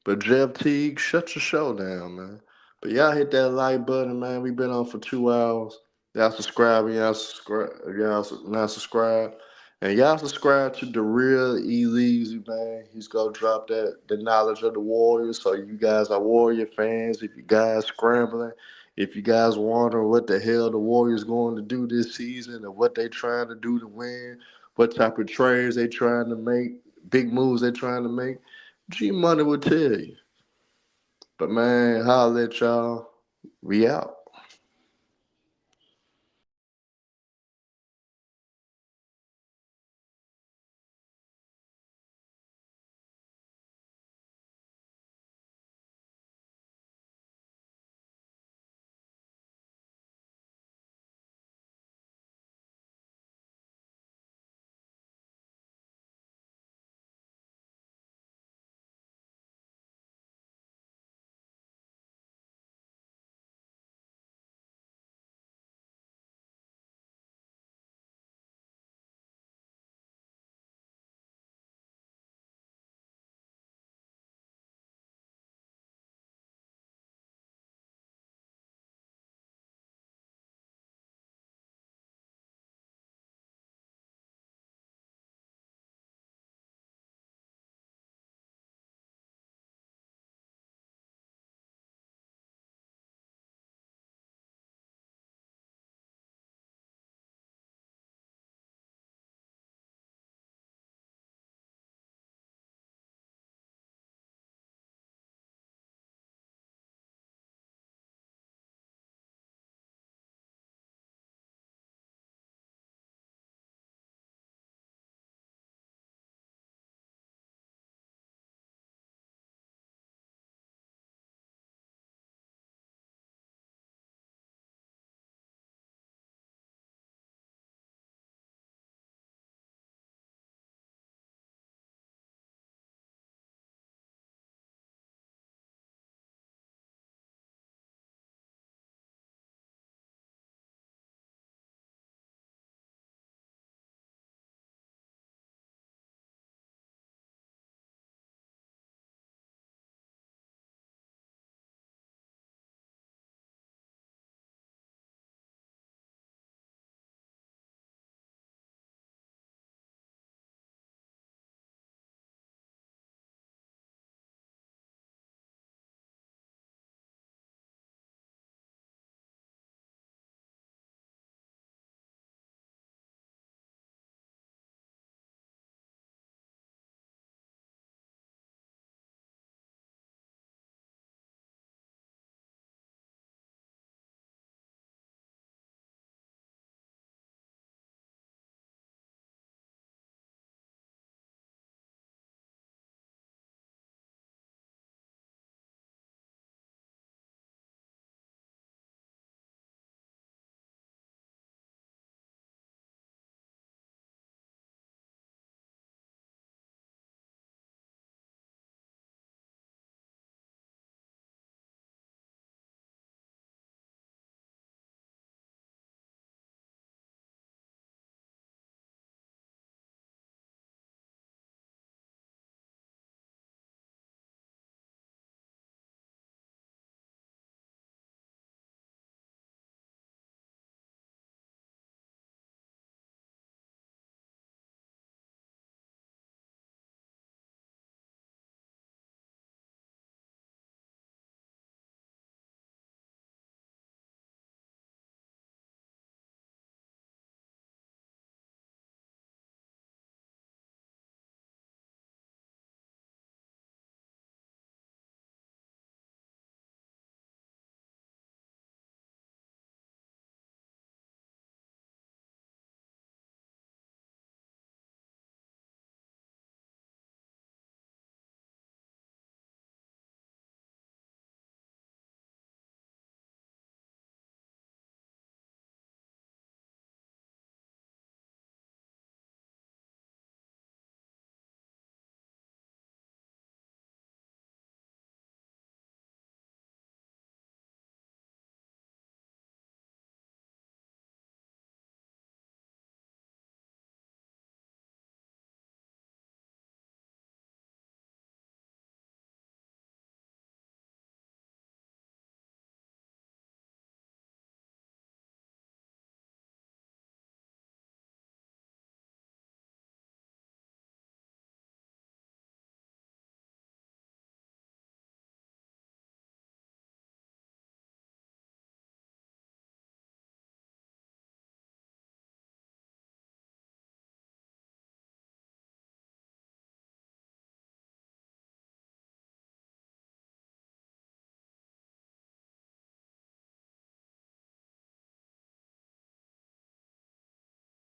But Jeff Teague, shut your show down, man. But y'all hit that like button, man. We been on for 2 hours. Y'all subscribe, y'all not subscribe. And y'all subscribe to the real Eleazy, man. He's gonna drop the knowledge of the Warriors. So you guys are Warrior fans. If you guys scrambling, if you guys wondering what the hell the Warriors going to do this season and what they trying to do to win, what type of trades they trying to make, big moves they trying to make, G Money will tell you. But man, holla at y'all. We out.